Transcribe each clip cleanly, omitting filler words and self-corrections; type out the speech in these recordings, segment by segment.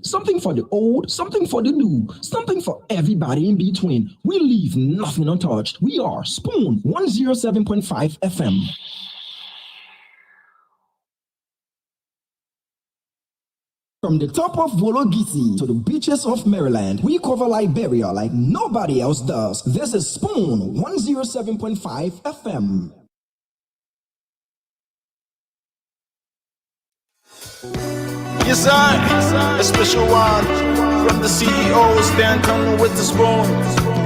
something for the old, something for the new, something for everybody in between. We leave nothing untouched. We are Spoon 107.5 FM. From the top of Wologisi to the beaches of Maryland, we cover Liberia like nobody else does. This is Spoon 107.5 FM. Yes, I, a special one from the CEO, stand coming with the spoon.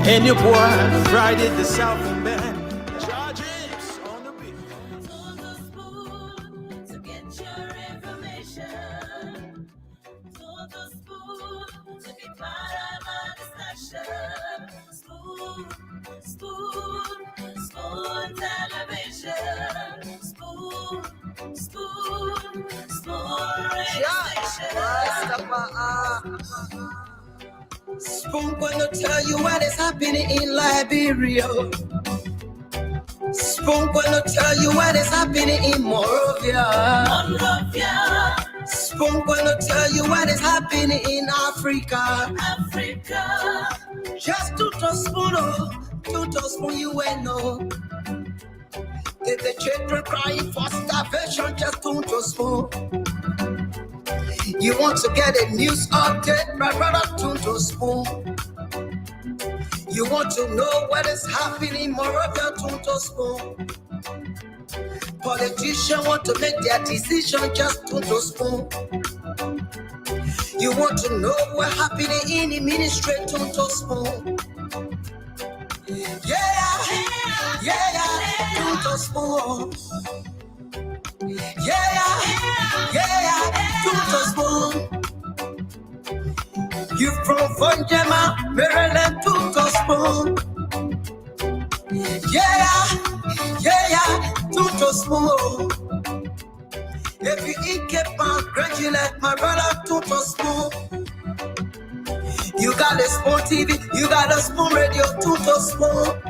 And your boy, Friday the Southern Band. Charges on the beat. To the spoon to get your information. To the spoon to be part of our discussion. Spoon television. Spoon radio station. Spoon gonna tell you what is happening in Liberia. Spoon gonna tell you what is happening in Monrovia. Spoon gonna tell you what is happening in Africa. Just to spoon you will know. If the children crying for starvation, just to spoon. You want to get a news update, my brother, to spoon. You want to know what is happening in Monrovia, to spoon. Politicians want to make their decision, just to spoon. You want to know what's happening in the ministry, to spoon. Yeah, to spoon. To spoon. You from Funjama, Maryland, to spoon. To spoon. If you eat Cape congratulate my brother, to spoon. You got a Spoon TV, you got a Spoon Radio, to spoon.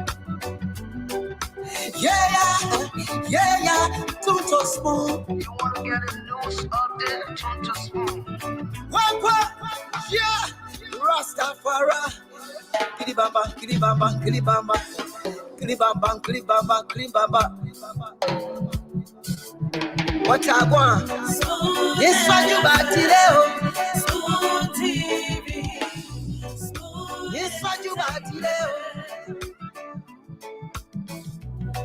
To spoon. You want to get a news update, to spoon. What? Yeah, Rastafari. Kilibamba, kilibamba, kilibamba, kilibamba, kilibamba, kilibamba. What I want? This one you back today. Spoon TV. This one you back today.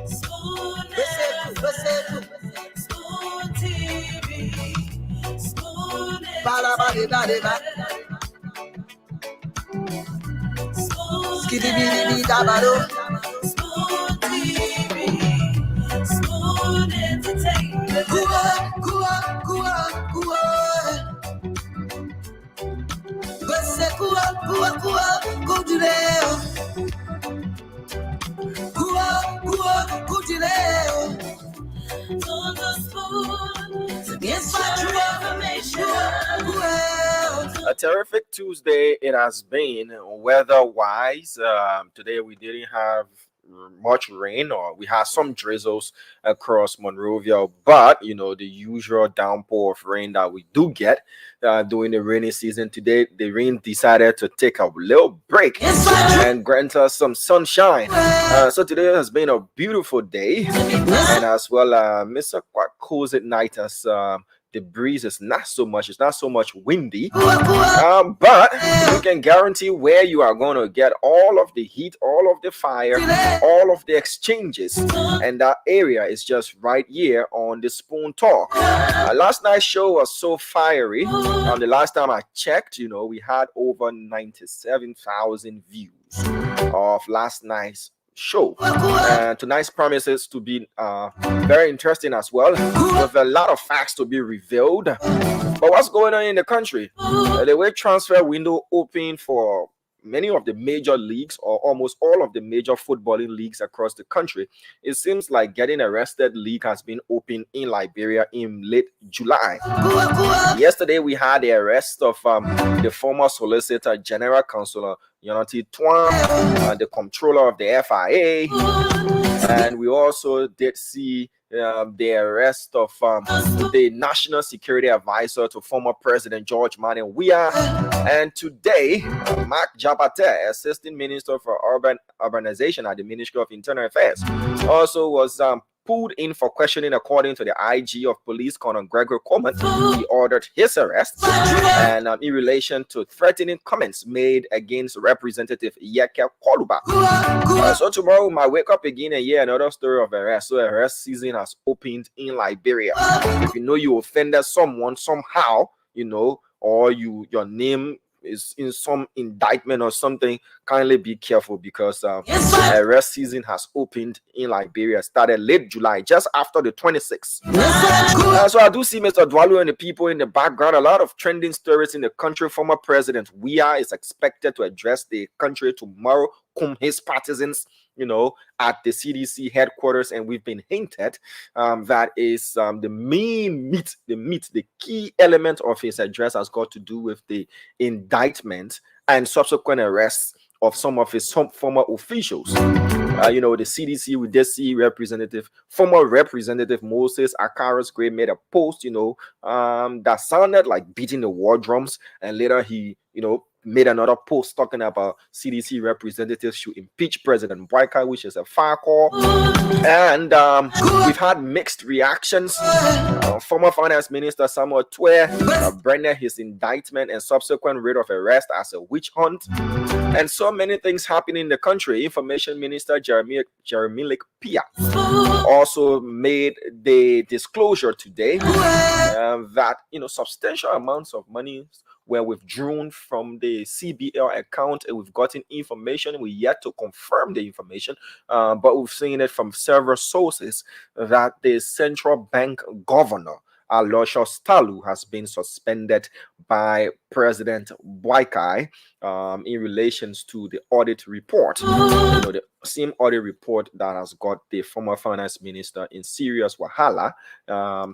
Spoon TV. Spoon Skidibidi dabado. Spoon TV. Spoon entertainment. To the spoon to get your information. A terrific Tuesday it has been weather-wise. Today we didn't have much rain, or we had some drizzles across Monrovia, but the usual downpour of rain that we do get during the rainy season. Today the rain decided to take a little break and grant us some sunshine. So today has been a beautiful day, and as well it's a quite cozy night as the breeze is not so much, it's not so much windy, but you can guarantee where you are going to get all of the heat, all of the fire, all of the exchanges, and that area is just right here on the Spoon Talk. Last night's show was so fiery. The last time I checked, we had over 97,000 views of last night's show. Tonight's promises to be very interesting as well, with a lot of facts to be revealed. But what's going on in the country? The way transfer window open for many of the major leagues, or almost all of the major footballing leagues across the country, it seems like getting arrested league has been open in Liberia in late July. Yesterday we had the arrest of the former Solicitor General, Councillor Unity Twan, the controller of the FIA, and we also did see the arrest of the National Security Advisor to former President George Manneh Weah, and today Mark Jabate, Assistant Minister for Urbanization at the Ministry of Internal Affairs, also was pulled in for questioning. According to the IG of Police, Colonel Gregory Coleman, he ordered his arrest and in relation to threatening comments made against Representative Yeke Koluba. So tomorrow we might wake up again and hear another story of arrest. So arrest season has opened in Liberia. If you know you offended someone somehow, or your name is in some indictment or something, kindly be careful, because arrest season has opened in Liberia. Started late July, just after the 26th. So I do see Mr. Dwalu and the people in the background. A lot of trending stories in the country. Former President Weah is expected to address the country tomorrow, cum his partisans, at the CDC headquarters, and we've been hinted that is the key element of his address has got to do with the indictment and subsequent arrests of some of his former officials. The CDC, we did see former Representative Moses Akaras Gray made a post, that sounded like beating the war drums, and later he, made another post talking about CDC representatives should impeach President Boyka, which is a far call. And we've had mixed reactions. Former Finance Minister Samuel Twe branded his indictment and subsequent rate of arrest as a witch hunt. And so many things happening in the country. Information Minister Jeremy Paye also made the disclosure today that substantial amounts of money were withdrawn from the CBL account, and we've gotten information. We yet to confirm the information, but we've seen it from several sources that the central bank governor, Aloysius Talu, has been suspended by President Boyka in relations to the audit report. The same audit report that has got the former finance minister in serious wahala.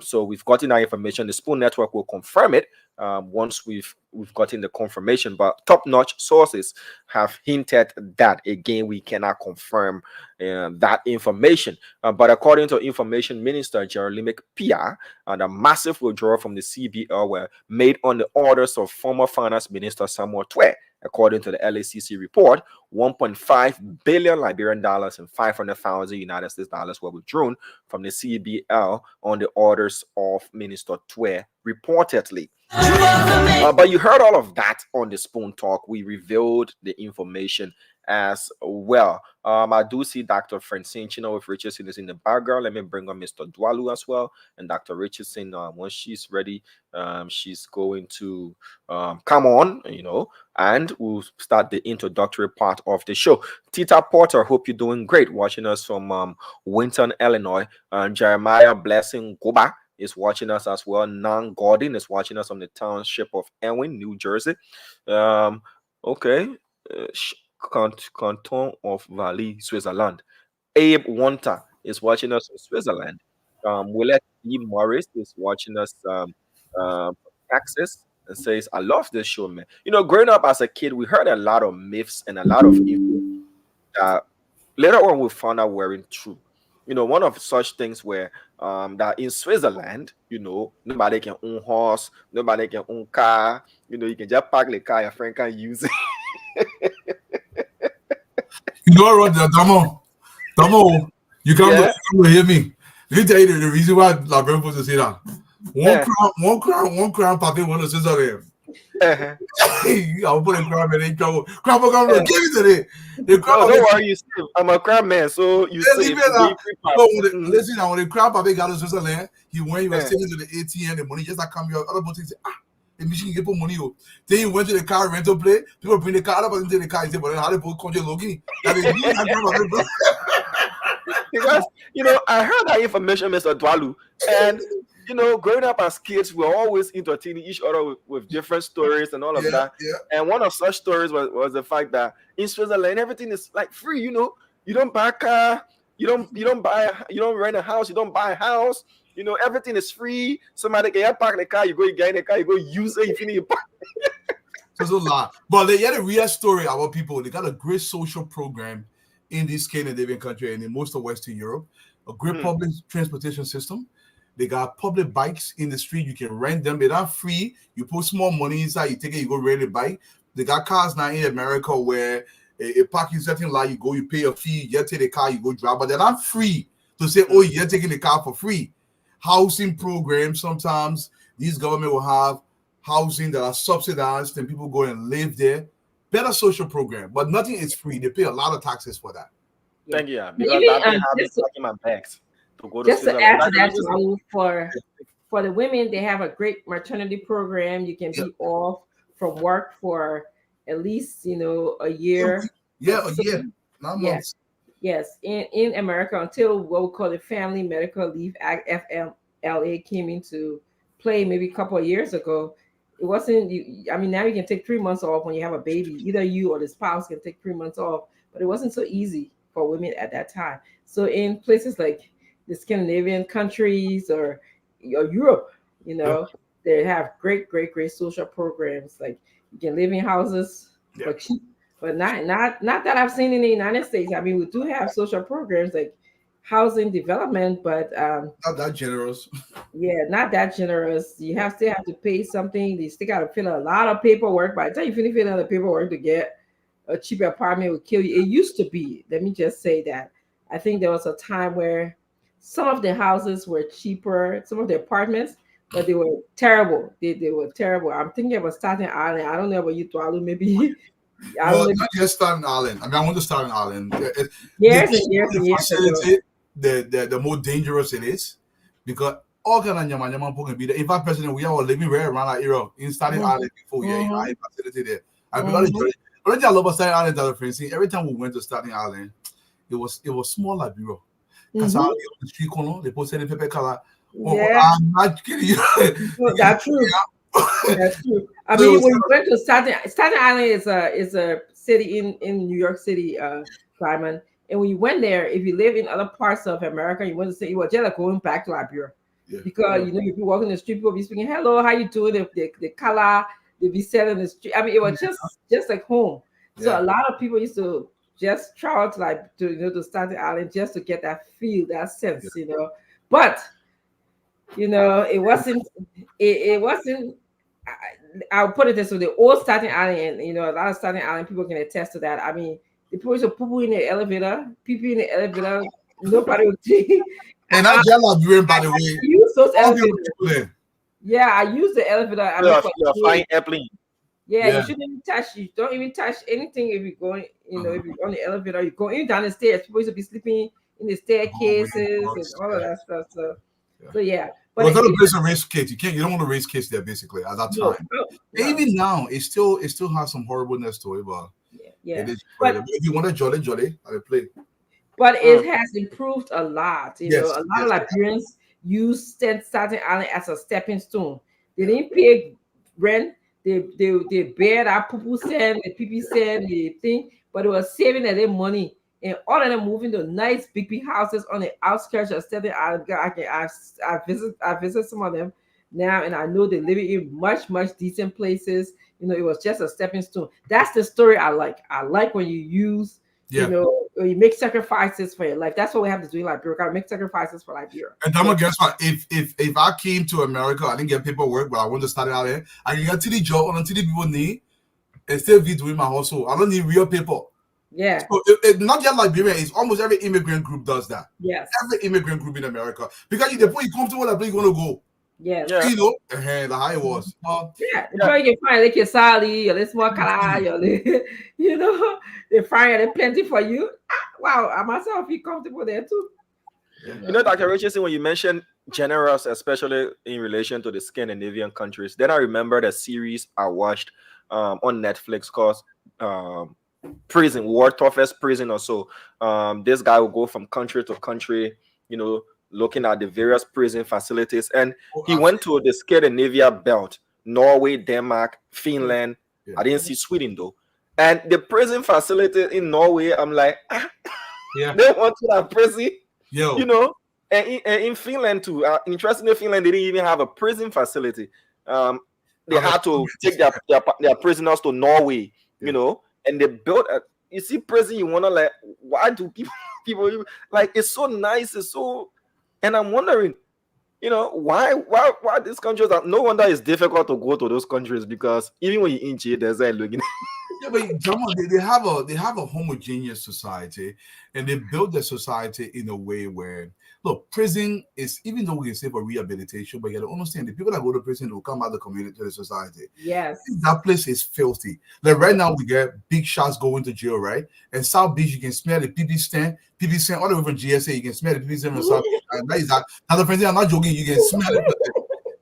So we've gotten that information. The Spoon Network will confirm it once we've gotten the confirmation, but top-notch sources have hinted that. Again, we cannot confirm that information, but according to Information Minister Jeremy Paye, the massive withdrawal from the CBL were made on the orders of former finance minister Samuel Twe. According to the LACC report, 1.5 billion Liberian dollars and 500,000 United States dollars were withdrawn from the CBL on the orders of Minister Twe, reportedly. But you heard all of that on the Spoon Talk. We revealed the information as well. I do see Dr. Francine Chino with Richardson is in the background. Let me bring on Mr. Dwalu as well. And Dr. Richardson, once she's ready, she's going to come on, and we'll start the introductory part of the show. Tita Porter, hope you're doing great, watching us from Winton, Illinois. Jeremiah Blessing Goba is watching us as well. Nan Gordon is watching us from the township of Erwin, New Jersey. Canton of Valais, Switzerland. Abe Wanta is watching us from Switzerland. Willett E. Morris is watching us from Texas and says, I love this show, man. Growing up as a kid, we heard a lot of myths and a lot of info that later on we found out weren't true. One of such things were that in Switzerland, nobody can own horse, nobody can own car. You can just park the car, your friend can use it. Damo, you come to hear me. Let me tell you the reason why Liberian supposed to say that. One crown, Papi want to Switzerland. I'll put a crown man in trouble. Crown, give it to the crown. Don't worry, you safe. I'm a crown man, so you safe. Listen, now when the crown Papi got to Switzerland, he was taking to the ATM, the money just not come here. Other people say, the machine get put money. Then he went to the car rental place. People bring the car up into the car. He said, but how they put control login? Because I heard that information, Mr. Dwalu, and growing up as kids, we were always entertaining each other with different stories and all of that. Yeah. And one of such stories was the fact that in Switzerland, everything is like free. You don't buy a car, you don't rent a house, you don't buy a house. Everything is free. Somebody can park the car, you get in the car, you go use it if you need to park. So a lot. But they had a real story about people. They got a great social program in this Scandinavian country and in most of Western Europe. a great public transportation system. They got public bikes in the street. You can rent them. They're not free. You put small money inside. You take it. You go rent a bike. They got cars now in America where a parking certain lot, you go, you pay a fee. You take the car, you go drive. But they're not free to say, oh, you're taking the car for free. Housing programs, sometimes these government will have housing that are subsidized and people go and live there. Better social program, but nothing is free. They pay a lot of taxes for that. Thank you. Because I've been packing my bags to go to just to add to that, for the women, they have a great maternity program. You can be off from work for at least, a year. Yeah, a year, not months. Yes, in America, until what we call the Family Medical Leave Act, FMLA, came into play maybe a couple of years ago. It wasn't, now you can take 3 months off when you have a baby. Either you or the spouse can take 3 months off, but it wasn't so easy for women at that time. So in places like the Scandinavian countries or Europe, they have great social programs. Like you can live in houses for cheap. But not that I've seen in the United States. I mean, we do have social programs like housing development, but not that generous. Yeah, not that generous. You still have to pay something. You still got to fill a lot of paperwork. By the time you finish filling out the paperwork to get a cheaper apartment, would kill you. It used to be. Let me just say that. I think there was a time where some of the houses were cheaper, some of the apartments, but they were terrible. They were terrible. I'm thinking about Staten Island. I don't know about you, Tualu, maybe. Well, not just Staten Island. I want to Staten Island. The more dangerous it is, because all kind of nyama can be there. In fact, President, we are living right around that era in Staten Island before. I facility there. I love Staten Island. Every time we went to Staten Island, it was small like bureau. Because on the street corner, they posted in paper color. I'm not kidding you. That's true. That's true. I mean, when you went to Staten Island is a city in New York City, Simon. And when you went there, if you live in other parts of America, you want to say you were just like going back to Liberia. Because if you walk in the street, people be speaking, hello, how you doing? The color, they be selling the street. I mean, it was just like home. So a lot of people used to just travel to Staten Island just to get that feel, that sense, But it wasn't. I'll put it this way: the old Staten Island, and a lot of Staten Island people can attest to that. I mean, the people used to poo in the elevator, people in the elevator, nobody would see. And I just love you, by the way. I use those elevators. Yeah, I use the elevator. You're flying airplane. Yeah, you shouldn't even touch. You don't even touch anything if you're going. If you're on the elevator, you go even down the stairs. People used to be sleeping in the staircases and all of that stuff. So yeah. But it's not a place to raise kids. You don't want to raise kids there basically at that time. No. Even now, it still has some horribleness to it, but it is. But if you want to jolly, I'll play. But it has improved a lot. A lot of Liberians use Staten Island as a stepping stone. They didn't pay rent. They bear that poo sand, the pee sand, the thing, but it was saving their money. And all of them moving to nice big houses on the outskirts of Staten Island. I visit some of them now, and I know they're living in much decent places. It was just a stepping stone. That's the story I like. I like when you use, when you make sacrifices for your life. That's what we have to do in Liberia. We gotta make sacrifices for Liberia. And I'm gonna guess what? If I came to America, I didn't get paperwork, but I want to start out there. I can get to the job until the people need, and still be doing my hustle. I don't need real paper. Yeah. So not just Liberia, it's almost every immigrant group does that. Yes. Every immigrant group in America. Because you point you comfortable that place you want to go. Yes. The how it was. Before you can find like your Sally or this more color, they find plenty for you. Wow, I myself feel comfortable there too. Dr. Richardson, when you mentioned generous, especially in relation to the Scandinavian countries, then I remember the series I watched on Netflix called Prison, World Toughest Prison or so. This guy will go from country to country, looking at the various prison facilities, and he went to the Scandinavia belt, Norway, Denmark, Finland. I didn't see Sweden though. And the prison facility in Norway, I'm like, they want to have prison, and in Finland too. Interestingly, in Finland, they didn't even have a prison facility. They had to take their prisoners to Norway, and they built you see prison, you wanna like, why do people like? It's so nice, it's so, and I'm wondering, why these countries are, no wonder it's difficult to go to those countries, because even when you're in jail, there's a looking. Yeah, but Jama, they have a homogeneous society, and they build their society in a way where, look, prison is, even though we can say for rehabilitation, but you got to understand the people that go to prison will come out of the community to the society. Yes. That place is filthy. Like right now, we get big shots going to jail, right? And South Beach, you can smell the PP stand all the way from GSA. You can smell the PP stand from South Beach. And that is that. Now, the friends, I'm not joking. You can smell it.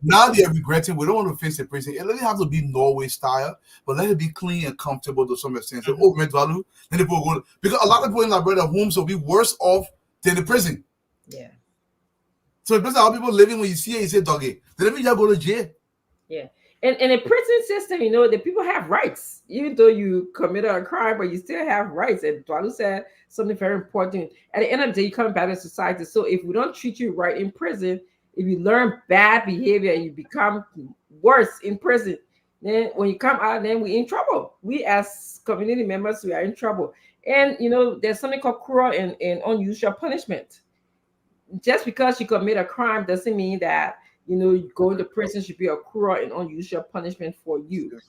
Now they're regretting. We don't want to face the prison. It doesn't have to be Norway style, but let it be clean and comfortable to some extent. So, oh, value. Then people go, because a lot of people in Alberta homes will be worse off than the prison. Yeah. So it depends on how people living. When you see it, you say, doggy, then let me just go to jail. Yeah. And in a prison system, the people have rights, even though you committed a crime, but you still have rights. And Dwalu said something very important. At the end of the day, you come back to society. So if we don't treat you right in prison, if you learn bad behavior and you become worse in prison, then when you come out, then we're in trouble. We as community members, we are in trouble. And, there's something called cruel and unusual punishment. Just because you commit a crime doesn't mean that, going to prison should be a cruel and unusual punishment for you.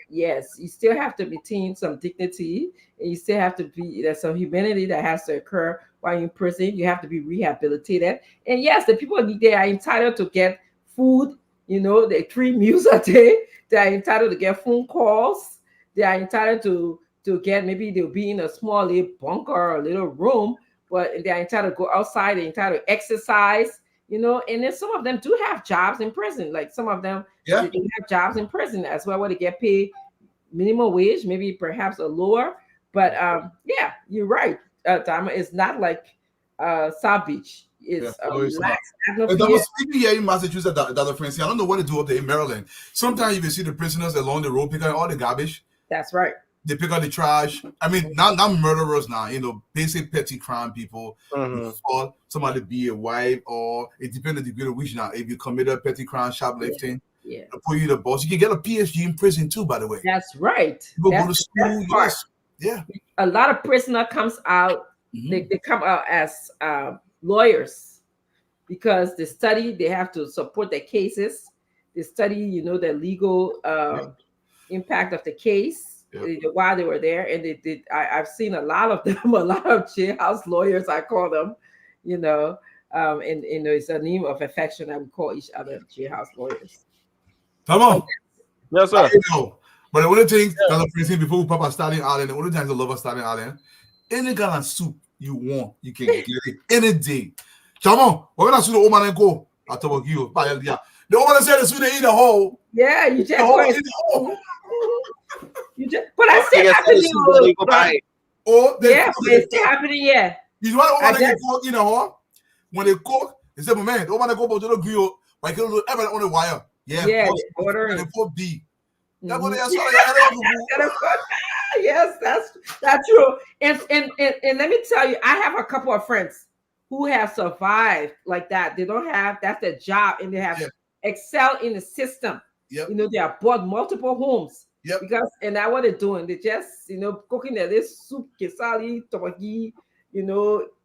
Yes, you still have to maintain some dignity, and you still have to be, there's some humanity that has to occur while you're in prison. You have to be rehabilitated. And yes, the people, they are entitled to get food, the 3 meals a day. They are entitled to get phone calls. They are entitled to get, maybe they'll be in a small little bunker or a little room, but they're entitled to go outside, they're entitled to exercise, and then some of them do have jobs in prison. Like some of them, they have jobs in prison as well, where they get paid minimum wage, maybe perhaps a lower. But yeah, you're right, Dama. It's not like South Beach. It's speaking here in Massachusetts, that friends, I don't know what to do up there in Maryland. Sometimes you can see the prisoners along the road picking all the garbage. That's right. They pick up the trash. I mean, not murderers now, basic petty crime people. Or somebody be a wife, or it depends on the degree of which now. If you commit a petty crime, shoplifting, put you the boss. You can get a PhD in prison too, by the way. That's right. People go to school. Yes. Yeah. A lot of prisoner comes out, they come out as lawyers because they study, they have to support their cases. They study, the legal impact of the case. While they were there, and I've seen a lot of them, a lot of jailhouse lawyers, I call them, and it's a name of affection that we call each other jailhouse lawyers. Come on. Yes, sir. But the only thing before Papa starting Ireland, the only times I love us starting Ireland, any kind of soup you want, you can get it any day. Come on, we're gonna see the old man and go. I told you, the old man said the soup they eat a hole. Yeah, you just go in the hole. But I still happening. Oh, yeah, but it's still happening. Yeah. You know what they cook in the hall? When they cook, they say, "Man, the one go to the grill, like you everything on the wire." Yeah, order. They put B. Yes, that's true. And let me tell you, I have a couple of friends who have survived like that. They don't have, that's their job, and they have excelled in the system. Yep. They have bought multiple homes. Yep. Because and that's what they're doing. They just cooking their little soup, kesali, tobagi,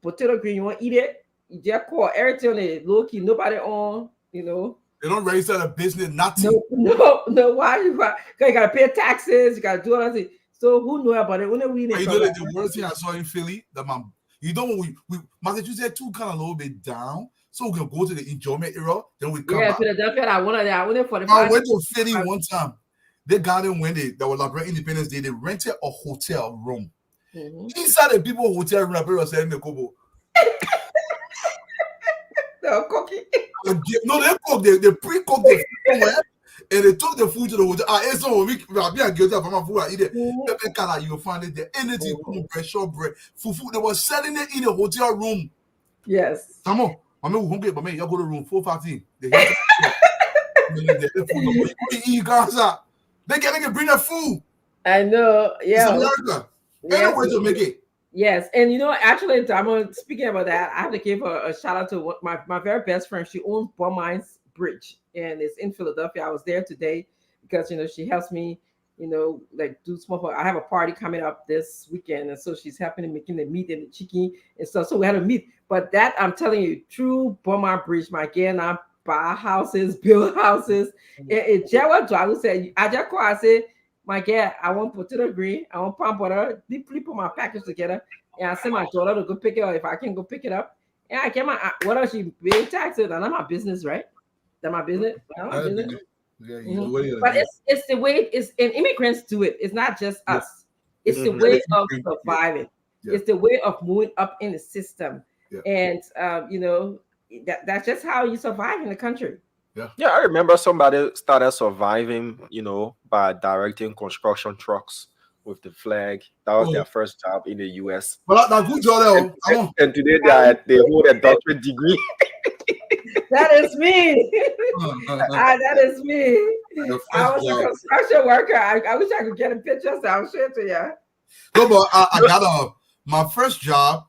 potato green. You want to eat it? You just call everything on it, low key, nobody on. They don't register the business, nothing. No. Why? You gotta pay taxes. You gotta do all that. So who know about it? When we the worst thing I saw in Philly, that man, we Massachusetts too kind of a little bit down. So we can go to the enjoyment era. Then we come back. Philadelphia. I went for the. I went to Philly one time. They got in when they were like Independence Day. They rented a hotel room. Inside the people hotel room, people were selling the kobo. They're cooking. No, they cook. They pre-cook the food, and they took the food to the hotel. I ate some of it. I guilty of my food. I eat it. Pepper color, you find it there. Anything, bread, shortbread, fufu. They were selling it in the hotel room. Yes. Come on, I mean, we hungry, but man, you go to room 415. They can bring the food. I know. Yeah. It's America. Any way to make it. Yes. And actually, I'm speaking about that. I have to give a shout out to my very best friend. She owns Beaumont's Bridge, and it's in Philadelphia. I was there today because she helps me like do small. I have a party coming up this weekend, and so she's helping me making the meat and the chicken and stuff. So we had a meat. But that I'm telling you, through Beaumont Bridge, my girl now buy houses, build houses. And Jawa Jawa said, I just call, I say, my girl, I want potato green, I want palm butter, deeply put my package together, and I send my daughter to go pick it up if I can go pick it up. And I get my whether she pay taxes, that's not my business, right? That's my business. That's my business. Yeah, But it's the way it's and immigrants do it. It's not just us. It's the way of surviving. It's the way of moving up in the system. And that's just how you survive in the country. Yeah, I remember somebody started surviving, by directing construction trucks with the flag. That was their first job in the US. Well, that's good job. And today they hold a doctorate degree. That is me. That is me. I was a construction worker. I wish I could get a picture, so I'll show it to you. No, but I got my first job.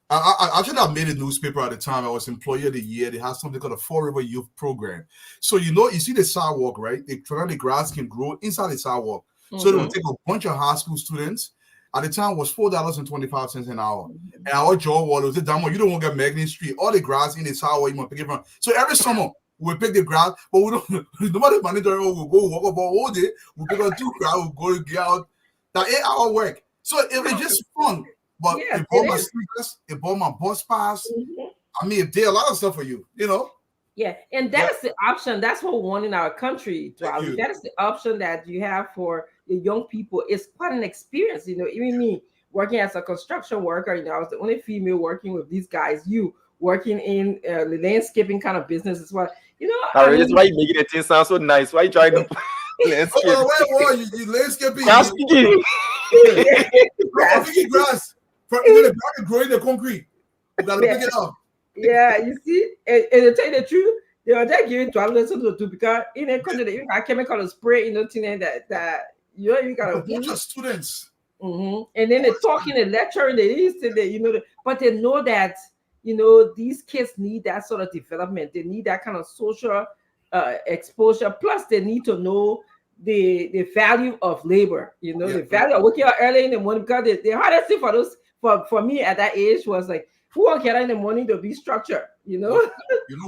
I should have made a newspaper at the time. I was employee of the year. They had something called a Fall River Youth Program. So you see the sidewalk, right? The grass can grow inside the sidewalk. So they would take a bunch of high school students. At the time, it was $4.25 an hour. And our job was you don't want to get Magnet Street. All the grass in the sidewalk, you want to pick it from. So every summer, we pick the grass, but we don't. Nobody monitor. We'll go walk about all day. We pick up 2 grass. We'll go get out. That 8-hour work. So it was just fun. But it bought my sneakers. It bought my bus pass. I mean, it did a lot of stuff for you. Yeah, and that's the option. That's what we want in our country. That is the option that you have for the young people. It's quite an experience, even me working as a construction worker, I was the only female working with these guys. You working in the landscaping kind of business as well. That's why you making it thing sound so nice. Why you trying to landscape? You landscaping. Grass picking. Picking grass. The grass growing the concrete. You gotta pick it up. Yeah, you see, and to tell you the truth, they were just giving $12 to do because in a country you got chemical spray, that you got a bunch of students. And then they're talking and lecturing, but they know that these kids need that sort of development. They need that kind of social exposure. Plus, they need to know the value of labor. The value of waking up early in the morning, because the hardest thing for me at that age was like, who won't get in the morning to be structured? You don't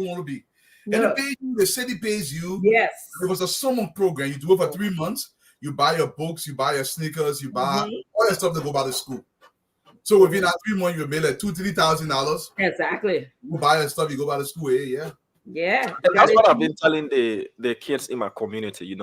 want to be. And the city pays you. Yes. It was a summer program. You do it for 3 months. You buy your books, you buy your sneakers, you buy all that stuff to go by the school. So within that 3 months, you made like $2,000-$3,000. Exactly. You buy that stuff, you go by the school. Yeah. And that's what I've been telling the kids in my community.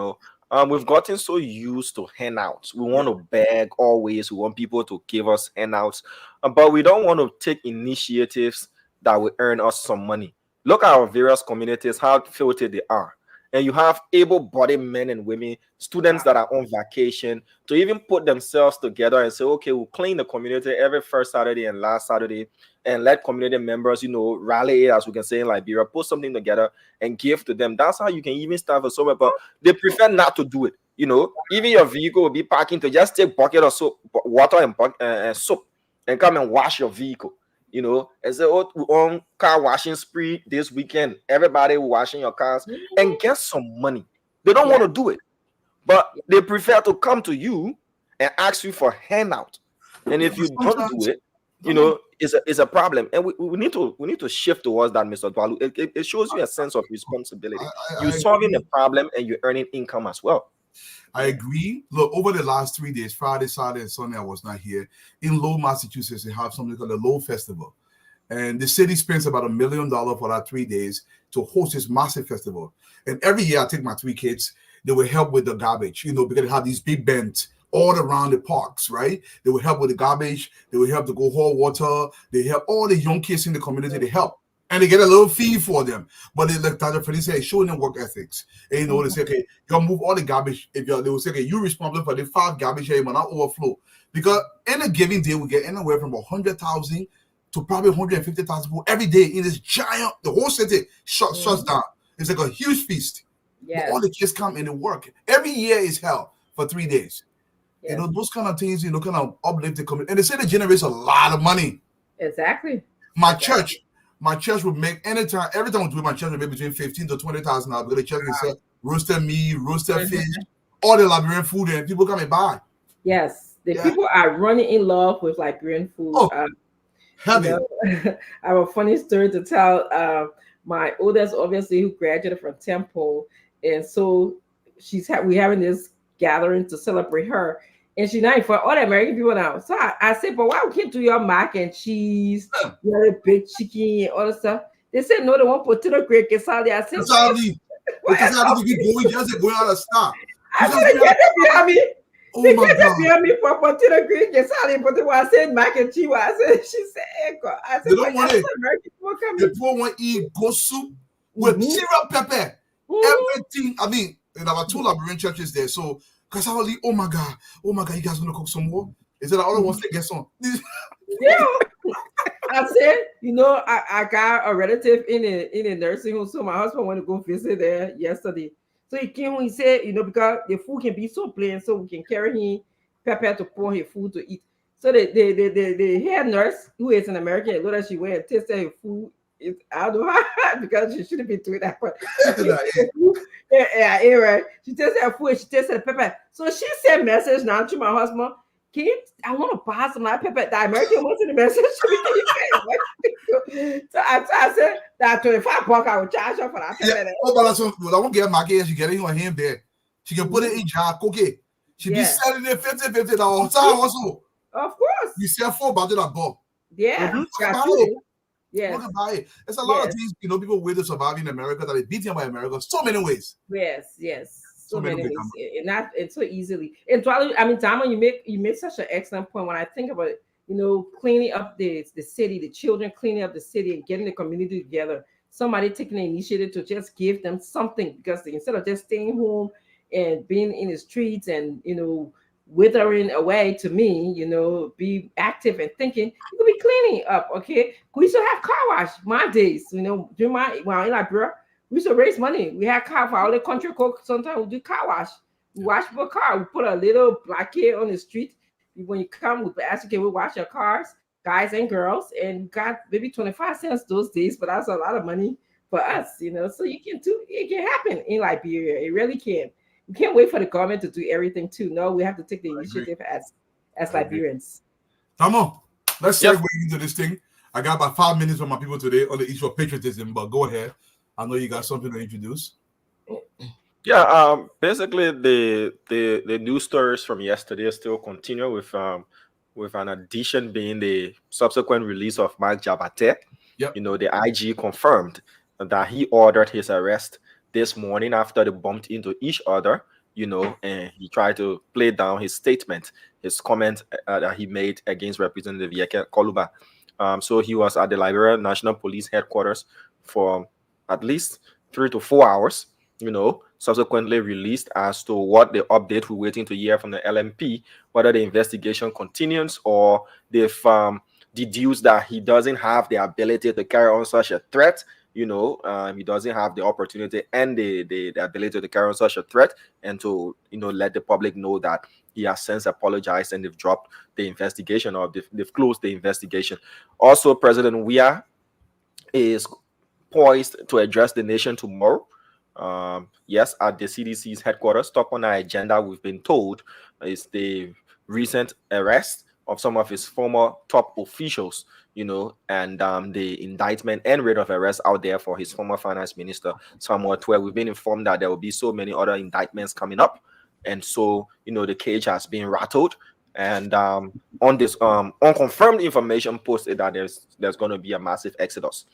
We've gotten so used to handouts. We want to beg always. We want people to give us handouts, but we don't want to take initiatives that will earn us some money. Look at our various communities, how filthy they are. And you have able-bodied men and women, students that are on vacation, to even put themselves together and say, okay, we'll clean the community every first Saturday and last Saturday, and let community members, rally, as we can say in Liberia, put something together and give to them. That's how you can even start for somewhere, but they prefer not to do it. Even your vehicle will be parking to just take bucket of soap, water and soap, and come and wash your vehicle. And say, oh, we on car washing spree this weekend. Everybody washing your cars and get some money. They don't want to do it, but they prefer to come to you and ask you for handout. And if you don't do it, it's a problem. And we need to shift towards that, Mr. Dwalu. It shows you a sense of responsibility. You're solving the problem and you're earning income as well. I agree. Look, over the last 3 days, Friday, Saturday, and Sunday, I was not here. In Lowell, Massachusetts, they have something called the Lowell Festival. And the city spends about $1 million for that 3 days to host this massive festival. And every year I take my 3 kids, they will help with the garbage, because they have these big bins all around the parks, right? They will help with the garbage. They will help to go haul water. They help all the young kids in the community. They help. And they get a little fee for them. But they like Dr. Felice said, showing them work ethics. And they say, okay, you'll move all the garbage. They will say, okay, you're responsible for the 5 garbage here, it will not overflow. Because in a given day, we get anywhere from 100,000 to probably 150,000 people every day in this giant, the whole city shuts down. It's like a huge feast. Yeah. All the kids come and they work. Every year is hell for 3 days. Yeah. Those kind of things, kind of uplift the community. And they say it generates a lot of money. Exactly. My church would make every time we do my church would make between $15,000 to $20,000 because the church would sell roasted meat, roasted fish, all the Liberian food and people come and buy. Yes, the people are running in love with Liberian food. Oh, heaven. I have a funny story to tell. My oldest, obviously, who graduated from Temple, and so we're having this gathering to celebrate her, and she's not for all the American people now. So I said, but why we can't do your mac and cheese, the big chicken, all the stuff? They said no, they want potato cake quesadilla. I said, quesadilla keep going, just going out of stock. I said, get it behind me. Oh they my get God. it behind me for potato cake quesadilla, potato. I said mac and cheese. I said, she said, hey, God. I said, they don't want it. American people coming. The poor want to eat goat soup with syrup pepper. Everything. I mean, in our 2 Liberian churches there. So, because I was like, oh my God, you guys want to cook some more? Is it all I want to get some? Yeah. I said, I got a relative in a nursing home, so my husband went to go visit there yesterday. So he came home, he said, because the food can be so plain, so we can carry him pepper to pour his food to eat. So the head nurse, who is an American, looked at she went and tasted her food. I don't know how, because she shouldn't be doing that. But right. She tasted her food, she tasted the pepper. So she sent a message now to my husband. I want to buy some like pepper. The American wants in the message. So I said that $25 I would charge her for that pepper. Yeah. Oh, but I won't get my gas. She get it in her hand there. She can put it in jar, cook it. She be selling it $50 also. Of course. You sell 4 bottles of bulk. Yeah. Yes. Buy it. There's a lot of things, people way to survive in America that is beaten by America so many ways. Yes. So many ways, and so easily. And Tama, you make such an excellent point. When I think about it, cleaning up the city, the children cleaning up the city and getting the community together. Somebody taking the initiative to just give them something, because instead of just staying home and being in the streets and withering away, to me, be active and thinking, you could be cleaning up. Okay, we should have car wash. My days, during in Liberia. We used to raise money. We had car for all the country cook. Sometimes we do car wash. We wash people's car. We put a little blockade on the street. When you come, we ask you, can we wash your cars, guys and girls? And got maybe 25 cents those days, but that's a lot of money for us, So it can happen in Liberia. It really can. We can't wait for the government to do everything too. No, we have to take the initiative as Liberians. Come on. Let's segue into this thing. I got about 5 minutes from my people today on the issue of patriotism, but go ahead. I know you got something to introduce. Yeah, basically the news stories from yesterday still continue with an addition being the subsequent release of Mark Jabate. Yep. The IG confirmed that he ordered his arrest this morning after they bumped into each other, and he tried to play down his statement, his comment that he made against Representative Yeke Koluba. So he was at the Liberia National Police headquarters for at least 3 to 4 hours, subsequently released as to what the update we're waiting to hear from the LMP, whether the investigation continues or they've deduced that he doesn't have the ability to carry on such a threat. He doesn't have the opportunity and the ability to carry on such a threat, and to let the public know that he has since apologized and they've dropped the investigation, or they've closed the investigation. Also, President Weah is poised to address the nation tomorrow. Yes, at the CDC's headquarters. Top on our agenda, we've been told, is the recent arrest of some of his former top officials, and the indictment and rate of arrest out there for his former finance minister, Samuel Tuer. We've been informed that there will be so many other indictments coming up. And so, the cage has been rattled. And on this unconfirmed information posted that there's going to be a massive exodus.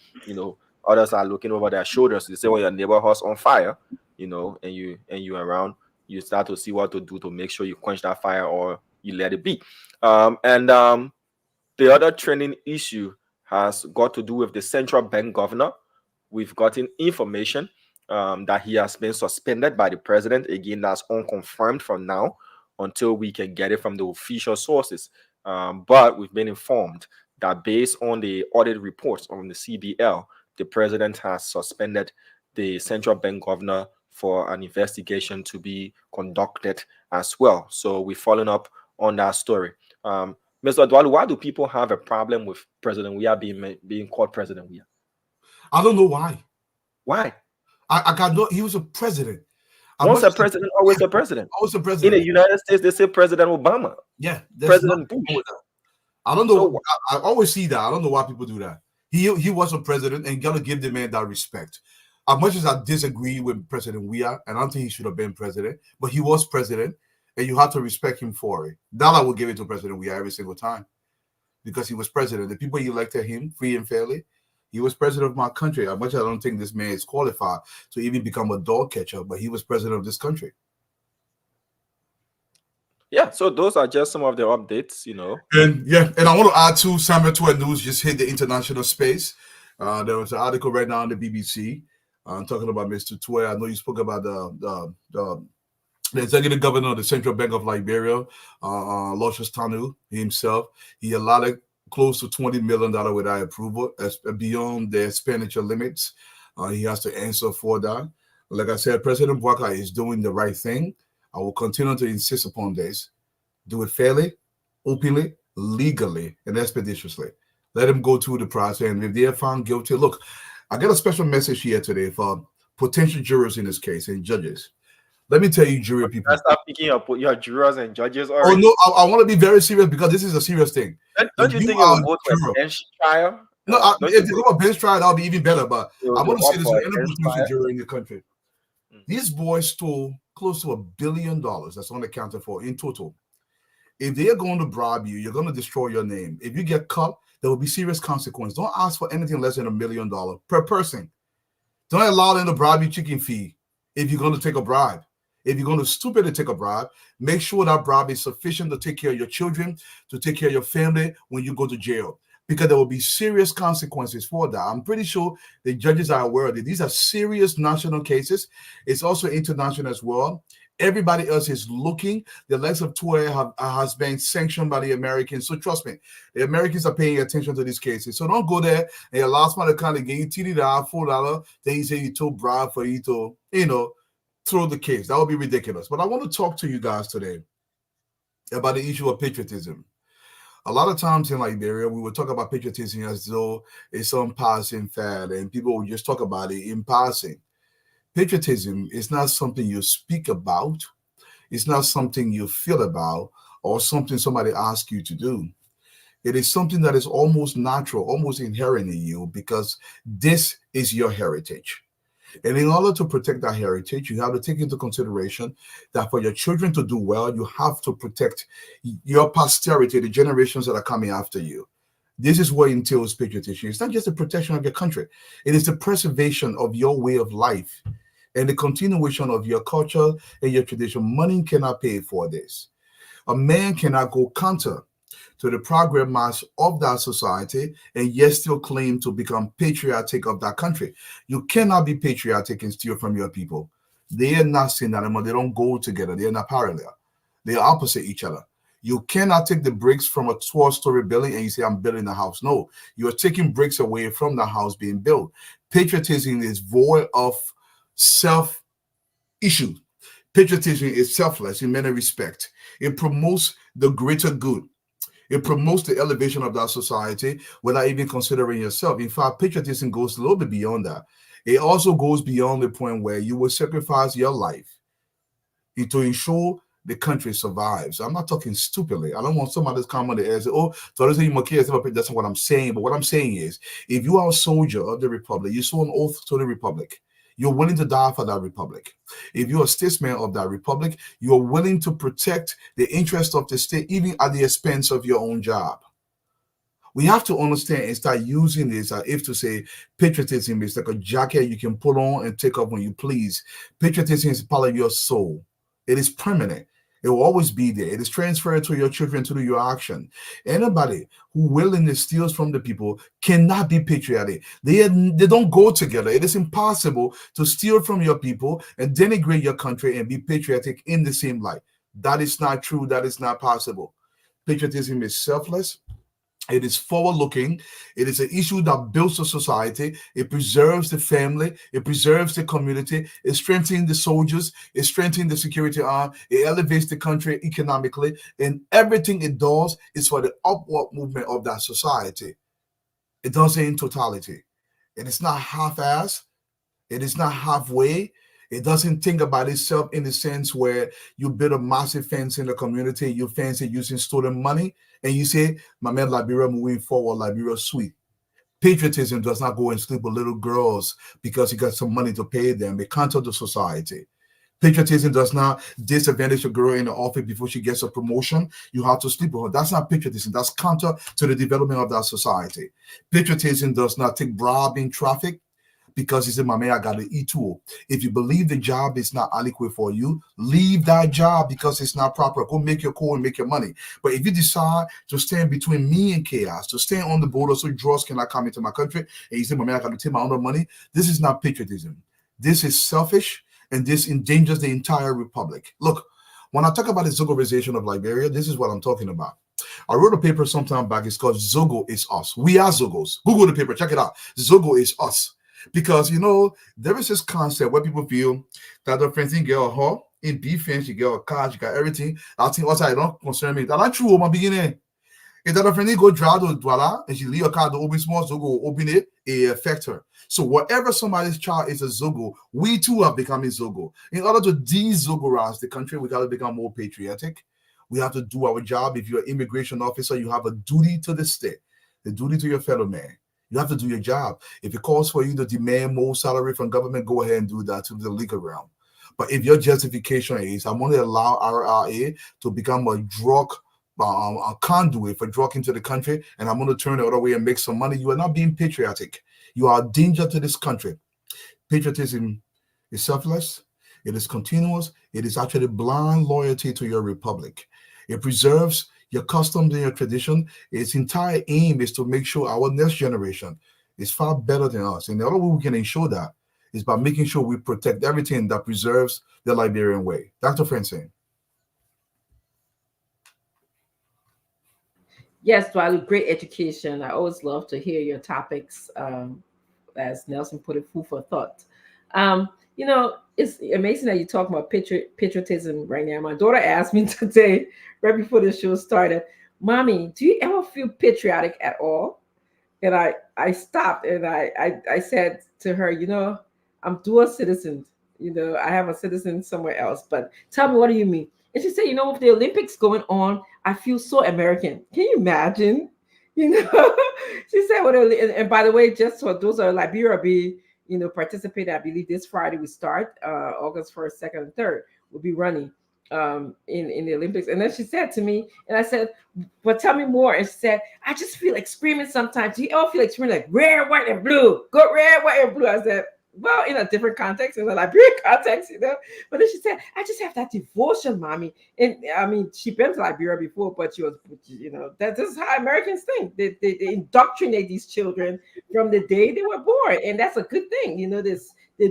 Others are looking over their shoulders. They say when your neighborhood's on fire, and you around, you start to see what to do to make sure you quench that fire or you let it be. The other trending issue has got to do with the central bank governor. We've gotten information that he has been suspended by the president. Again, that's unconfirmed for now until we can get it from the official sources. But we've been informed that based on the audit reports on the CBL, the president has suspended the central bank governor for an investigation to be conducted as well. So we're following up on that story. Mr. Dwalu, why do people have a problem with President Weah being called President Weah? I don't know why. Why? I got no. He was a president. Once a president, always a president. Always a president. In the United States, they say President Obama. Yeah, President Bush. I don't know. I always see that. I don't know why people do that. He was a president, and you got to give the man that respect. As much as I disagree with President Weah, and I don't think he should have been president, but he was president, and you have to respect him for it. That I will give it to President Weah every single time, because he was president. The people elected him free and fairly. He was president of my country. As much as I don't think this man is qualified to even become a dog catcher, but he was president of this country. Yeah, so those are just some of the updates, And I want to add too, Samuel Twain News just hit the international space. There was an article right now on the BBC talking about Mr. Twain. I know you spoke about the executive governor of the Central Bank of Liberia, Lucius Tanu himself. He allotted close to $20 million without approval, beyond the expenditure limits. He has to answer for that. Like I said, President Bouaka is doing the right thing. I will continue to insist upon this. Do it fairly, openly, legally, and expeditiously. Let him go through the process, and if they are found guilty, look, I got a special message here today for potential jurors in this case and judges. Let me tell you, jury people. Start picking up your jurors and judges already. Oh no, I want to be very serious because this is a serious thing. Don't you think it will go to a bench trial? No, if they go a bench trial, that'll be even better. But I want to say this to any potential juror in the country. These boys stole close to $1 billion. That's unaccounted for in total. If they are going to bribe you, you're going to destroy your name. If you get caught, there will be serious consequence. Don't ask for anything less than $1 million per person. Don't allow them to bribe you chicken fee if you're going to take a bribe. If you're going to stupidly take a bribe, make sure that bribe is sufficient to take care of your children, to take care of your family when you go to jail, because there will be serious consequences for that. I'm pretty sure the judges are aware of it. These are serious national cases. It's also international as well. Everybody else is looking. The likes of Tue has been sanctioned by the Americans. So trust me, the Americans are paying attention to these cases. So don't go there and your last man to kind of get you $4, then you say you told bribe for you to, throw the case. That would be ridiculous. But I want to talk to you guys today about the issue of patriotism. A lot of times in Liberia, we would talk about patriotism as though it's some passing fad, and people would just talk about it in passing. Patriotism is not something you speak about. It's not something you feel about or something somebody asks you to do. It is something that is almost natural, almost inherent in you, because this is your heritage. And in order to protect that heritage, you have to take into consideration that for your children to do well, you have to protect your posterity, the generations that are coming after you. This is what entails patriotism. It's not just the protection of your country. It is the preservation of your way of life and the continuation of your culture and your tradition. Money cannot pay for this. A man cannot go counter to the progress of that society and yet still claim to become patriotic of that country. You cannot be patriotic and steal from your people. They are not synonymous. They don't go together. They are not parallel. They are opposite each other. You cannot take the bricks from a 12-story building and you say, I'm building a house. No, you are taking bricks away from the house being built. Patriotism is void of self-issue. Patriotism is selfless in many respects. It promotes the greater good. It promotes the elevation of that society without even considering yourself. In fact, patriotism goes a little bit beyond that. It also goes beyond the point where you will sacrifice your life to ensure the country survives. I'm not talking stupidly. I don't want somebody to come on the air and say, oh, so that's not what I'm saying. But what I'm saying is, if you are a soldier of the Republic, you swore an oath to the Republic, you're willing to die for that Republic. If you're a statesman of that Republic, you're willing to protect the interest of the state, even at the expense of your own job. We have to understand and start using this as if to say patriotism is like a jacket you can put on and take off when you please. Patriotism is part of your soul. It is permanent. It will always be there. It is transferred to your children to do your action. Anybody who willingly steals from the people cannot be patriotic. They don't go together. It is impossible to steal from your people and denigrate your country and be patriotic in the same light. That is not true. That is not possible. Patriotism is selfless. It is forward-looking. It is an issue that builds a society. It preserves the family. It preserves the community. It strengthens the soldiers. It strengthens the security arm. It elevates the country economically. And everything it does is for the upward movement of that society. It does it in totality. It is not half-assed. It is not halfway. It doesn't think about itself in the sense where you build a massive fence in the community, you fence it using stolen money, and you say, my man, Liberia moving forward, Liberia sweet. Patriotism does not go and sleep with little girls because you got some money to pay them. It counter the society. Patriotism does not disadvantage a girl in the office before she gets a promotion. You have to sleep with her. That's not patriotism. That's counter to the development of that society. Patriotism does not take bribing traffic because he said, my man, I got to eat too. If you believe the job is not adequate for you, leave that job because it's not proper. Go make your call and make your money. But if you decide to stand between me and chaos, to stand on the border so drugs cannot come into my country, and you say, my man, I got to take my own money, this is not patriotism. This is selfish, and this endangers the entire republic. Look, when I talk about the Zogoization of Liberia, this is what I'm talking about. I wrote a paper sometime back. It's called Zogo is Us. We are Zogos. Google the paper. Check it out. Zogo is us. Because, you know, there is this concept where people feel that the friends get a her in defense, you get a car, you got everything. I think also I don't concern me. That's not true, my beginning. If that friend go drive to Douala and she leave a car to open small Zogo, open it affect her. So whatever somebody's child is a Zogo, we too have become a Zogo. In order to de-Zogorize the country, we got to become more patriotic. We have to do our job. If you're an immigration officer, you have a duty to the state, the duty to your fellow man. You have to do your job. If it calls for you to demand more salary from government, go ahead and do that to the legal realm. But if your justification is, I want to allow RRA to become a drug a conduit for drug into the country, and I'm going to turn the other way and make some money, you are not being patriotic. You are a danger to this country. Patriotism is selfless. It is continuous. It is actually blind loyalty to your republic. It preserves your customs and your tradition. Its entire aim is to make sure our next generation is far better than us. And the other way we can ensure that is by making sure we protect everything that preserves the Liberian way. Dr. Francine. Yes, Dwali, great education. I always love to hear your topics, as Nelson put it, food for thought. You know, it's amazing that you talk about patriotism right now. My daughter asked me today, right before the show started, Mommy, do you ever feel patriotic at all? And I stopped and I said to her, you know, I'm dual citizen. You know, I have a citizen somewhere else. But tell me, what do you mean? And she said, you know, with the Olympics going on, I feel so American. Can you imagine? You know, she said, well, and by the way, just for those are Liberia be, you know, participate. I believe this Friday we start, August 1st, 2nd, and 3rd. We'll be running in the Olympics. And then she said to me, and I said, but tell me more. And she said, I just feel like screaming sometimes. Do you all feel like screaming like red, white, and blue? Go red, white, and blue. I said, well, in a different context, in a Liberian context, you know. But then she said, I just have that devotion, Mommy. And I mean, she'd been to Liberia before, but she was, you know, this is how Americans think. They indoctrinate these children from the day they were born. And that's a good thing, you know, the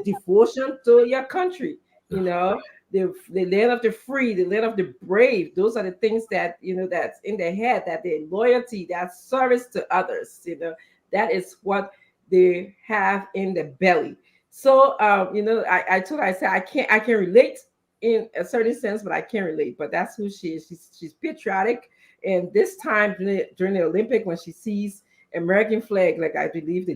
devotion to your country, you know, the land of the free, the land of the brave. Those are the things that, you know, that's in their head, that their loyalty, that service to others, you know, that is what they have in the belly. So, you know, I told her, I said, I can relate in a certain sense, but I can't relate. But that's who she is. She's patriotic. And this time during the Olympic, when she sees American flag, like I believe the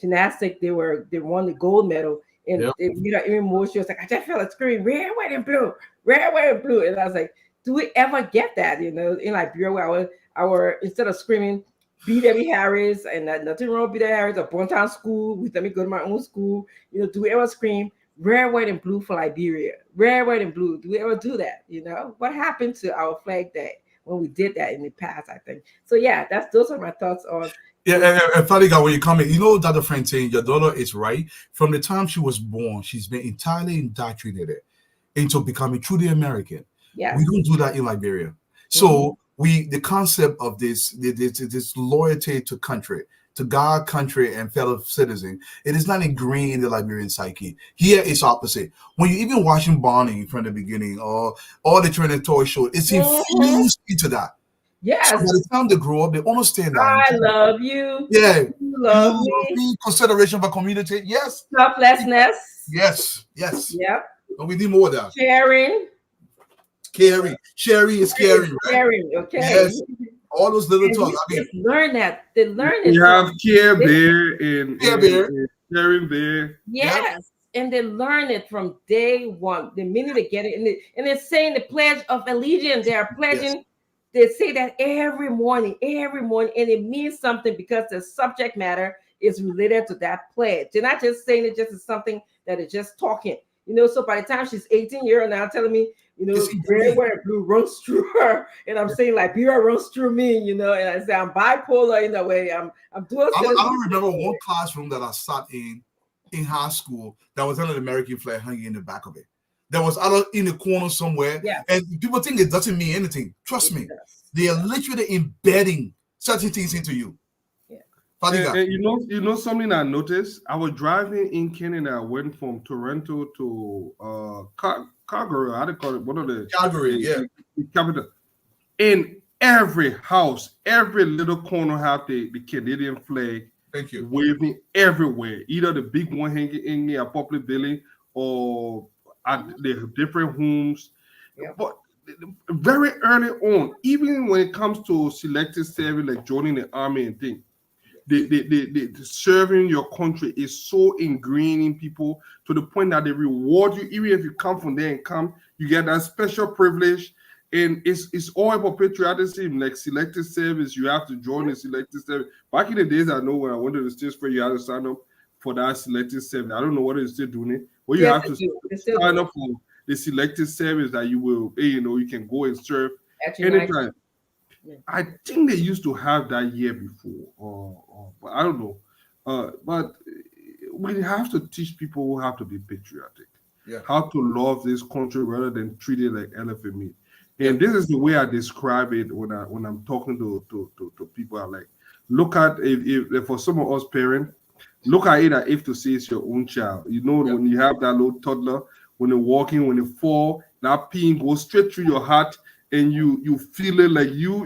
gymnastic, they won the gold medal. And it made her even more. She was like, I just felt a scream, red, white, and blue, red, white, and blue. And I was like, do we ever get that? You know, in Liberia, where our instead of screaming, B. Debbie Harris, and nothing wrong with B. Debbie Harris, a Bontown school, let me go to my own school. You know, do we ever scream red, white, and blue for Liberia? Red, white, and blue. Do we ever do that? You know, what happened to our flag day when we did that in the past, I think. So yeah, those are my thoughts on. Yeah, and Fadiga, when you come in, you know, Dr. Francine, your daughter is right. From the time she was born, she's been entirely indoctrinated into becoming truly American. Yeah, we don't do that in Liberia. So the concept of this loyalty to country, to God, country, and fellow citizen, it is not ingrained in the Liberian psyche. Here it's opposite. When you're even watching Barney from the beginning, or all the training toy show, it's infused into that. Yes. So by the time they grow up, they understand that. I love you. Yeah. You love me. Consideration for community. Yes. Selflessness. Yes. Yes. Yep. And we need more of that. Sharing. Caring. Sharing is caring. Right? Caring. Okay. Yes. All those little talks. I mean, learn that. They learn it. You have Care Bear and Sharing Bear. Yes. and they learn it from day one. The minute they get it, and they're saying the Pledge of Allegiance. They are pledging. Yes. They say that every morning, and it means something because the subject matter is related to that pledge. They're not just saying it just as something that is just talking. So by the time she's 18 years old now, telling me, red, white, and blue runs through her, and I'm saying Liberia runs through me, and I say I'm bipolar in a way. I'm doing. I don't remember one classroom that I sat in high school that was under the American flag hanging in the back of it. There was other in the corner somewhere, and people think it doesn't mean anything. Trust me, they are literally embedding certain things into you. And you know something I noticed? I was driving in Canada. I went from Toronto to Calgary. How do you call it? One of the Calgary, the capital. In every house, every little corner have the Canadian flag. Thank you. Waving everywhere. Either the big one hanging in a public building or at the different homes. Yeah. But very early on, even when it comes to selected service, like joining the army and things, the serving your country is so ingrained in people to the point that they reward you. Even if you come from there and you get that special privilege. And it's all about patriotism, like selected service. You have to join the selected service. Back in the days, I know when I went to the States Fair, you had to sign up for that selected service. I don't know whether they're still doing it, but you have to sign up for the selected service that you will, you can go and serve anytime. I think they used to have that year before, but I don't know. But we have to teach people who have to be patriotic, how to love this country rather than treat it like elephant meat. And this is the way I describe it when I'm talking to people. I like, look at if for some of us parents, look at it as if to say it's your own child. When you have that little toddler, when they're walking, when they fall, that pain goes straight through your heart, and you feel it like you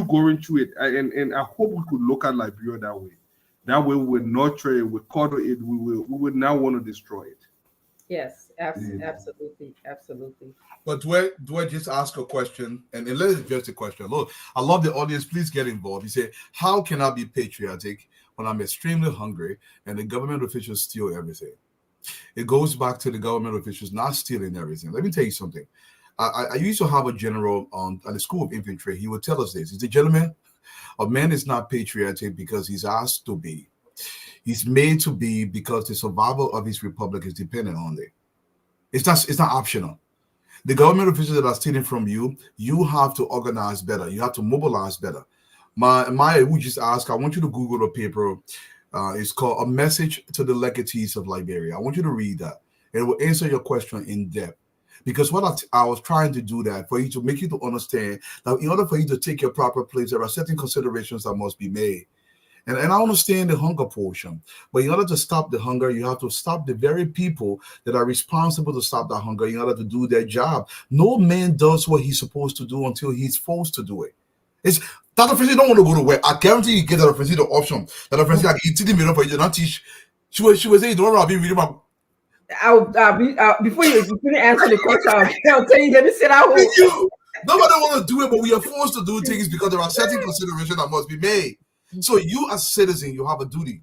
going through it. And I hope we could look at Liberia that way. That way we will nurture it, we cuddle it, we will not want to destroy it. Yes, absolutely. But do I just ask a question? And let's address the question. Look, I love the audience. Please get involved. You say, how can I be patriotic when I'm extremely hungry and the government officials steal everything? It goes back to the government officials not stealing everything. Let me tell you something. I used to have a general at the School of Infantry. He would tell us this. He's a gentleman. A man is not patriotic because he's asked to be. He's made to be because the survival of his republic is dependent on it. It's not optional. The government officials that are stealing from you, you have to organize better. You have to mobilize better. Maya, we just ask, I want you to Google a paper. It's called A Message to the Legatees of Liberia. I want you to read that. It will answer your question in depth. Because what I was trying to do that for you to make you to understand that in order for you to take your proper place, there are certain considerations that must be made. And I understand the hunger portion, but in order to stop the hunger, you have to stop the very people that are responsible to stop that hunger in order to do their job. No man does what he's supposed to do until he's forced to do it. That offensive don't want to go to work. I guarantee you get that offensive the option. That offensive like it's in the middle for you to not teach. She was saying, don't worry, I'll be reading about. Before you couldn't answer the question, I'll tell you, let me sit out. Nobody want to do it, but we are forced to do things because there are certain considerations that must be made. So you as a citizen, you have a duty.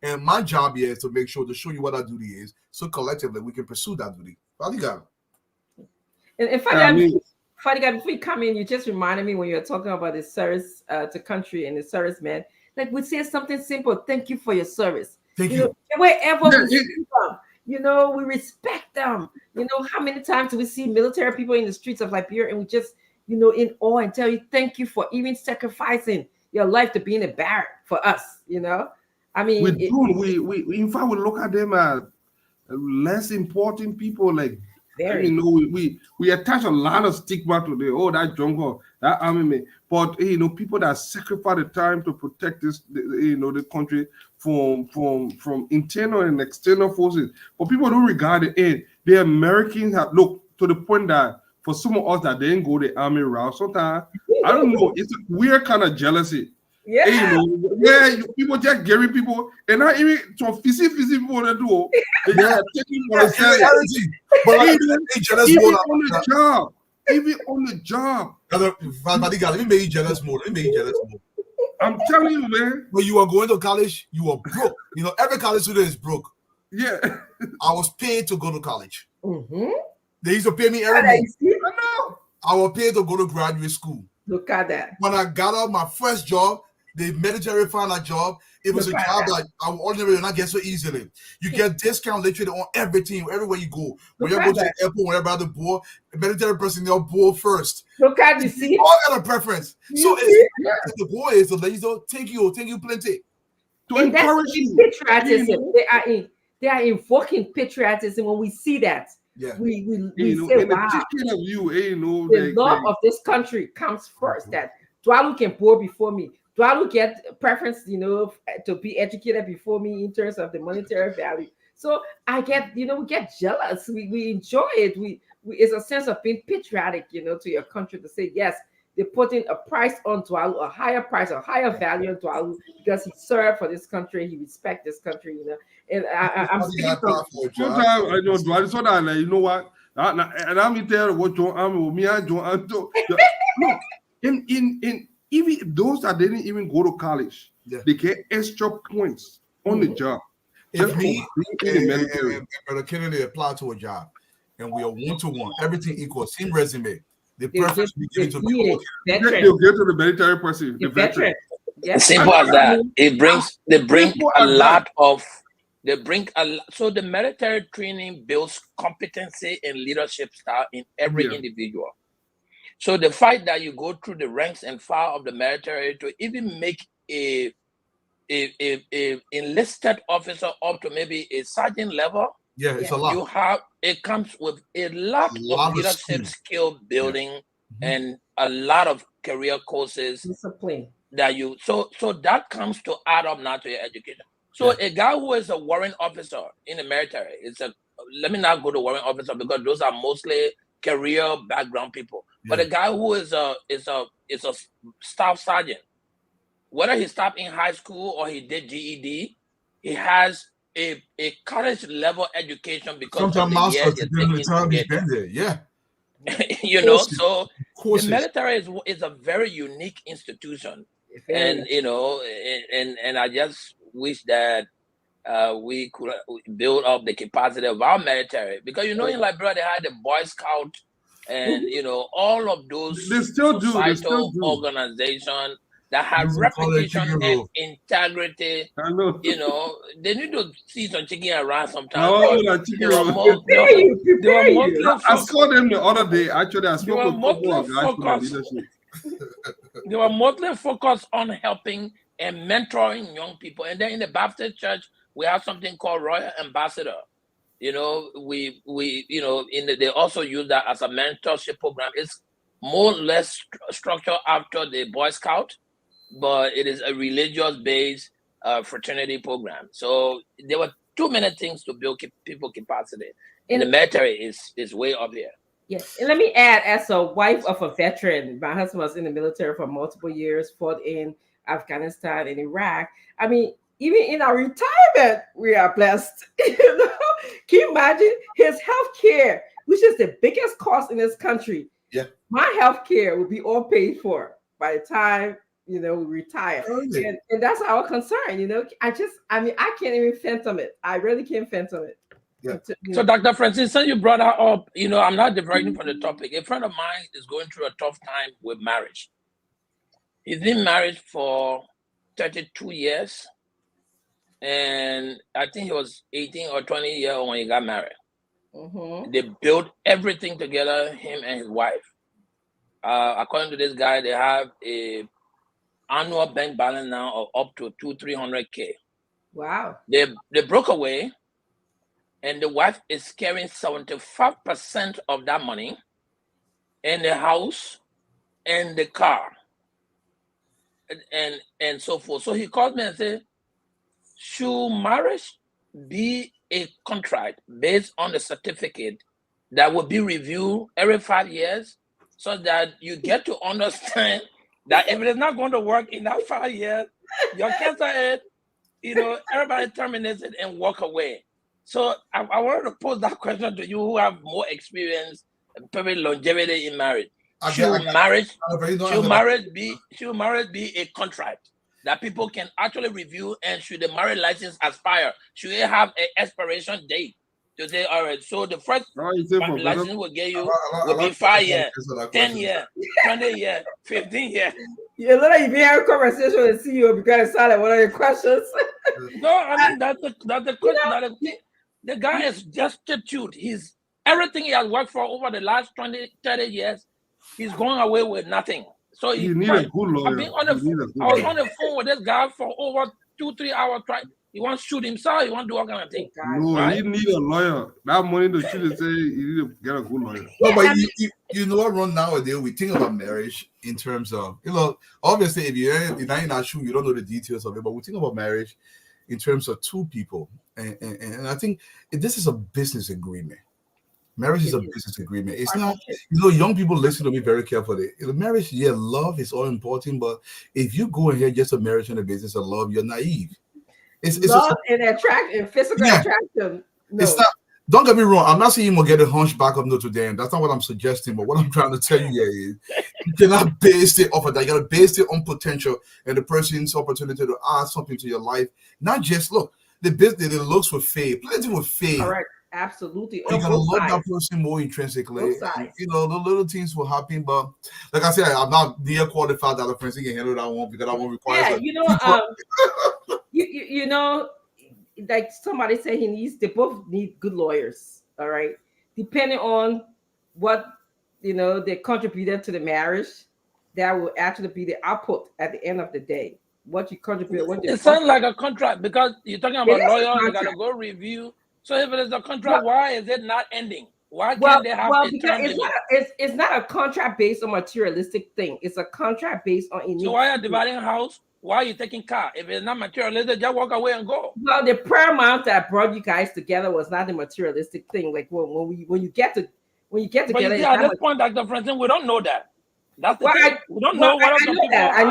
And my job here is to make sure to show you what that duty is, so collectively we can pursue that duty. Fadiga. And Fadiga, before you come in, you just reminded me when you were talking about the service to country and the serviceman, like we say something simple, thank you for your service. Thank you. Wherever we see them, we respect them. How many times do we see military people in the streets of Liberia and we just, in awe and tell you thank you for even sacrificing your life to be in a barrack for us, I mean, we in fact we look at them as less important people. Like we attach a lot of stigma to that jungle, that army man. But people that sacrifice the time to protect this, the country from internal and external forces. But people don't regard it. The Americans have looked to the point that for some of us that didn't go the army route, sometimes I don't know, it's a weird kind of jealousy. Yeah, people just getting people, and not even some physical people that do. They are taking for themselves. But even on the job. Let me make you jealous more. I'm telling you, man. When you are going to college, you are broke. You know, every college student is broke. Yeah. I was paid to go to college. Mm-hmm. They used to pay me every month. I know. I was paid to go to graduate school. Look at that. When I got out my first job, the military found a job. It was a job that I ordinarily not get so easily. You get discount literally on everything, everywhere you go. When you go to the airport, whenever at the board, the military personnel board first. Look at you see. All got a preference. So the goal is to let you know, thank you plenty. To encourage you. Patriotism. They are invoking patriotism when we see that. Yeah. We you say, know, wow. of you, The love of this country comes first. That Dwalu can pour before me. Dwalu get preference, you know, to be educated before me in terms of the monetary value. So I get, you know, we get jealous. We enjoy it. We it's a sense of being patriotic, you know, to your country to say, yes, they're putting a price on Dwalu, a higher price, a higher value on Dwalu because he served for this country, he respects this country, you know. And I'm speaking from sometimes I know Dwalu, so that like, you know what? And I'm there what me and John. Look, in even those that didn't even go to college, they get extra points on the job. If me and Brother Kennedy apply to a job and we are 1-to-1, everything equal, same resume, the preference we give to people. They'll get to the military person, the veteran. Yes. Simple as that. They bring a lot. So the military training builds competency and leadership style in every individual. So the fact that you go through the ranks and file of the military to even make a enlisted officer up to maybe a sergeant level, it's a lot. It comes with a lot of leadership skill building and a lot of career courses. Discipline. That so that comes to add up now to your education. So a guy who is a warrant officer in the military, let me not go to warrant officer because those are mostly career background people. But a guy who is a staff sergeant, whether he stopped in high school or he did GED, he has a college level education because of the years he's been there. You know, so the military is a very unique institution, and you know, and I just wish that we could build up the capacity of our military because you know in Liberia they had the Boy Scout and you know all of those societal organizations that have reputation and integrity. You know, they need to see some chicken around sometimes. I saw them the other day. Actually, I spoke with a couple of guys from leadership. They were mostly focused on helping and mentoring young people. And then in the Baptist church, we have something called Royal Ambassador. You know, we you know, they also use that as a mentorship program. It's more or less structured after the Boy Scout, but it is a religious-based fraternity program. So there were too many things to build people capacity. And the military is way up here. Yes, and let me add, as a wife of a veteran, my husband was in the military for multiple years, fought in Afghanistan and Iraq. I mean, even in our retirement, we are blessed. You know? Can you imagine his health care, which is the biggest cost in this country? Yeah, my health care will be all paid for by the time we retire, and that's our concern. You know, I can't even fathom it. I really can't fathom it. Yeah. So, Dr. Francis, since you brought that up, you know, I'm not diverting from the topic. A friend of mine is going through a tough time with marriage. He's been married for 32 years, and I think he was 18 or 20 years old when he got married. Mm-hmm. They built everything together, him and his wife. According to this guy, they have a annual bank balance now of up to $200,000-300,000. Wow. They broke away. And the wife is carrying 75% of that money and the house and the car and so forth. So he called me and said, should marriage be a contract based on the certificate that will be reviewed every 5 years so that you get to understand that if it is not going to work in that 5 years, your cancer head, you know, everybody terminates it and walk away. So I wanted to pose that question to you who have more experience and probably longevity in marriage. Should marriage be a contract? that people can actually review, and should the marriage license expire, should it have an expiration date to say, all right, so the first license will get you will be 5 years, 10 years, 20 years, 15 years. You look like you've been having a conversation with the CEO because it sounded like one of your questions. No, I mean that's the question. The guy is destitute. He's everything he has worked for over the last 20, 30 years, he's going away with nothing. So you need a good lawyer. I was on the phone with this guy for over 2-3 hours. He wants to shoot himself. He wants to do all kind of things. No, right? You need a lawyer. That money to shoot, say you need to get a good lawyer. No, but you know what, Ron, nowadays we think about marriage in terms of, obviously if you're not sure, you don't know the details of it, but we think about marriage in terms of two people. And I think this is a business agreement. Marriage is a business agreement. It's not, young people listen to me very carefully. Marriage, love is all important, but if you go ahead just a marriage and a business of love, you're naive. It's love and attraction, physical attraction. No. It's not. Don't get me wrong. I'm not saying you will get a hunchback of Notre Dame. That's not what I'm suggesting. But what I'm trying to tell you is, you cannot base it off of that. You got to base it on potential and the person's opportunity to add something to your life. Not just look. The business, it looks with faith. Plenty with faith. Correct. Absolutely. You gotta love that person more intrinsically. The little things will happen, but like I said, I'm not near qualified that a person can handle that one because I won't require. Yeah, like somebody said, they both need good lawyers. All right, depending on what they contributed to the marriage, that will actually be the output at the end of the day. What you contribute. It sounds like a contract because you're talking about lawyers. You gotta go review. So if it is a contract, why is it not ending? Why can't they have a term limit? It's not a contract based on materialistic thing. It's a contract based on So why are you dividing a house? Why are you taking car? If it's not materialistic, just walk away and go. Well, the paramount that brought you guys together was not the materialistic thing. Like when you get together. But you see, at this point, Dr. Francis, we don't know that. That's the thing. We don't know what some people I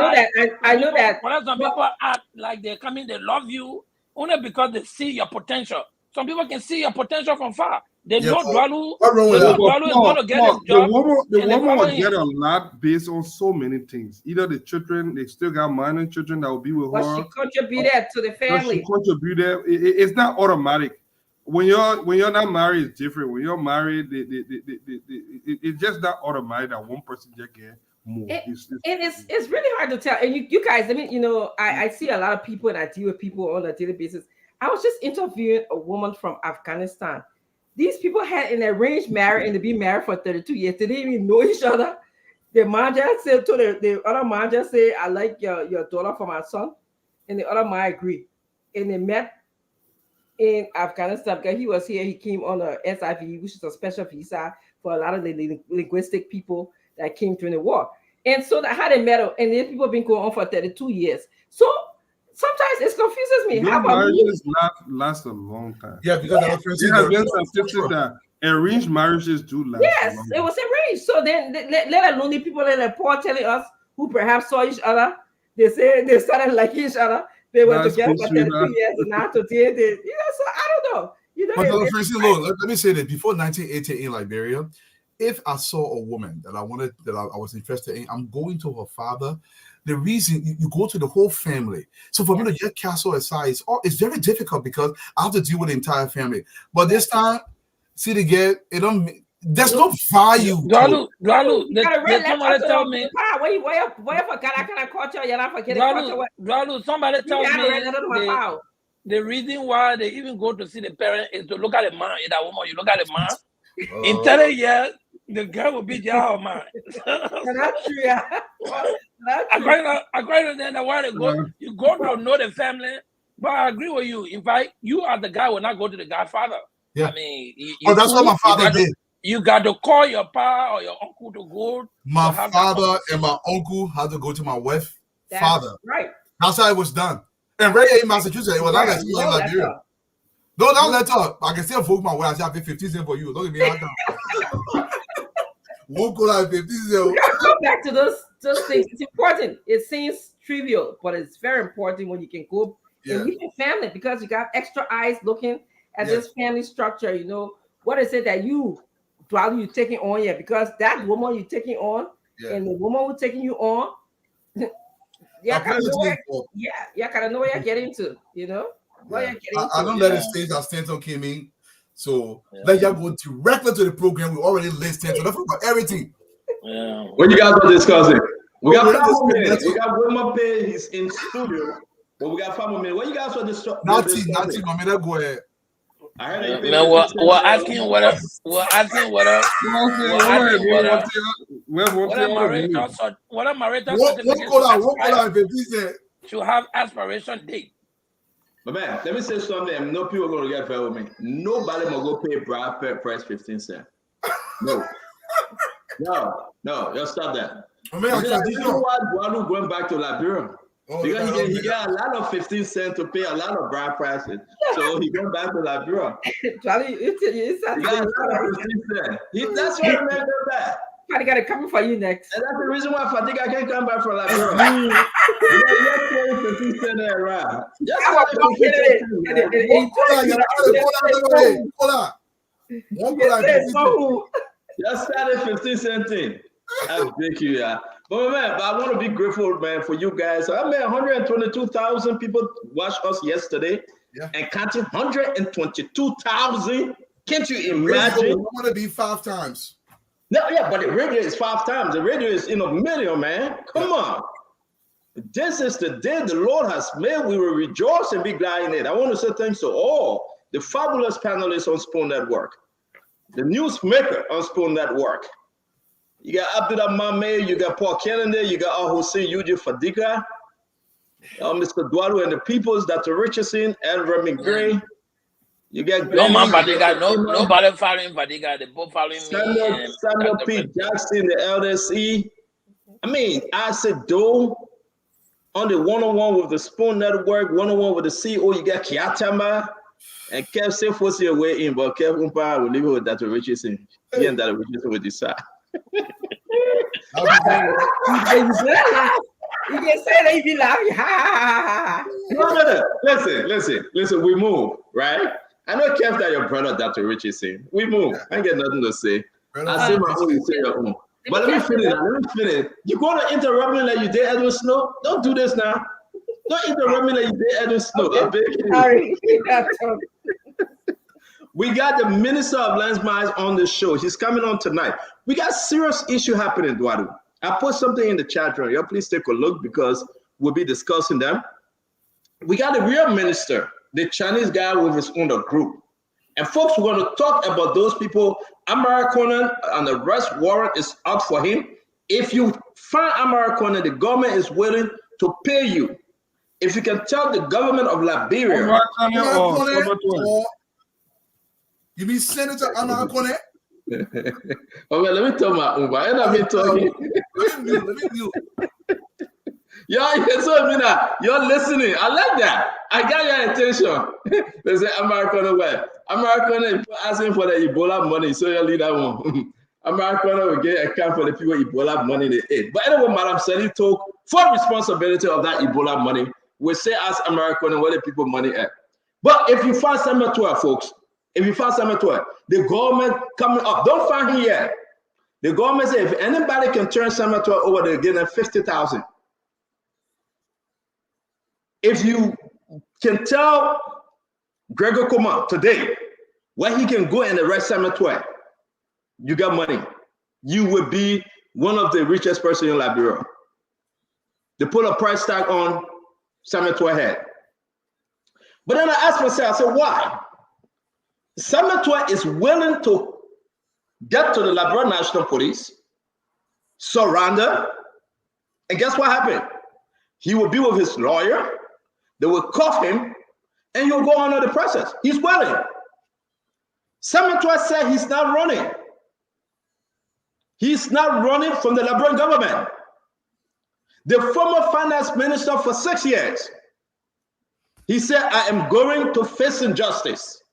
know that. What some people act like they come in, they love you only because they see your potential. Some people can see your potential from far. They know Dwalu is going to get his job. The woman will get a lot based on so many things. Either the children, they still got minor children that will be with her. But she contributed to the family. She contributed. It's not automatic. When you're not married, it's different. When you're married, it's just not automatic that one person just get more. It's really hard to tell. And you guys, I see a lot of people and I deal with people on a daily basis. I was just interviewing a woman from Afghanistan. These people had an arranged marriage and they've been married for 32 years. They didn't even know each other. The man just said to the other man, just say, I like your daughter for my son. And the other man agreed. And they met in Afghanistan because he was here. He came on a SIV, which is a special visa for a lot of the linguistic people that came during the war. And so that's how they met. And these people have been going on for 32 years. So sometimes it confuses me. How about marriages last a long time? Yeah, because there has been statistics that arranged marriages do last. Yes, it was arranged. So then let alone the people in the report telling us who perhaps saw each other. They say they started like each other. They were together for 32 years and now today so I don't know. But let me say this. Before 1980 in Liberia, if I saw a woman that I was interested in, I'm going to her father. The reason you go to the whole family. So for me to get Castle aside, it's very difficult because I have to deal with the entire family. But this time, see the get it don't. There's no value. Dwalu, somebody tell me. Dwalu, somebody tell me the reason why they even go to see the parent is to look at the man. Is that woman? You look at the man. In 30 years, the girl will be your man. That's true. According to them, why they go, you go to know the family. But I agree with you. In fact, you as the guy will not go to the godfather. Yeah. I mean, that's what my father did. You got to call your pa or your uncle to go. My father and my uncle had to go to my wife's father. Right. That's how it was done. And right here in Massachusetts, it was not like in Liberia. No, don't let up. I can still vote my way. I say I pay 15 cents for you. Don't give me that. Won't go like 15 cents. Go back to those things. It's important. It seems trivial, but it's very important when you can go and meet your family because you got extra eyes looking at this family structure. What is it that you're taking on here? Because that woman you're taking on and the woman who's taking you on, Yeah, kind of know where you're getting to, you know. Yeah. I don't let it stage that Stanton came in. So let you go directly to the program. We already listed so that's about everything. Yeah. What you guys are discussing? We got 5 more minutes. We got Wilma Paye, he's in studio, but we got 5 more minutes. What you guys are discussing? Go ahead. I heard we're asking what to have aspiration date. But man, let me say something. And no people are going to get fair with me. Nobody will go pay Brad price 15 cents. No. No, just stop that. You know why Guadu going back to Liberia? Because he got a lot of 15 cents to pay a lot of bride prices. So he went back to Liberia. Charlie, he got a lot of 15 cents. That's why America did that. I got it coming for you next. And that's the reason why Fadiga can't come back from Liberia. You're 15 cents there, right? Just started 15 cent thing. I beg you, yeah. But man, I want to be grateful, man, for you guys. I mean, 122,000 people watched us yesterday, and counting 122,000. Can't you imagine? I want to be 5 times. No, yeah, but the radio is 5 times. The radio is in a million, man. Come on. This is the day the Lord has made. We will rejoice and be glad in it. I want to say thanks to all the fabulous panelists on Spoon Network, the newsmaker on Spoon Network. You got Abdullah Mame, you got Paul Kennedy, you got Al Hussein Yuji Fadiga, Mr. Dwalu and the Peoples, Dr. Richardson, and Remy Gray. You got Fadiga, nobody following Fadiga, they both following me. Samuel P. Jackson, the LDC. I mean, I said, though, on the one-on-one with the Spoon Network, one-on-one with the CEO, you got Kiatama, and Kev said, force your way in, but Kev Umpa will leave it with Dr. Richardson. He and Dr. Richardson will decide. You can say that if you laugh. No. Listen, we move, right? I know Kev that your brother, Dr. Richardson. We move. I ain't got nothing to say. I say my own, you say your own. But let me finish. You going to interrupt me like you did Edwin Snow? Don't do this now. Don't interrupt me like you did Edwin Snow. I beg you. Sorry. We got the Minister of Lands Mines on the show. She's coming on tonight. We got serious issue happening, Dwadu. I put something in the chat room. Y'all please take a look because we'll be discussing them. We got the real minister, the Chinese guy with his own group. And folks, we're going to talk about those people. Amara Conan, an arrest warrant is out for him. If you find Amara Conan, the government is willing to pay you. If you can tell the government of Liberia. You mean Senator Amara Conan? Okay, let me tell my own. I ain't been talking. Let me mute. You're listening. I like that. I got your attention. They say American way. American asking for the Ebola money, so you leave that one. American will get account for the people Ebola money they ate. But anyway, Madam Sally took full responsibility of that Ebola money. We say ask American where the people money at. But if you find Samuel 12, folks, the government coming up, don't find him yet. The government say if anybody can turn Samuel 12 over, they give them 50,000. If you can tell Gregor Koma today where he can go and arrest Samuel 12, you got money. You will be one of the richest person in Liberia. They put a price tag on Samuel 12 head. But then I asked myself, I said, why? Samuel 12 is willing to get to the Liberia National Police, surrender, and guess what happened? He will be with his lawyer. They will cuff him, and he'll go under the process. He's willing. Samuel 12 said he's not running. He's not running from the Liberian government. The former finance minister for 6 years, he said, I am going to face injustice.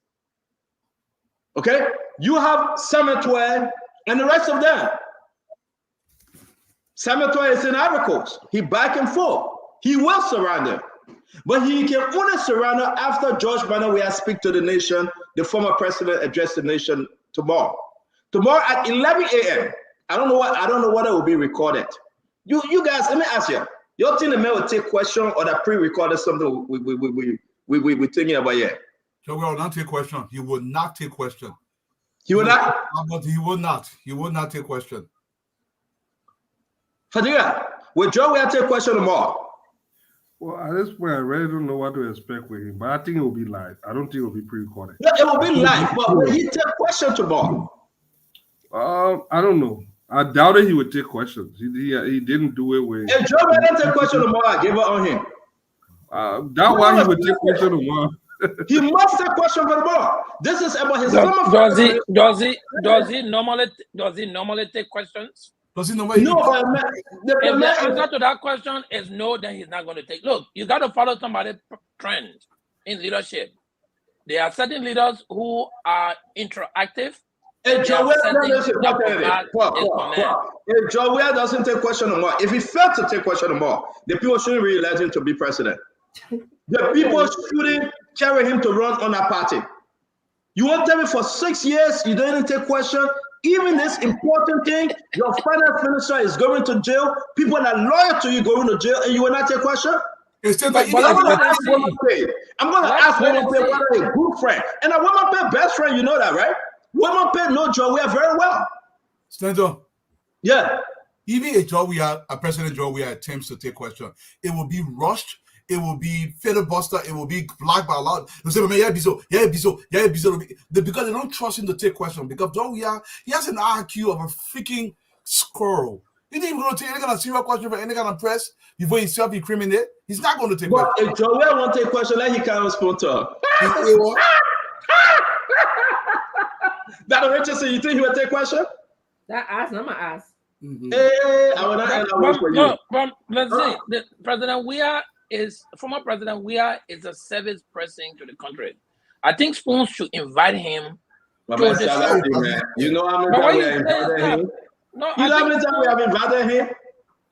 Okay? You have Samuel 12 and the rest of them. Samuel 12 is in Ivory Coast. He back and forth. He will surrender. But he can only surrender after George Banners will speak to the nation. The former president addressed the nation tomorrow. Tomorrow at 11 a.m. I don't know whether it will be recorded. You guys, let me ask you. You think the man will take question or that pre-recorded something we thinking about here? Joe will not take question. He will not take question. He will not? But he will not. He will not take question. Fadiga, will Joe will take question tomorrow? Well, at this point, I really don't know what to expect with him, but I think it will be live. I don't think it will be pre-recorded. Yeah, it will be live, but will he take question tomorrow? I don't know. I doubted he would take questions. He didn't do it with. If Joe didn't take question tomorrow, I give it on him. That's why he would take question tomorrow. He must take question for tomorrow. This is about his does he normally take questions? Does he normally? No, if the answer to that question is no, then he's not going to take. Look, you got to follow somebody's trend in leadership. There are certain leaders who are interactive. If Joel doesn't take question no more, if he failed to take question no more, the people shouldn't really let him to be president. The people shouldn't carry him to run on a party. You won't tell me for 6 years you didn't take question. Even this important thing, your finance minister is going to jail. People that are loyal to you going to jail, and you will not take question. I'm going to ask Woman Paye. I'm going to ask Woman Paye whether a good friend and a Woman Paye best friend. You know that, right? Woman Paye know Joe very well. Stanton. Yeah. Even if Joe a President Joe attempts to take question, it will be rushed. It will be filibuster. It will be blocked by a lot. They say, "Man, because they don't trust him to take question. Because Joe he has an IQ of a freaking squirrel. He didn't even going to take any kind of serious question for any kind of press before he self-incriminate. He's not going to take question. If Joe won't take question, then he can't respond to her. Dr. Richardson, you think he will take question? That ass, I'm gonna ask. Hey, I will not end up for you. Let's see. Former President Weah is a service person to the country. I think Spoon should invite him. You know how many times we have invited him? No, you know how many times we have invited him?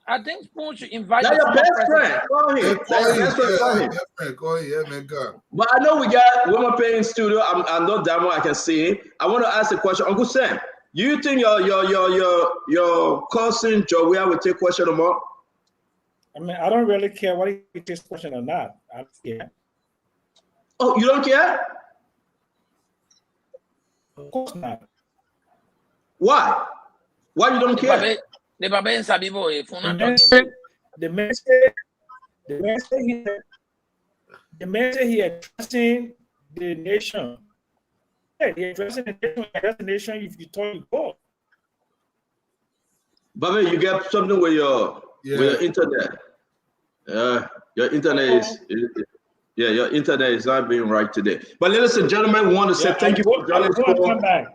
I think Spoon should invite. That's your best friend. Call him. Call him. Yeah, man, God. But I know we got Woman Paye in studio. I know Damo. I can see him. I want to ask a question, Uncle Sam. You think your cousin Joey will take question tomorrow? I mean, I don't really care whether he takes question or not. I don't care. Oh, you don't care? Of course not. Why? Why you don't care? The man said he addressing the nation. Yeah, he addressing the nation if you told you go. But you get something with your internet. Your internet your internet is not being right today. But ladies and gentlemen, we want to say thank you for joining us.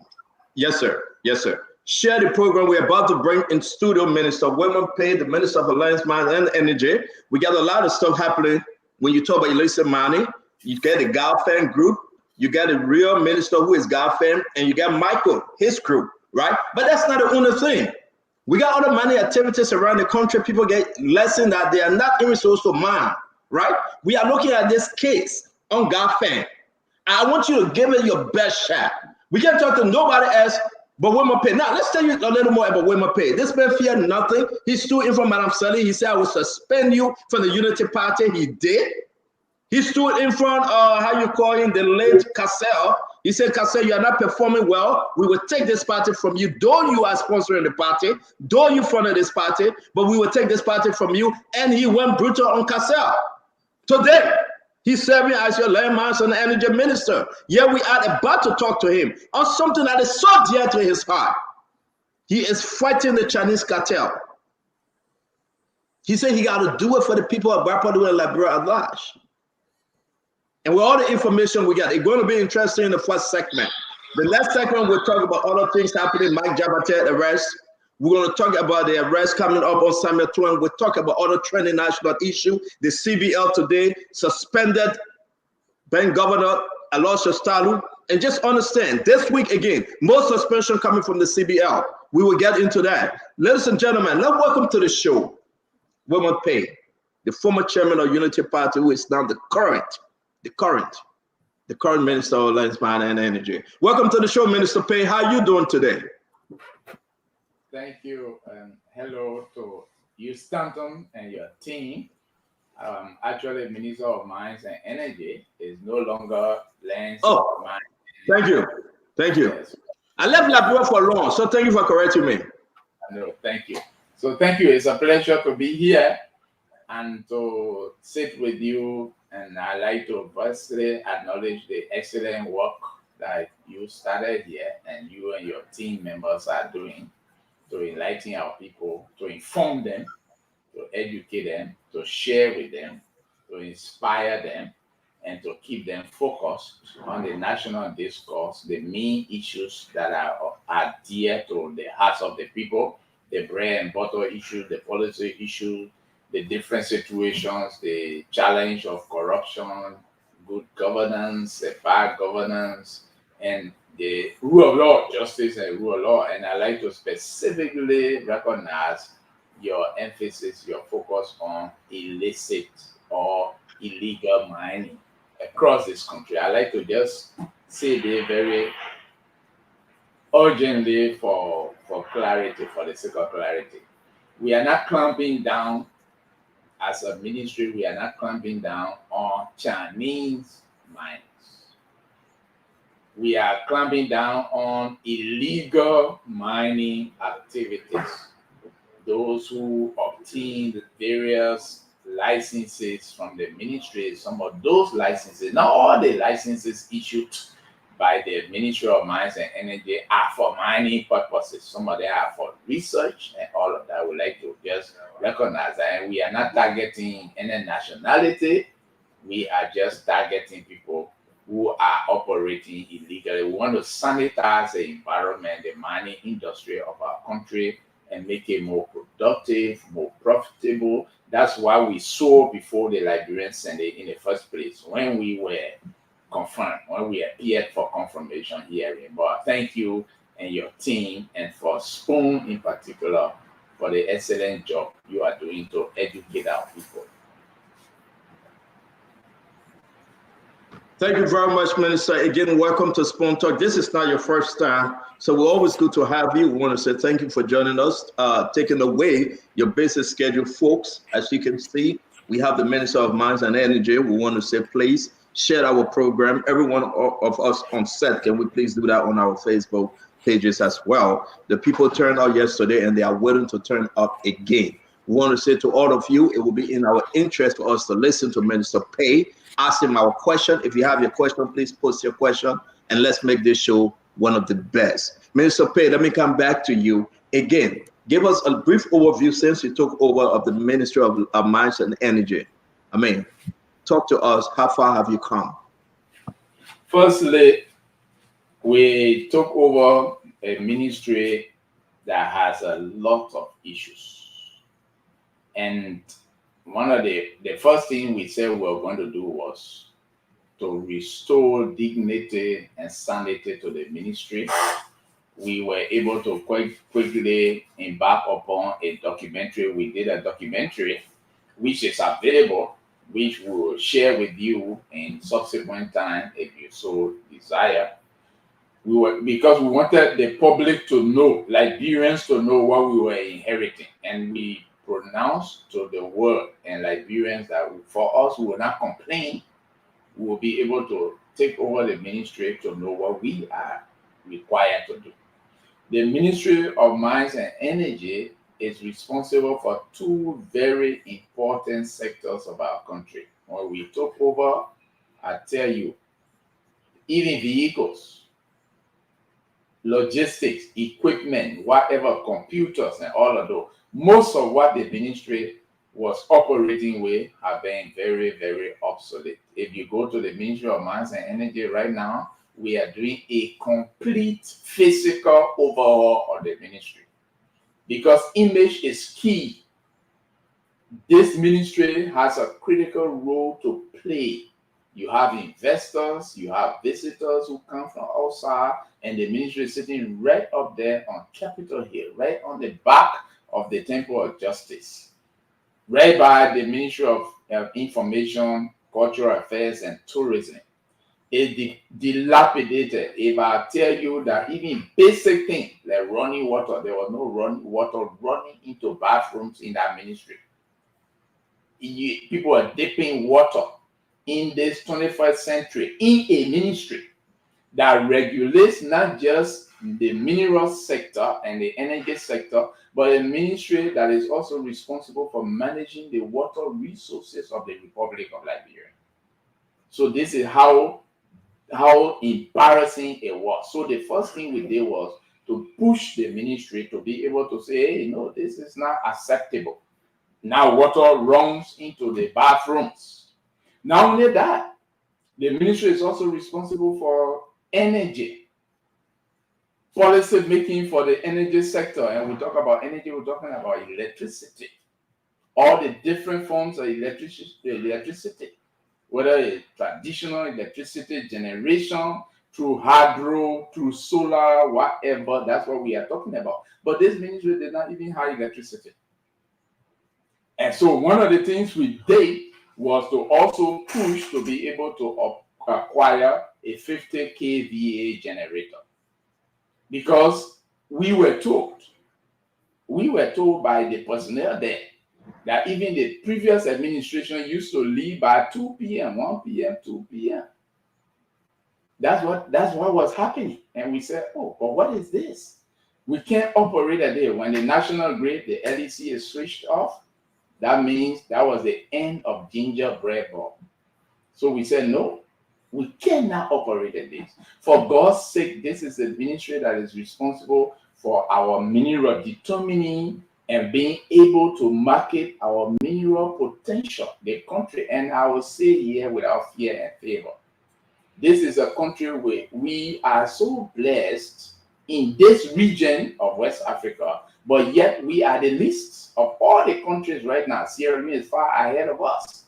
Yes, sir. Yes, sir. Share the program. We're about to bring in studio Minister Women Paye, the Minister of Alliance, Mine and Energy. We got a lot of stuff happening. When you talk about illicit money, you get the Galfan group, you got a real minister who is Galfan, and you got Michael, his group, right? But that's not the only thing. We got other money activities around the country. People get lessons that they are not even supposed to mind, right? We are looking at this case on Galfan. I want you to give it your best shot. We can't talk to nobody else but Women Paye. Now, let's tell you a little more about Women Paye. This man feared nothing. He stood in front of Madam Sally. He said, I will suspend you from the Unity Party. He did. He stood in front of, the late Cassell. He said, Cassell, you are not performing well. We will take this party from you. Though you are sponsoring the party, though you funded this party, but we will take this party from you. And he went brutal on Cassell. Today, he's serving as your landmass and energy minister. Yet we are about to talk to him on something that is so dear to his heart. He is fighting the Chinese cartel. He said he got to do it for the people of Bapadu and Liberia at large. And with all the information we got, it's going to be interesting in the first segment. The next segment, we'll talk about other things happening. Mike Jabate arrest. We're going to talk about the arrest coming up on Samuel Twain. We'll talk about other trending national issue. The CBL today suspended Ben Governor Aloysius Stalu. And just understand, this week again, more suspension coming from the CBL. We will get into that. Ladies and gentlemen, let's welcome to the show Women Paye, the former chairman of Unity Party, who is now the current Minister of Alliance, Mine and Energy. Welcome to the show, Minister Paye. How are you doing today? Thank you, and hello to you, Stanton, and your team, actually Minister of Mines and Energy, is no longer lands. Oh, mines. Thank you. Yes. I left Labrador for long, so thank you for correcting me. No, thank you. So thank you. It's a pleasure to be here and to sit with you. And I'd like to firstly acknowledge the excellent work that you started here and you and your team members are doing to enlighten our people, to inform them, to educate them, to share with them, to inspire them, and to keep them focused on the national discourse, the main issues that are dear to the hearts of the people, the bread and butter issues, the policy issues, the different situations, the challenge of corruption, good governance, bad governance, and the rule of law, justice and rule of law. And I like to specifically recognize your emphasis, your focus on illicit or illegal mining across this country. I like to just say this very urgently for clarity, for the sake of clarity. We are not clamping down as a ministry, we are not clamping down on Chinese miners. We are clamping down on illegal mining activities. Those who obtained various licenses from the ministry, some of those licenses, not all the licenses issued by the Ministry of Mines and Energy are for mining purposes. Some of them are for research and all of that. We like to just recognize that. And we are not targeting any nationality. We are just targeting people who are operating illegally. We want to sanitize the environment, the mining industry of our country, and make it more productive, more profitable. That's why we saw before the Liberian Senate in the first place when we were confirmed, when we appeared for confirmation hearing. But thank you and your team, and for Spoon in particular, for the excellent job you are doing to educate our people. Thank you very much, Minister. Again, welcome to Spoon Talk. This is not your first time, so we're always good to have you. We want to say thank you for joining us, taking away your busy schedule, folks. As you can see, we have the Minister of Mines and Energy. We want to say, please share our program. Every one of us on set, can we please do that on our Facebook pages as well? The people turned out yesterday, and they are willing to turn up again. We want to say to all of you, it will be in our interest for us to listen to Minister Paye, ask him our question. If you have your question, please post your question, and let's make this show one of the best. Minister Paye, let me come back to you again. Give us a brief overview since you took over of the Ministry of Mines and Energy. I mean, talk to us. How far have you come? Firstly, we took over a ministry that has a lot of issues. And one of the first thing we said we were going to do was to restore dignity and sanity to the ministry. We were able to quite quickly embark upon a documentary. We did a documentary which is available, which we will share with you in subsequent time if you so desire. Because we wanted the public to know, Liberians to know what we were inheriting, and we pronounced to the world and Liberians that for us, we will not complain. We will be able to take over the ministry to know what we are required to do. The Ministry of Mines and Energy is responsible for two very important sectors of our country. When we took over, I tell you, even vehicles, logistics, equipment, whatever, computers, and all of those. Most of what the ministry was operating with have been very, very obsolete. If you go to the Ministry of Mines and Energy right now, we are doing a complete physical overhaul of the ministry because image is key. This ministry has a critical role to play. You have investors, you have visitors who come from outside, and the ministry is sitting right up there on Capitol Hill, right on the back of the Temple of Justice, right by the Ministry of Information, Cultural Affairs, and Tourism. is dilapidated. If I tell you that even basic things like running water, there was no running water running into bathrooms in that ministry. People are dipping water in this 21st century in a ministry that regulates not just the mineral sector and the energy sector, but a ministry that is also responsible for managing the water resources of the Republic of Liberia. So this is how embarrassing it was. So the first thing we did was to push the ministry to be able to say, hey, no, this is not acceptable. Now water runs into the bathrooms. Not only that, the ministry is also responsible for energy policy making for the energy sector. And we talk about energy, we're talking about electricity, all the different forms of electricity, whether it's traditional electricity generation, through hydro, through solar, whatever. That's what we are talking about. But this ministry did not even have electricity. And so one of the things we did was to also push to be able to acquire a 50 kVA generator. Because we were told by the personnel there that even the previous administration used to leave by 2 p.m., 1 p.m., 2 p.m. That's what was happening. And we said, oh, but what is this? We can't operate a day. When the national grid, the LEC is switched off, that means that was the end of gingerbread bulb. So we said, no, we cannot operate at this. For God's sake, this is the ministry that is responsible for our mineral determining and being able to market our mineral potential, the country. And I will say here without fear and favor, this is a country where we are so blessed in this region of West Africa, but yet we are the least of all the countries right now. Sierra Leone is far ahead of us.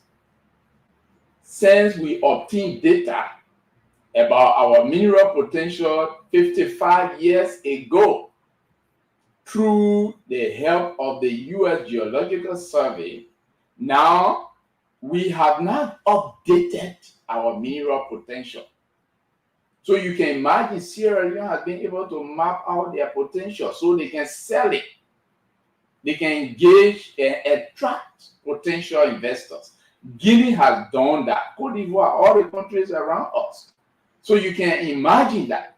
Since we obtained data about our mineral potential 55 years ago through the help of the U.S. Geological Survey, now we have not updated our mineral potential. So you can imagine Sierra Leone has been able to map out their potential so they can sell it. They can engage and attract potential investors. Guinea has done that. Cote d'Ivoire, all the countries around us. So you can imagine that.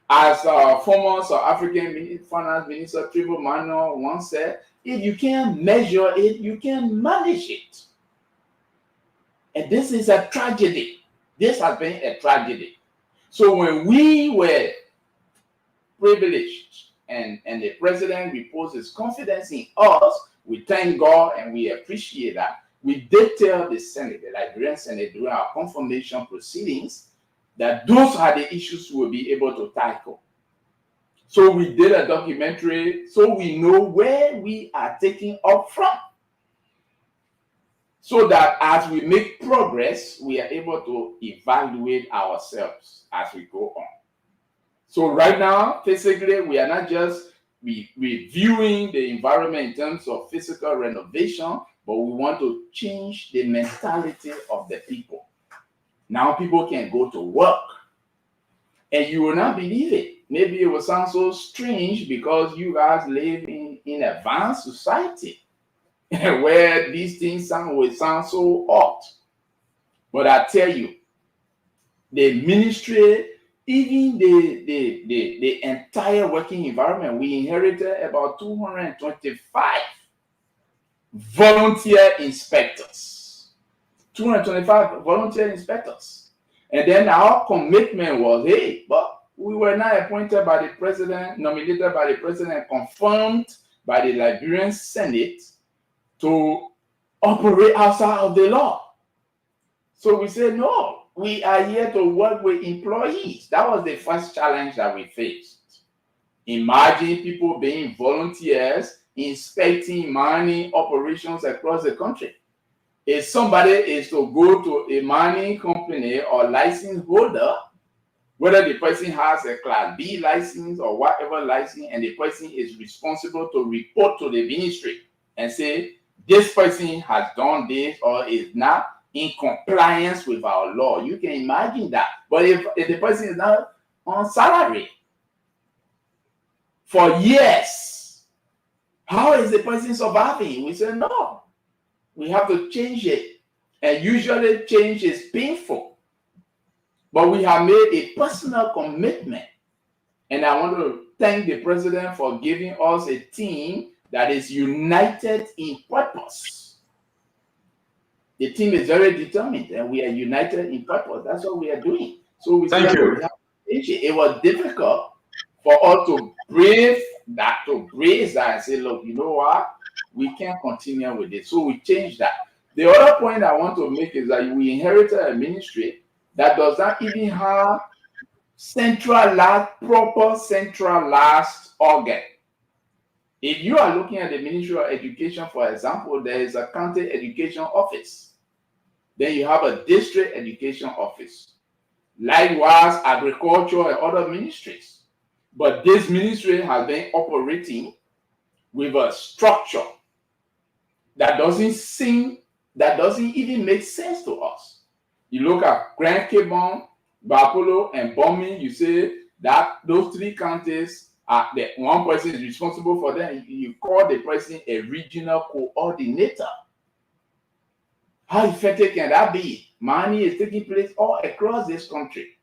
As our former South African Finance Minister Trevor Manuel once said, if you can't measure it, you can manage it. And this is a tragedy. This has been a tragedy. So when we were privileged and the president reposed his confidence in us, we thank God and we appreciate that. We did tell the Senate, the Liberian Senate, during our confirmation proceedings, that those are the issues we'll be able to tackle. So we did a documentary so we know where we are taking up from. So that as we make progress, we are able to evaluate ourselves as we go on. So right now, physically, we are not just reviewing the environment in terms of physical renovation, but we want to change the mentality of the people. Now people can go to work. And you will not believe it. Maybe it will sound so strange because you guys live in advanced society where these things will sound so odd. But I tell you, the ministry, even the entire working environment, we inherited about 225 volunteer inspectors. 225 volunteer inspectors. And then our commitment was, hey, but we were not appointed by the president, nominated by the president, confirmed by the Liberian Senate to operate outside of the law. So we said, no, we are here to work with employees. That was the first challenge that we faced. Imagine people being volunteers, inspecting mining operations across the country. If somebody is to go to a mining company or license holder, whether the person has a Class B license or whatever license, and the person is responsible to report to the ministry and say, this person has done this or is not in compliance with our law. You can imagine that. But if the person is now on salary for years, how is the person surviving? We say, no, we have to change it. And usually change is painful. But we have made a personal commitment. And I want to thank the president for giving us a team that is united in purpose. The team is very determined and we are united in purpose. That's what we are doing. So we Thank you. It was difficult for us to brave that, and say, look, you know what? We can't continue with this. So we changed that. The other point I want to make is that we inherited a ministry that does not even have proper centralized organ. If you are looking at the Ministry of Education, for example, there is a county education office. Then you have a district education office. Likewise, agriculture and other ministries. But this ministry has been operating with a structure that doesn't even make sense to us. You look at Grand Cabon, Bapolo, and Bomi, you say that those three counties are the one person is responsible for them. You call the person a regional coordinator. How effective can that be? Money is taking place all across this country.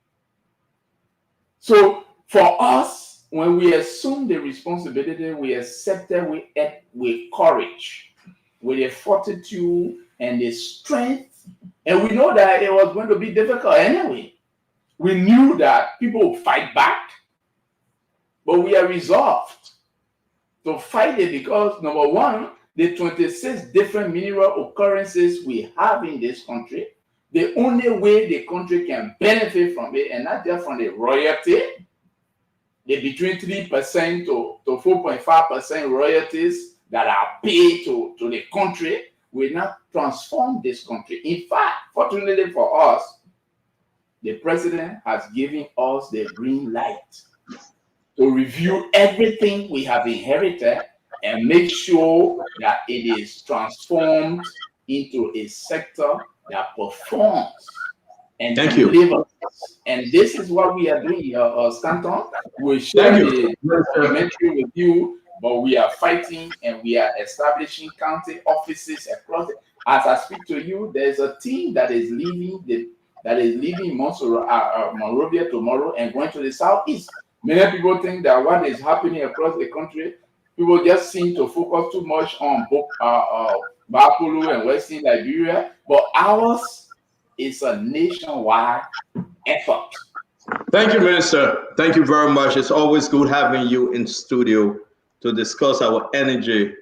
So for us, when we assume the responsibility, we accept it with courage, with a fortitude and a strength. And we know that it was going to be difficult anyway. We knew that people would fight back, but we are resolved to fight it because, number one, the 26 different mineral occurrences we have in this country, the only way the country can benefit from it, and not just from the royalty, the between 3% to 4.5% royalties that are paid to the country, will not transform this country. In fact, fortunately for us, the president has given us the green light to review everything we have inherited and make sure that it is transformed into a sector that performs and delivers. And this is what we are doing, Stanton. We share the documentary with you, but we are fighting and we are establishing county offices across. As I speak to you, there's a team that is leaving Monrovia tomorrow and going to the southeast. Many people think that what is happening across the country, people just seem to focus too much on Bapulu and Western Liberia, but ours is a nationwide effort. Thank you, Minister. Thank you very much. It's always good having you in studio to discuss our energy,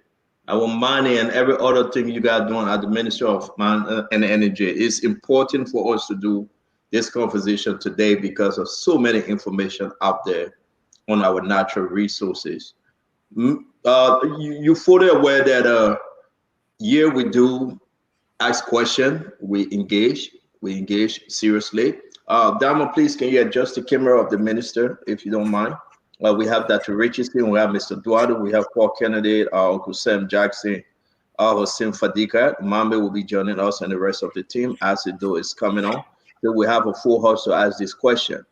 our money, and every other thing you got doing at the Ministry of Man and Energy. It's important for us to do this conversation today because of so many information out there on our natural resources. You fully aware that here we do ask question, we engage seriously. Dama, please, can you adjust the camera of the minister if you don't mind? We have Dr. Richardson, we have Mr. Duarte, we have Paul Kennedy, Uncle Sam Jackson, Hossein Fadika. Mambe will be joining us and the rest of the team as the door is coming on. Then we have a full house to ask this question.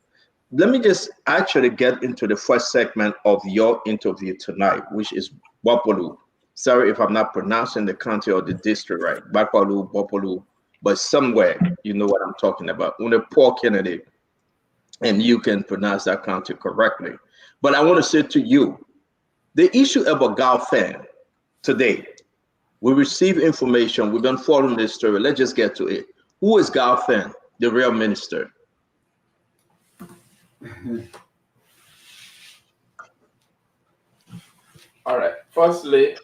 Let me just actually get into the first segment of your interview tonight, which is Bopolu. Sorry if I'm not pronouncing the county or the district right. Bopolu, Bopolu, but somewhere you know what I'm talking about. On the Paul Kennedy, and you can pronounce that county correctly. But I want to say to you, the issue about Galfan today, we receive information. We've been following this story. Let's just get to it. Who is Galfan, the real minister? All right. Firstly,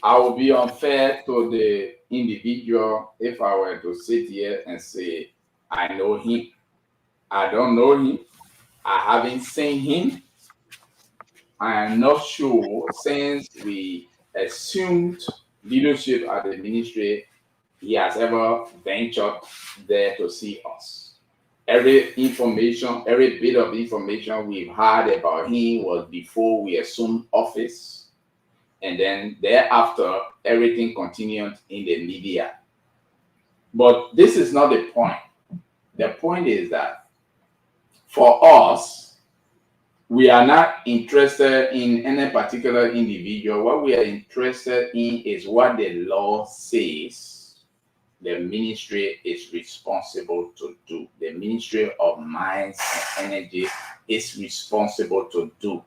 I will be unfair to the individual if I were to sit here and say, I know him. I don't know him. I haven't seen him. I am not sure since we assumed leadership at the ministry, he has ever ventured there to see us. Every bit of information we've had about him was before we assumed office. And then thereafter, everything continued in the media. But this is not the point. The point is that for us, we are not interested in any particular individual. What we are interested in is what the law says the ministry is responsible to do. The Ministry of Mines and Energy is responsible to do.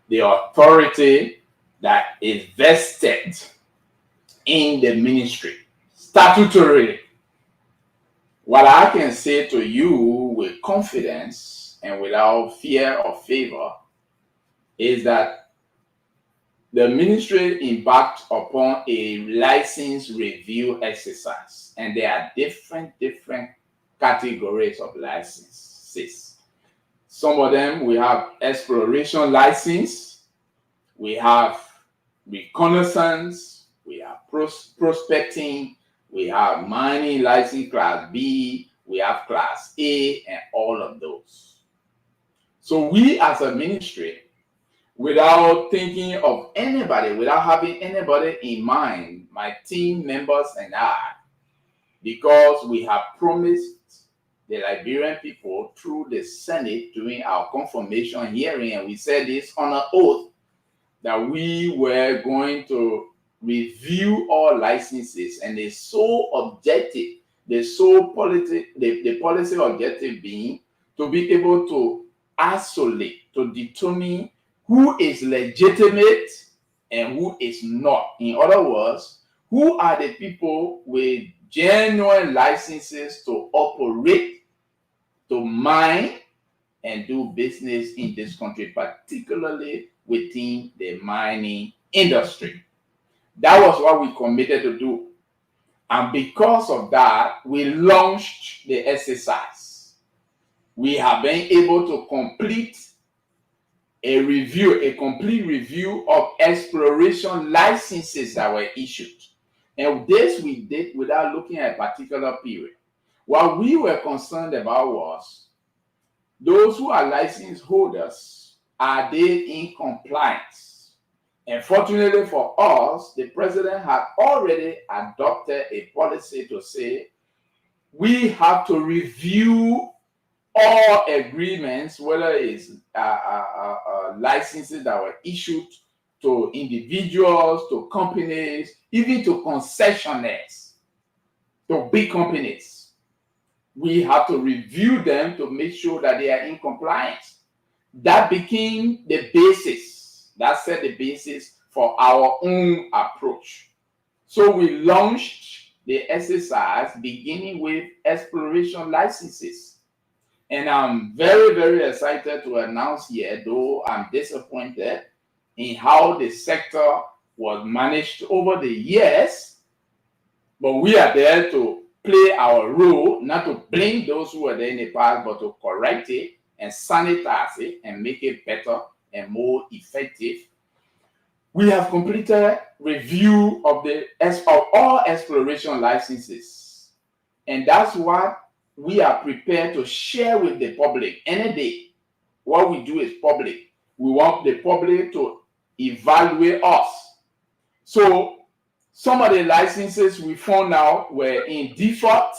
The authority that is vested in the ministry, statutorily. What I can say to you with confidence and without fear or favor is that the ministry embarked upon a license review exercise, and there are different categories of licenses. Some of them, we have exploration license, we have reconnaissance, we have prospecting, we have mining license class B, we have class A, and all of those. So we as a ministry, without thinking of anybody, without having anybody in mind, my team members and I, because we have promised the Liberian people through the Senate during our confirmation hearing, and we said this on an oath, that we were going to review all licenses, and the sole objective, the policy objective being to be able to isolate, to determine who is legitimate and who is not. In other words, who are the people with genuine licenses to operate, to mine, and do business in this country, particularly within the mining industry. That was what we committed to do. And because of that, we launched the exercise. We have been able to complete a complete review of exploration licenses that were issued. And this we did without looking at a particular period. What we were concerned about was those who are license holders, are they in compliance? And fortunately for us, the president had already adopted a policy to say we have to review all agreements, whether it's licenses that were issued to individuals, to companies, even to concessionaires, to big companies. We have to review them to make sure that they are in compliance. That became the basis. That set the basis for our own approach. So we launched the exercise beginning with exploration licenses. And I'm very, very excited to announce here, though I'm disappointed in how the sector was managed over the years, but we are there to play our role, not to blame those who were there in the past, but to correct it and sanitize it and make it better and more effective. We have completed review of all exploration licenses, and that's what we are prepared to share with the public any day. What we do is public. We want the public to evaluate us. So some of the licenses we found out were in default.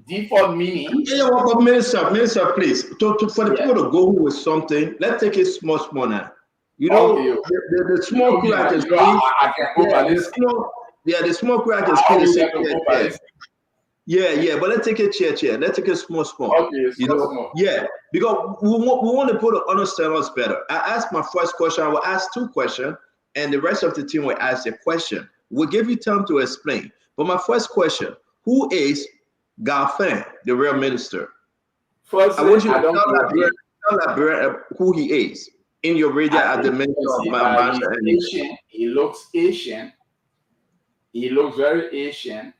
Default meaning. Yeah, well, Minister, please. For the people to go with something, let's take it small now. You know, the small crack is the small crack is Yeah, but let's take it chair. Let's take it small. Okay, small. Yeah, because we want people to understand us better. I asked my first question. I will ask two questions, and the rest of the team will ask a question. We'll give you time to explain. But my first question: who is Galfin, the real minister? First, I want you to tell Liberian who he is in your radio as the minister of Mines and Energy. He looks Asian. He looks very Asian.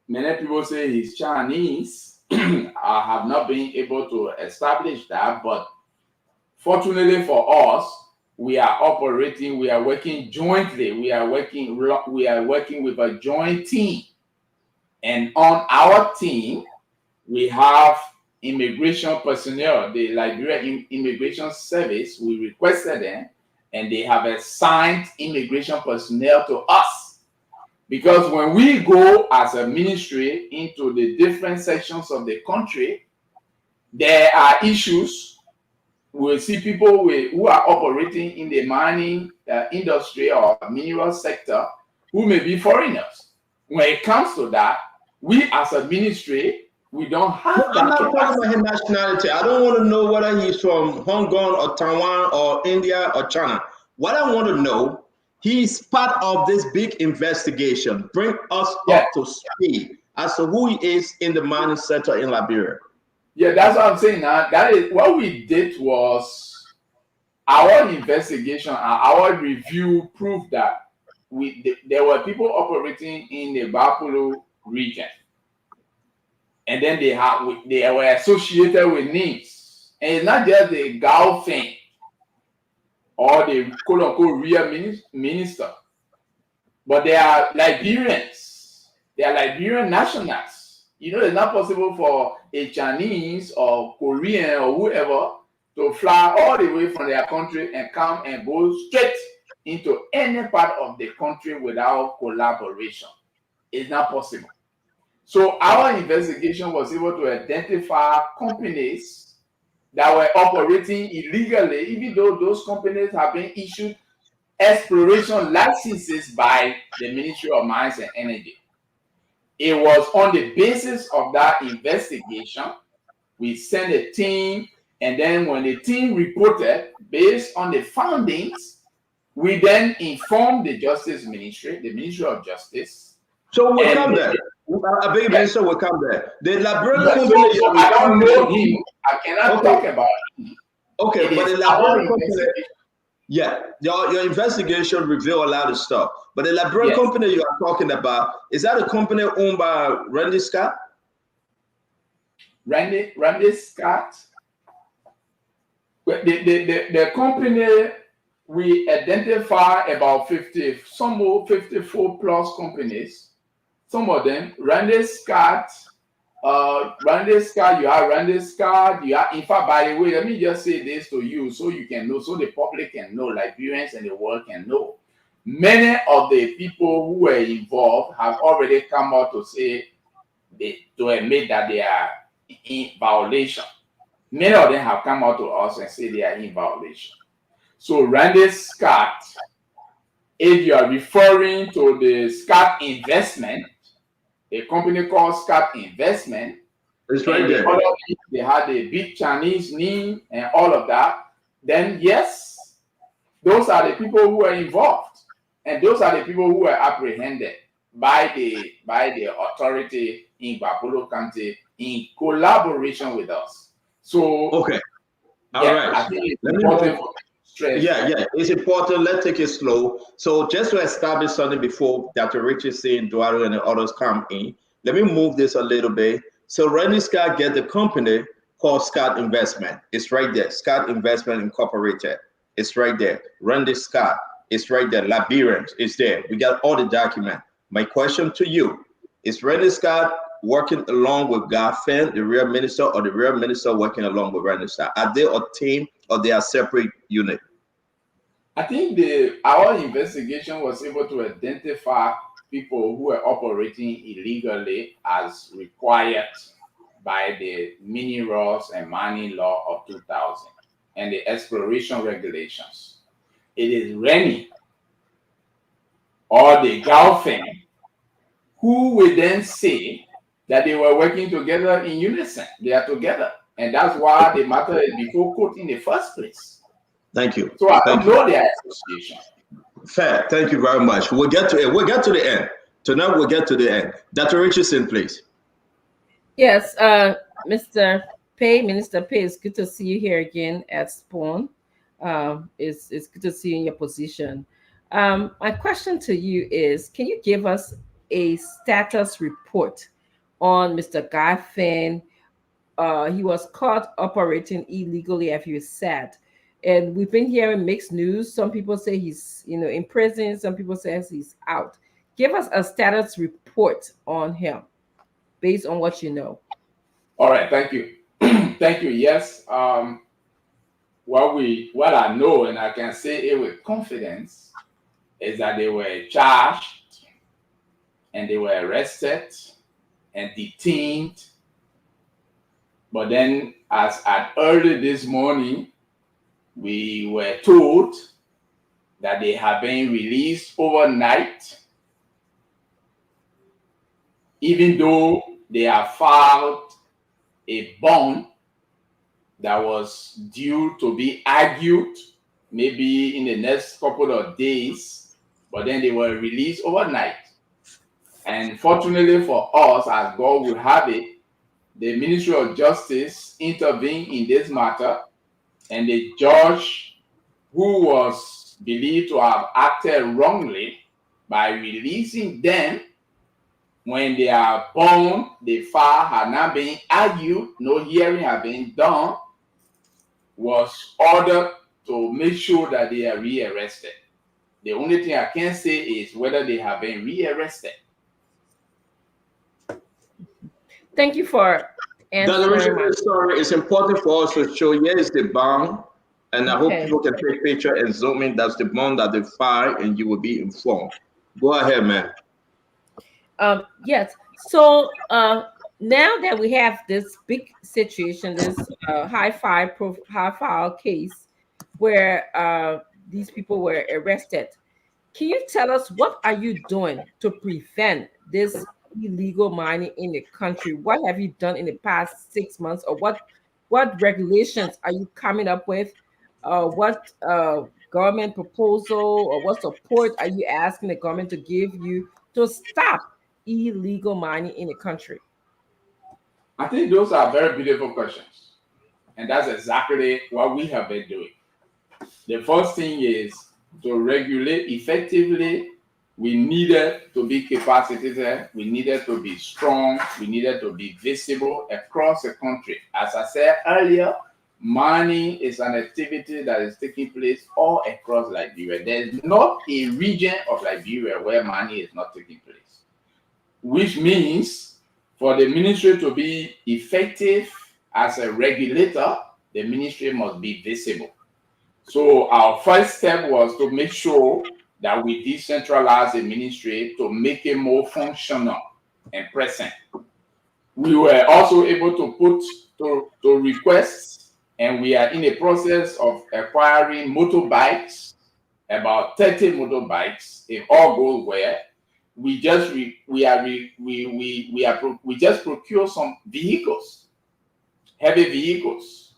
Many people say he's Chinese. I have not been able to establish that, but fortunately for us, we are operating, we are working jointly, we are working with a joint team. And on our team, we have immigration personnel, the Liberian Immigration Service. We requested them, and they have assigned immigration personnel to us. Because when we go as a ministry into the different sections of the country, there are issues. We'll see people who are operating in the mining industry or mineral sector who may be foreigners. When it comes to that, we as a ministry, we don't have that. I'm not talking about his nationality. I don't want to know whether he's from Hong Kong or Taiwan or India or China. What I want to know, he's part of this big investigation. Bring us up to speed as to who he is in the mining sector in Liberia. Yeah, that's what I'm saying now. That is what we did was our investigation and our review proved that there were people operating in the Bapulu region. And then they were associated with names. And it's not just the Gao thing or the quote-unquote real minister, but they are Liberians. They are Liberian nationals. You know, it's not possible for a Chinese or Korean or whoever to fly all the way from their country and come and go straight into any part of the country without collaboration. It's not possible. So our investigation was able to identify companies that were operating illegally, even though those companies have been issued exploration licenses by the Ministry of Mines and Energy. It was on the basis of that investigation, we sent a team, and then when the team reported, based on the findings, we then informed the Justice Ministry, the Ministry of Justice. So we'll come there. I beg Minister will come there. The Liberian company. So I don't know him. I cannot talk about him. Okay, but the Liberian company. Yeah, your investigation revealed a lot of stuff. But the Liberian company you are talking about, is that a company owned by Randy Scott? Randy Scott? The company, we identify about 54 plus companies. Some of them, Randy Scott, you have Randy Scott, in fact, by the way, let me just say this to you so you can know, so the public can know, Liberians and the world can know. Many of the people who were involved have already come out to say, to admit that they are in violation. Many of them have come out to us and say they are in violation. So Randy Scott, if you are referring to the Scott Investment, a company called Scott Investment, it's right there. They had a big Chinese name and all of that. Then yes, those are the people who were involved, and those are the people who were apprehended by the authority in Bapulu County in collaboration with us. So okay, all right. I think it's important for stress. Yeah, it's important. Let's take it slow. So just to establish something before Dr. Richard and Eduardo and the others come in, let me move this a little bit. So Randy Scott get the company called Scott Investment. It's right there. Scott Investment Incorporated. It's right there. Randy Scott. It's right there. Liberians. It's there. We got all the documents. My question to you is: Randy Scott working along with Garfin, the real minister, or the real minister working along with Randy Scott? Are they a team or they are separate unit? I think our investigation was able to identify people who were operating illegally as required by the Minerals and Mining Law of 2000 and the exploration regulations. It is Rennie or the Galfin who will then say that they were working together in unison. They are together. And that's why the matter is before court in the first place. Thank you. So I don't know their association. Fair. Thank you very much. We'll get to it. We'll get to the end. Tonight we'll get to the end. Dr. Richardson, please. Yes, Mr. Paye, Minister Paye, it's good to see you here again at Spoon. It's good to see you in your position. My question to you is, can you give us a status report on Mr. Garfin? He was caught operating illegally, as you said. And we've been hearing mixed news. Some people say he's, in prison. Some people say he's out. Give us a status report on him based on what you know. All right, thank you. Thank you. Yes. What I know, and I can say it with confidence, is that they were charged and they were arrested and detained. But then, as at early this morning, we were told that they have been released overnight, even though they have filed a bond that was due to be argued maybe in the next couple of days, but then they were released overnight. And fortunately for us, as God would have it, the Ministry of Justice intervened in this matter, and the judge, who was believed to have acted wrongly by releasing them when they are born, the file had not been argued, no hearing had been done, was ordered to make sure that they are rearrested. The only thing I can say is whether they have been rearrested. Thank you for answering. Sorry, it's important for us to show here is the bond, and I hope people can take picture and zoom in. That's the bond that they file, and you will be informed. Go ahead, man. Yes. So now that we have this big situation, this high-profile case where these people were arrested, can you tell us what are you doing to prevent this illegal mining in the country? What have you done in the past 6 months, or what regulations are you coming up with? What government proposal or what support are you asking the government to give you to stop illegal mining in the country? I think those are very beautiful questions, and that's exactly what we have been doing. The first thing is to regulate effectively. We needed to be capacitated, we needed to be strong, we needed to be visible across the country. As I said earlier, mining is an activity that is taking place all across Liberia. There's not a region of Liberia where mining is not taking place, which means for the ministry to be effective as a regulator, the ministry must be visible. So our first step was to make sure that we decentralize the ministry to make it more functional and present. We were also able to put to requests, and we are in the process of acquiring motorbikes, about 30 motorbikes. If all goes well, we just procure some vehicles, heavy vehicles,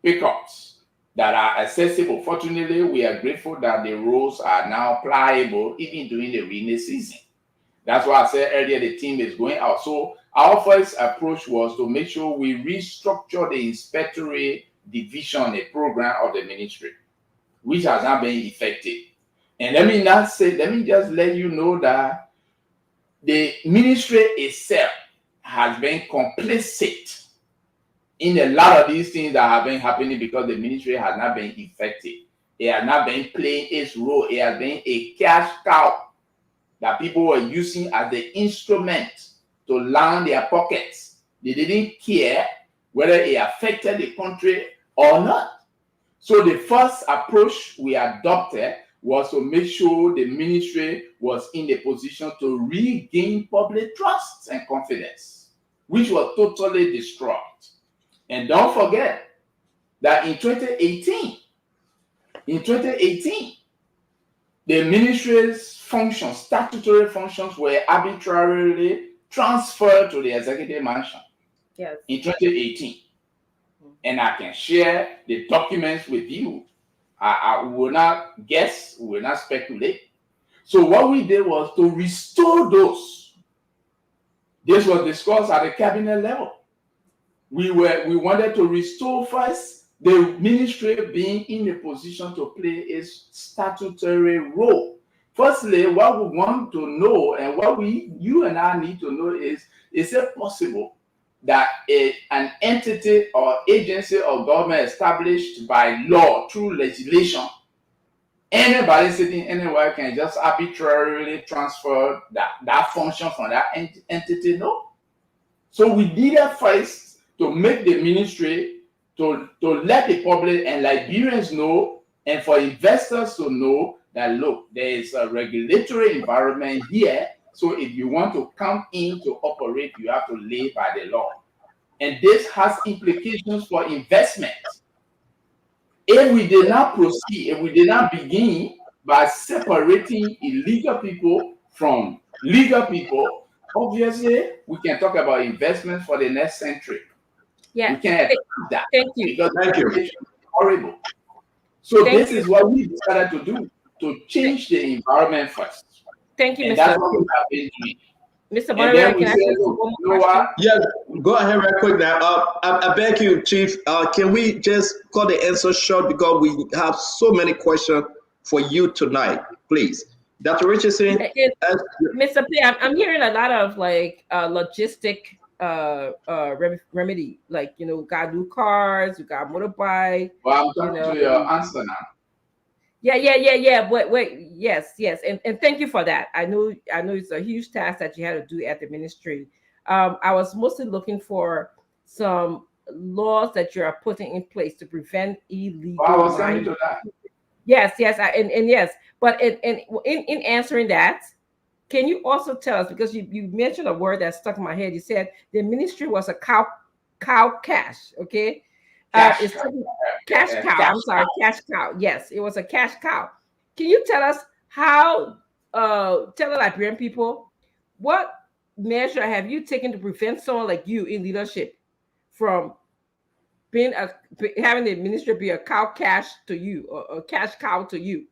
pickups that are accessible. Fortunately, we are grateful that the roads are now pliable even during the rainy season. That's why I said earlier the team is going out. So our first approach was to make sure we restructure the inspectorate division, the program of the ministry, which has not been effective. And let me just let you know that the ministry itself has been complicit in a lot of these things that have been happening because the ministry has not been effective. It has not been playing its role. It has been a cash cow that people were using as the instrument to line their pockets. They didn't care whether it affected the country or not. So the first approach we adopted was to make sure the ministry was in a position to regain public trust and confidence, which was totally destroyed. And don't forget that in 2018, the ministry's functions, statutory functions, were arbitrarily transferred to the executive mansion. Yes. In 2018. And I can share the documents with you. I will not guess, we will not speculate. So what we did was to restore those. This was discussed at the cabinet level. We wanted to restore first the ministry being in a position to play its statutory role. Firstly, what we want to know and what you and I need to know is it possible that an entity or agency or government established by law through legislation, anybody sitting anywhere can just arbitrarily transfer that function from that entity? No. So we needed first to make the ministry, to let the public and Liberians know, and for investors to know that, look, there is a regulatory environment here So if you want to come in to operate, you have to lay by the law. And this has implications for investment. If we did not proceed, if we did not begin by separating illegal people from legal people, obviously we can talk about investment for the next century. Yeah. We can't do that. Thank you. Because it's horrible. So this is what we decided to do, to change the environment first. Thank you, and Mr. That's what we have been doing. Mr. Moderator, can I ask you one more question? Yes, go ahead right quick now. I beg you, Chief, can we just cut the answer short because we have so many questions for you tonight, please. Dr. Richardson. Mr. Paye, I'm hearing a lot of like logistic remedy, like, you know, got new cars, you got motorbike. Well, I'm coming to your answer now. Yeah. Wait, yes, and thank you for that. I know it's a huge task that you had to do at the ministry. I was mostly looking for some laws that you are putting in place to prevent illegal. Well, I was coming to that. Yes, and yes, but in answering that, can you also tell us, because you mentioned a word that stuck in my head. You said the ministry was a cow cash, okay? Cash cow. I'm sorry, cash cow. Yes, it was a cash cow. Can you tell us how? Tell the Liberian people, what measure have you taken to prevent someone like you in leadership from having the ministry be a cow cash to you, or a cash cow to you?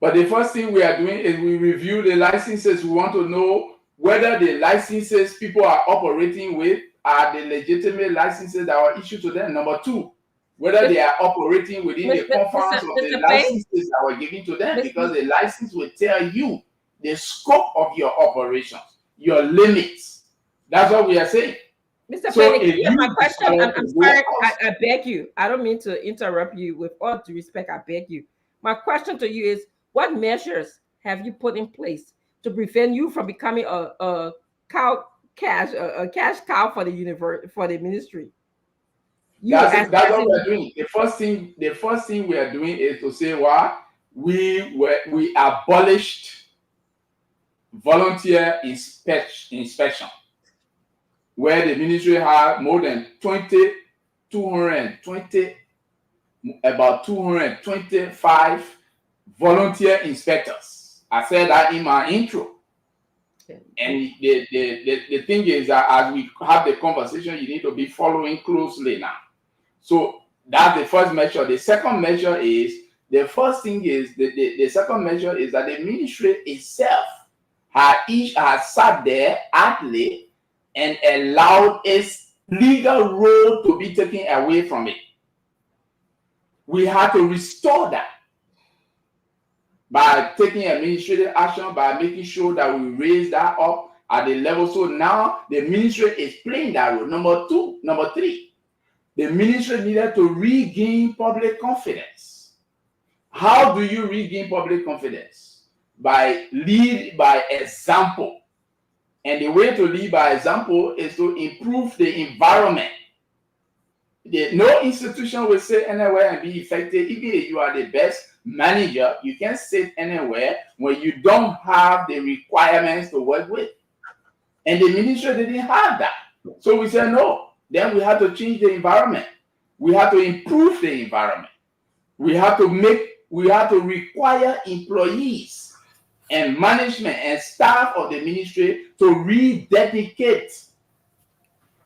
But the first thing we are doing is we review the licenses. We want to know whether the licenses people are operating with are the legitimate licenses that were issued to them. Number two, whether they are operating within the confines of the licenses that were given to them, because the license will tell you the scope of your operations, your limits. That's what we are saying. Mr. Paye, my question, I'm sorry, I beg you. I don't mean to interrupt you. With all due respect, I beg you. My question to you is, what measures have you put in place to prevent you from becoming a cash cow for the ministry? That's what we're doing. The first thing we are doing is to say, well, we abolished volunteer inspection, where the ministry had more than 225 volunteer inspectors. I said that in my intro. And the thing is that as we have the conversation, you need to be following closely now. So that's the first measure. The second measure is the second measure is that the ministry itself has sat there idly and allowed its legal role to be taken away from it. We had to restore that by taking administrative action, by making sure that we raise that up at the level. So now the ministry is playing that role. Number three, the ministry needed to regain public confidence. How do you regain public confidence? Lead by example. And the way to lead by example is to improve the environment. No institution will sit anywhere and be effective. Even if you are the best manager, you can't sit anywhere when you don't have the requirements to work with. And the ministry didn't have that. So we said no. Then we had to change the environment. We had to improve the environment. We had to require employees and management and staff of the ministry to rededicate.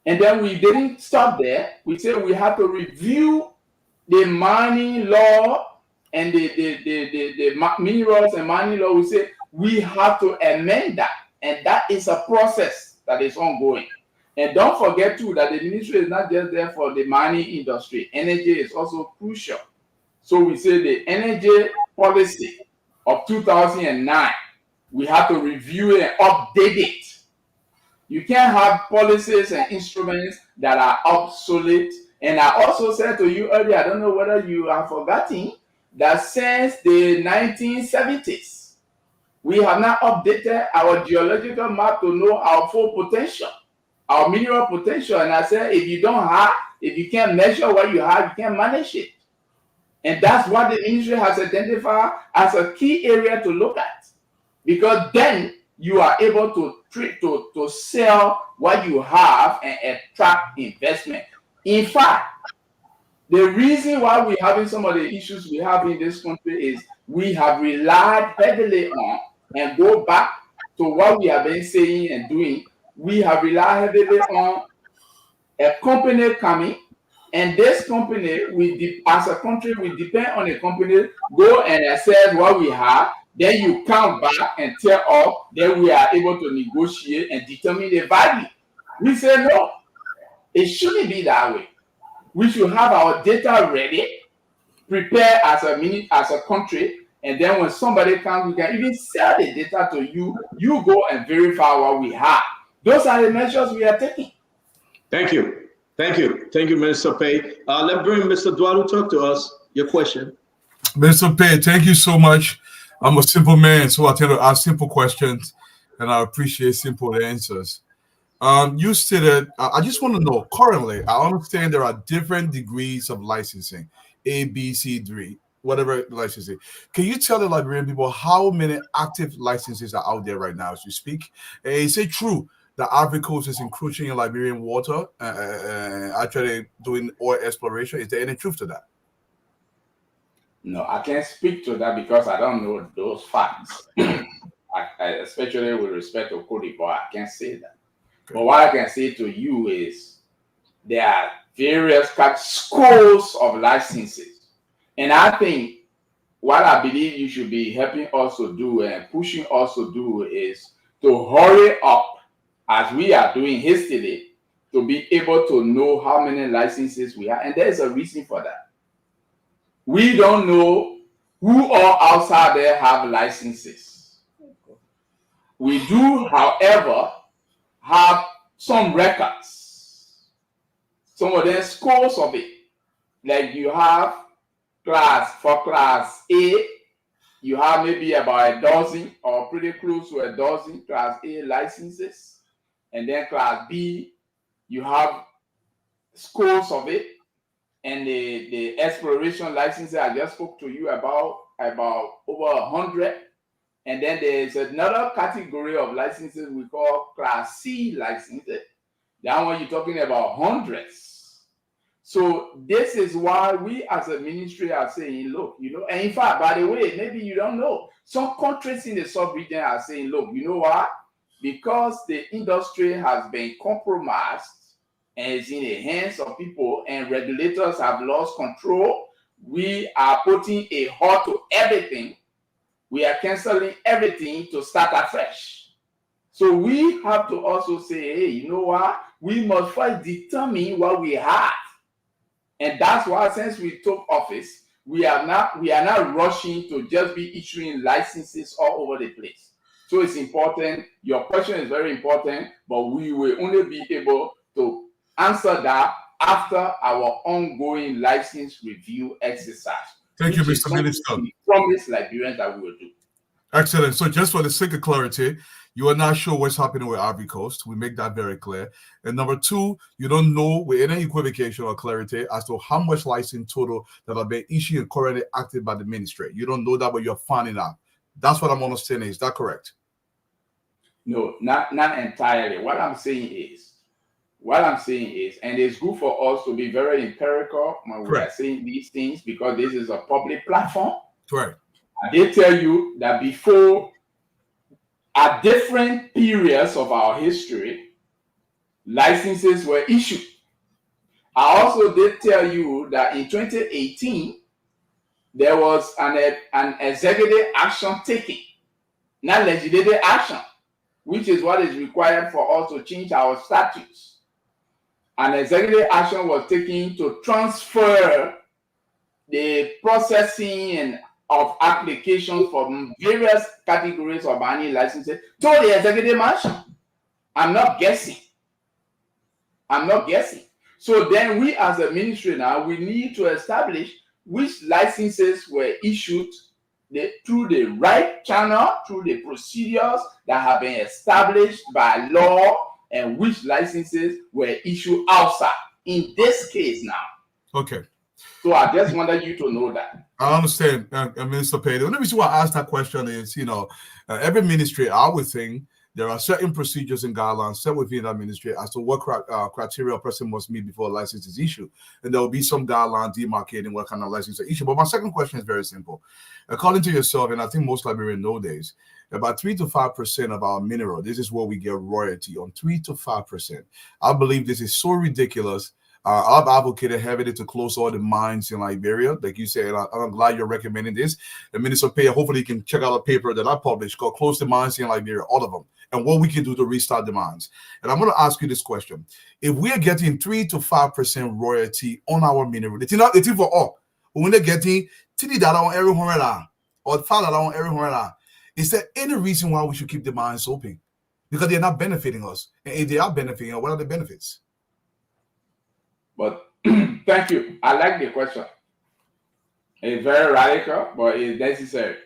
And then we didn't stop there. We said we have to review the mining law and the minerals and mining law. We say we have to amend that. And that is a process that is ongoing. And don't forget too that the ministry is not just there for the mining industry. Energy is also crucial. So we say the energy policy of 2009, we have to review it and update it. You can't have policies and instruments that are obsolete. And I also said to you earlier, I don't know whether you have forgotten, that since the 1970s, we have not updated our geological map to know our full potential, our mineral potential. And I said, if you can't measure what you have, you can't manage it. And that's what the industry has identified as a key area to look at. Because then you are able to sell what you have and attract investment. In fact, the reason why we're having some of the issues we have in this country is we have relied heavily on, and go back to what we have been saying and doing, we have relied heavily on a company coming, and this company, as a country, we depend on a company, go and assess what we have, then you come back and tell us, then we are able to negotiate and determine the value. We say no, it shouldn't be that way. We should have our data ready, prepare as a country, and then when somebody comes, we can even sell the data to you. You go and verify what we have. Those are the measures we are taking. Thank you. Thank you. Thank you, Minister Paye. Let's bring Mr. Duaru talk to us. Your question. Mr. Paye, thank you so much. I'm a simple man, so I tend to ask simple questions, and I appreciate simple answers. You stated, I just want to know, currently, I understand there are different degrees of licensing, A, B, C, D, whatever licensing. Can you tell the Liberian people how many active licenses are out there right now as you speak? And is it true that Ivory Coast is encroaching in Liberian water, actually doing oil exploration? Is there any truth to that? No, I can't speak to that because I don't know those facts. Especially with respect to Cote d'Ivoire, I can't say that. Okay. But what I can say to you is there are various schools of licenses. And I think what I believe you should be helping us to do and pushing us to do is to hurry up, as we are doing hastily, to be able to know how many licenses we have. And there's a reason for that. We don't know who all outside there have licenses. We do, however, have some records. Some of them scores of it. Like you have for class A, you have maybe about a dozen or pretty close to a dozen class A licenses. And then class B, you have scores of it. And the exploration licenses I just spoke to you about over 100. And then there's another category of licenses we call class C licenses. That one you're talking about hundreds. So this is why we as a ministry are saying, look, and in fact, by the way, maybe you don't know, some countries in the sub-region are saying, look, you know what? Because the industry has been compromised and is in the hands of people and regulators have lost control, we are putting a halt to everything. We are canceling everything to start afresh. So we have to also say, hey, you know what? We must first determine what we have. And that's why since we took office, we are not rushing to just be issuing licenses all over the place. So it's important. Your question is very important, but we will only be able to answer that after our ongoing license review exercise. Thank you, Mr. Minister. We promise Liberians that we will do. Excellent. So just for the sake of clarity, you are not sure what's happening with Ivory Coast. We make that very clear. And number two, you don't know with any equivocation or clarity as to how much license total that are being issued and currently active by the ministry. You don't know that, but you're finding out. That's what I'm understanding. Is that correct? No, not entirely. What I'm saying is, and it's good for us to be very empirical when we are saying these things because this is a public platform. Correct. And they tell you that before, at different periods of our history, licenses were issued. I also did tell you that in 2018, there was an executive action taken, not legislative action, which is what is required for us to change our statutes. An executive action was taken to transfer the processing of applications from various categories of mining licenses to the executive mansion. I'm not guessing. So then we as a ministry now, we need to establish which licenses were issued through the right channel, through the procedures that have been established by law, and which licenses were issued outside. In this case now. Okay. So I just wanted you to know that. I understand, Minister Paye. The only reason why I asked that question is, every ministry, I would think, there are certain procedures and guidelines set within that ministry as to what criteria a person must meet before a license is issued. And there will be some guidelines demarcating what kind of license is issued. But my second question is very simple. According to yourself, and I think most Liberians nowadays, about 3 to 5% of our mineral, this is where we get royalty on 3 to 5%. I believe this is so ridiculous. I've advocated heavily to close all the mines in Liberia. Like you said, I'm glad you're recommending this. The Minister Paye, hopefully you can check out a paper that I published called Close the Mines in Liberia, all of them, and what we can do to restart the mines. And I'm going to ask you this question. If we are getting 3 to 5% royalty on our mineral, it's not for all. When they're getting $30 on every $100 or $5 on every $100, is there any reason why we should keep the mines open? Because they're not benefiting us. And if they are benefiting us, what are the benefits? But thank you. I like the question. It's very radical, but it's necessary.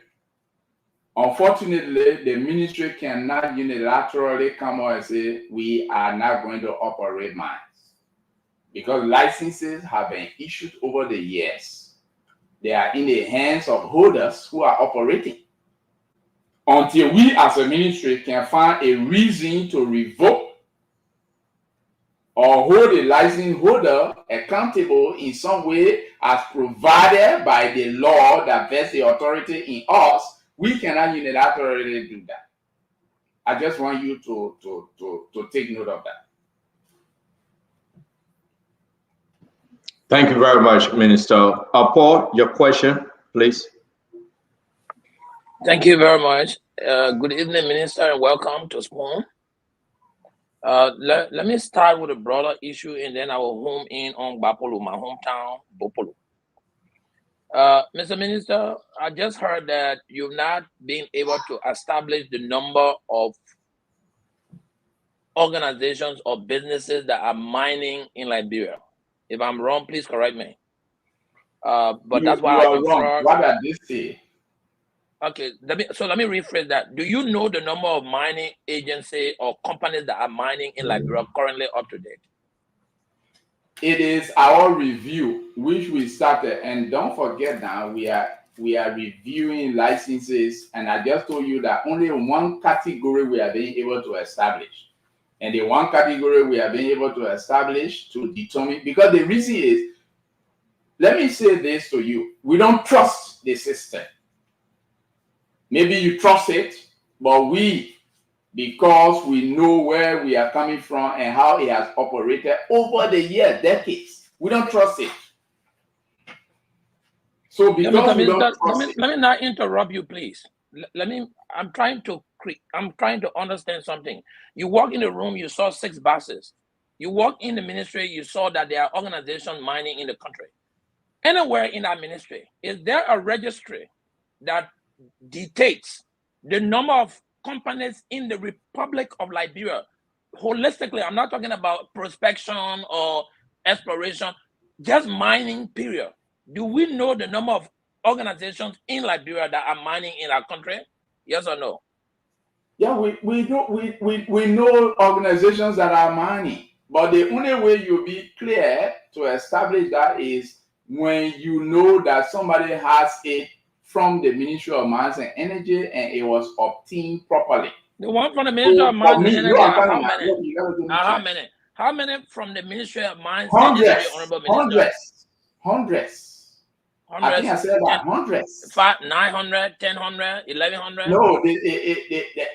Unfortunately, the ministry cannot unilaterally come out and say, we are not going to operate mines. Because licenses have been issued over the years. They are in the hands of holders who are operating. Until we as a ministry can find a reason to revoke or hold a license holder accountable in some way as provided by the law that vests the authority in us, we cannot unilaterally do that. I just want you to take note of that. Thank you very much, Minister. Paul, your question, please. Thank you very much. Good evening, Minister, and welcome to Spoon. Let me start with a broader issue, and then I will home in on Bapolo, my hometown, Bopolo. Mr. Minister, I just heard that you've not been able to establish the number of organizations or businesses that are mining in Liberia. If I'm wrong, please correct me. But that's why I prefer. What did this say? Okay, let me rephrase that. Do you know the number of mining agencies or companies that are mining in Liberia currently up to date? It is our review, which we started, and don't forget now we are reviewing licenses, and I just told you that only one category we are being able to establish, and the one category we are being able to establish to determine, because the reason is, let me say this to you, we don't trust the system. Maybe you trust it, but because we know where we are coming from and how it has operated over the years, decades, we don't trust it. So because we don't trust it. Let me not interrupt you, please. I'm trying to understand something. You walk in the room, you saw 6 buses. You walk in the ministry, you saw that there are organizations mining in the country. Anywhere in that ministry, is there a registry that dictates the number of companies in the Republic of Liberia holistically? I'm not talking about prospection or exploration, just mining, period. Do we know the number of organizations in Liberia that are mining in our country? Yes or no? Yeah, we know organizations that are mining, but the only way you'll be clear to establish that is when you know that somebody has it from the Ministry of Mines and Energy and it was obtained properly. The one from the Ministry of Mines and Energy, how many from the Ministry of Mines and Energy, Honorable Minister? Hundreds. I think I said that, hundreds. 900, 1000, 1100? No,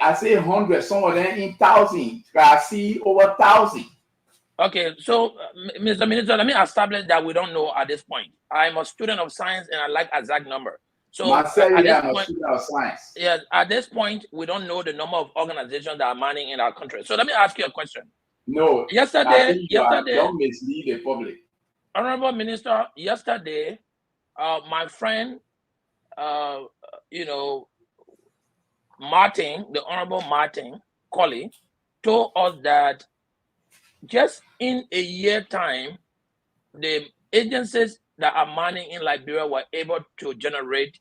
I say hundreds, some of them in thousands. I see over 1,000. Okay, so Mr. Minister, let me establish that we don't know at this point. I'm a student of science and I like exact number. So at this point, we don't know the number of organizations that are mining in our country. So let me ask you a question. No, yesterday, don't mislead the public. Honorable Minister, yesterday, my friend, Martin, the Honorable Martin Colley, told us that just in a year time, the agencies that are mining in Liberia were able to generate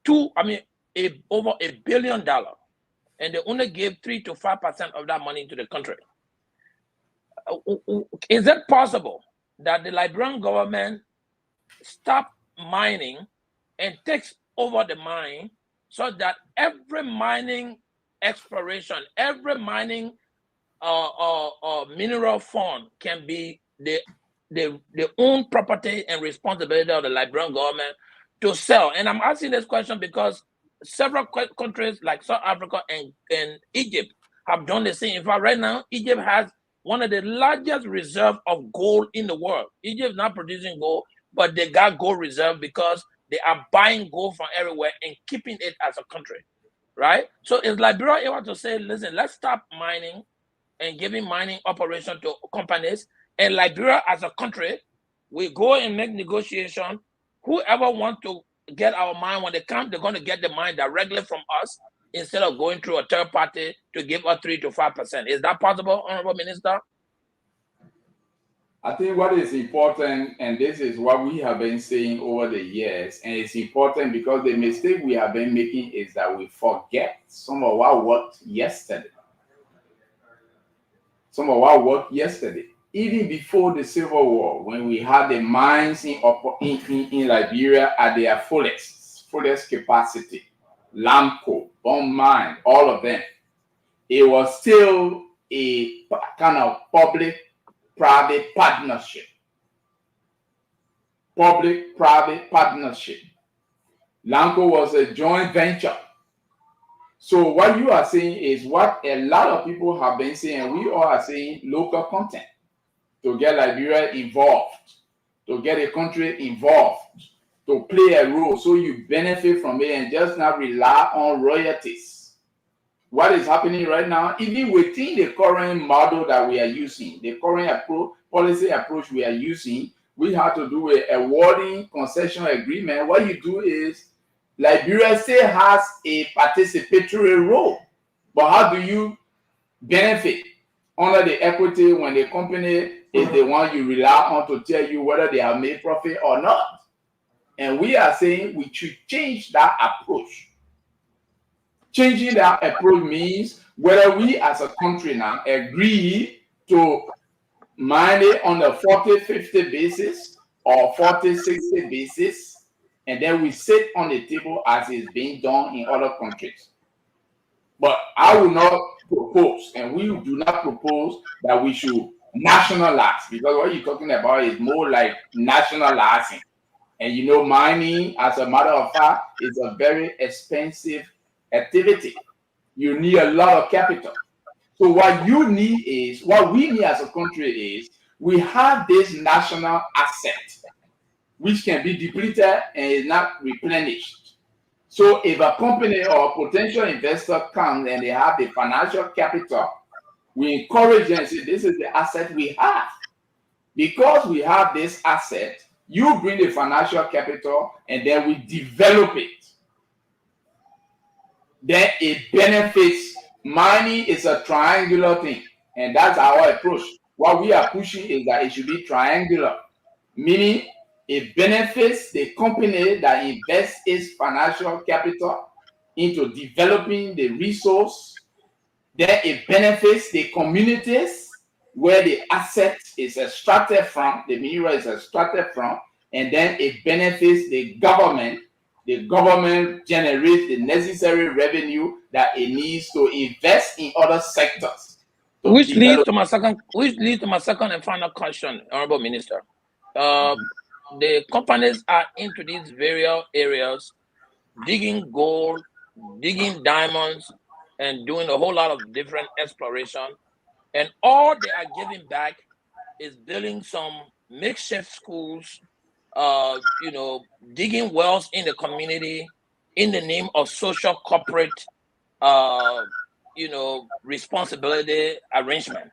over $1 billion, and they only gave 3 to 5% of that money to the country. Is it possible that the Liberian government stopped mining and takes over the mine, so that every mining exploration, every mining mineral fund can be the own property and responsibility of the Liberian government to sell. And I'm asking this question because several countries like South Africa and Egypt have done the same. In fact, right now, Egypt has one of the largest reserves of gold in the world. Egypt is not producing gold, but they got gold reserve because they are buying gold from everywhere and keeping it as a country, right? So is Liberia able to say, listen, let's stop mining and giving mining operation to companies, and Liberia as a country, we go and make negotiation. Whoever wants to get our mine, when they come, they're going to get the mine directly from us instead of going through a third party to give us 3 to 5%. Is that possible, Honorable Minister? I think what is important, and this is what we have been saying over the years, and it's important because the mistake we have been making is that we forget some of what worked yesterday. Some of what worked yesterday. Even before the Civil War, when we had the mines in Liberia at their fullest capacity, Lamco, Bond Mine, all of them, it was still a kind of public-private partnership. Public-private partnership. Lamco was a joint venture. So what you are saying is what a lot of people have been saying, and we all are saying local content to get Liberia involved, to get a country involved, to play a role so you benefit from it and just not rely on royalties. What is happening right now, even within the current model that we are using, the current policy approach we are using, we have to do a awarding concession agreement. What you do is Liberia still has a participatory role, but how do you benefit under the equity when the company is the one you rely on to tell you whether they have made profit or not? And we are saying we should change that approach. Changing that approach means whether we as a country now agree to mine it on a 40-50 basis or 40-60 basis, and then we sit on the table as is being done in other countries. But I will not propose, and we do not propose that we should nationalize, because what you're talking about is more like nationalizing. And you know, mining, as a matter of fact, is a very expensive activity. You need a lot of capital. So what you need is, what we need as a country is, we have this national asset which can be depleted and is not replenished. So if a company or a potential investor comes and they have the financial capital, we encourage them and say, this is the asset we have. Because we have this asset, you bring the financial capital and then we develop it. Then it benefits. Mining is a triangular thing, and that's our approach. What we are pushing is that it should be triangular, meaning it benefits the company that invests its financial capital into developing the resource. Then it benefits the communities where the asset is extracted from, the mineral is extracted from, and then it benefits the government. The government generates the necessary revenue that it needs to invest in other sectors. Which leads to my second and final question, Honorable Minister. The companies are into these various areas, digging gold, digging diamonds, and doing a whole lot of different exploration. And all they are giving back is building some makeshift schools, digging wells in the community in the name of social corporate, responsibility arrangement.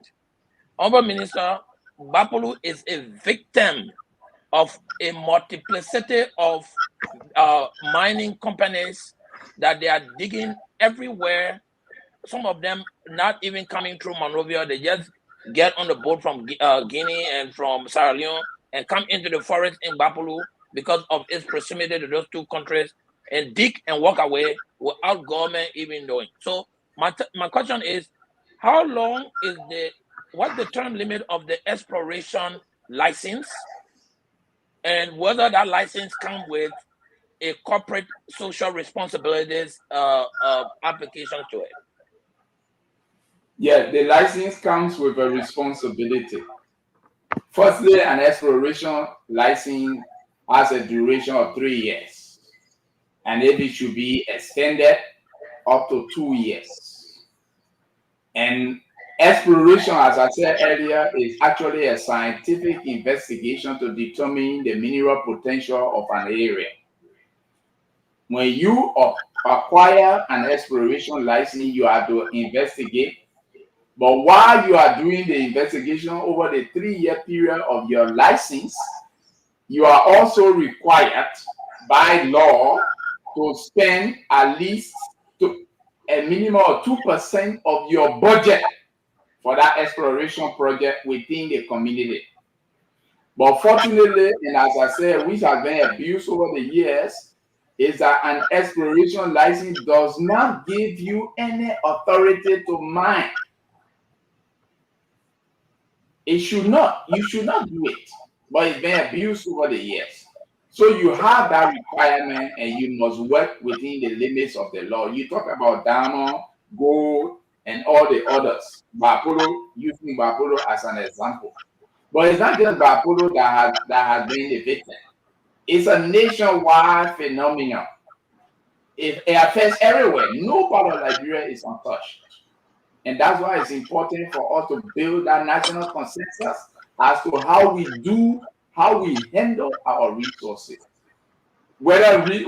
Honorable Minister, Bapolu is a victim of a multiplicity of mining companies that they are digging everywhere. Some of them not even coming through Monrovia. They just get on the boat from Guinea and from Sierra Leone and come into the forest in Bapolu because of its proximity to those two countries and dig and walk away without government even knowing. So my question is, how long is what's the term limit of the exploration license, and whether that license comes with a corporate social responsibilities application to it? Yeah, the license comes with a responsibility. Firstly, an exploration license has a duration of 3 years, and it should be extended up to 2 years. And exploration, as I said earlier, is actually a scientific investigation to determine the mineral potential of an area. When you acquire an exploration license, you have to investigate. But while you are doing the investigation over the 3-year period of your license, you are also required by law to spend at least a minimum of 2% of your budget for that exploration project within the community. But fortunately, and as I said, which has been abused over the years, is that an exploration license does not give you any authority to mine. It should not. You should not do it. But it's been abused over the years. So you have that requirement and you must work within the limits of the law. You talk about diamond, gold, and all the others. Bapolo, using Bapolo as an example. But it's not just Bapolo that has been the victim. It's a nationwide phenomenon. It affects everywhere. No part of Nigeria is untouched. And that's why it's important for us to build that national consensus as to how we handle our resources. Whether the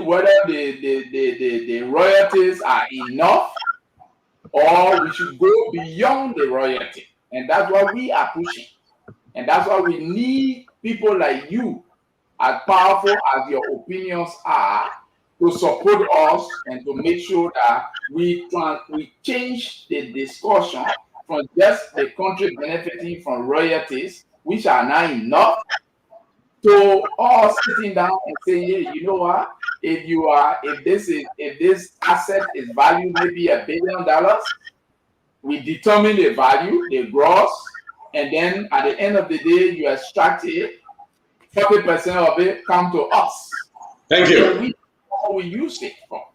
royalties are enough or we should go beyond the royalty. And that's what we are pushing. And that's why we need people like you, as powerful as your opinions are, to support us and to make sure that we change the discussion from just the country benefiting from royalties, which are not enough, to us sitting down and saying, hey, you know what? If this asset is valued maybe $1 billion, we determine the value, the gross, and then at the end of the day, you extract it. 40% of it come to us. Thank you. We use it for.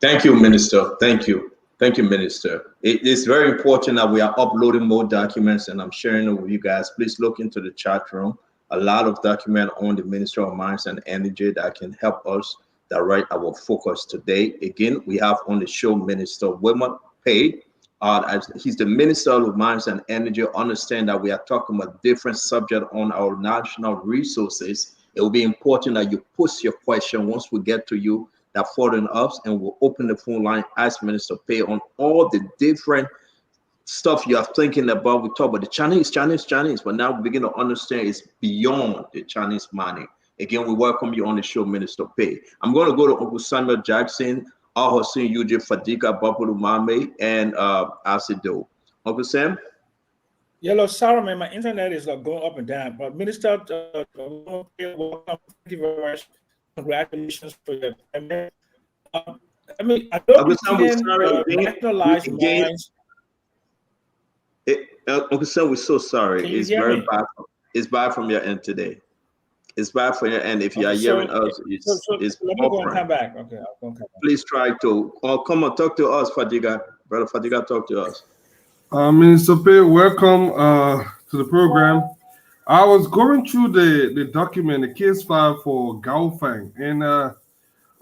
Thank you, Minister. Thank you. Thank you, Minister. It is very important that we are uploading more documents and I'm sharing it with you guys. Please look into the chat room. A lot of documents on the Ministry of Mines and Energy that can help us direct our focus today. Again, we have on the show Minister Paye. He's the Minister of Mines and Energy. Understand that we are talking about different subjects on our national resources. It will be important that you post your question once we get to you that following us, and we'll open the phone line, ask Minister Paye on all the different stuff you are thinking about. We talk about the Chinese, but now we begin to understand it's beyond the Chinese money. Again, we welcome you on the show, Minister Paye. I'm going to go to Uncle Samuel Jackson, Al-Hussein Eugene Fadika, Babulu Mame, and Asido. Uncle Sam? Yellow, sorry, man, my internet is going up and down. But Minister, welcome. Thank you very much. Congratulations for your time. I mean, I don't nationalize mines. Uncle Sam, we're so sorry. It's very bad. It's bad from your end today. It's bad for your end. If you are hearing us, it's let me go and come back. Okay, I'll go and come back. Please try to. Oh, come on, talk to us, Fadiga. Brother Fadiga, talk to us. Minister Paye, welcome to the program. I was going through the document, the case file for Gaofeng, and there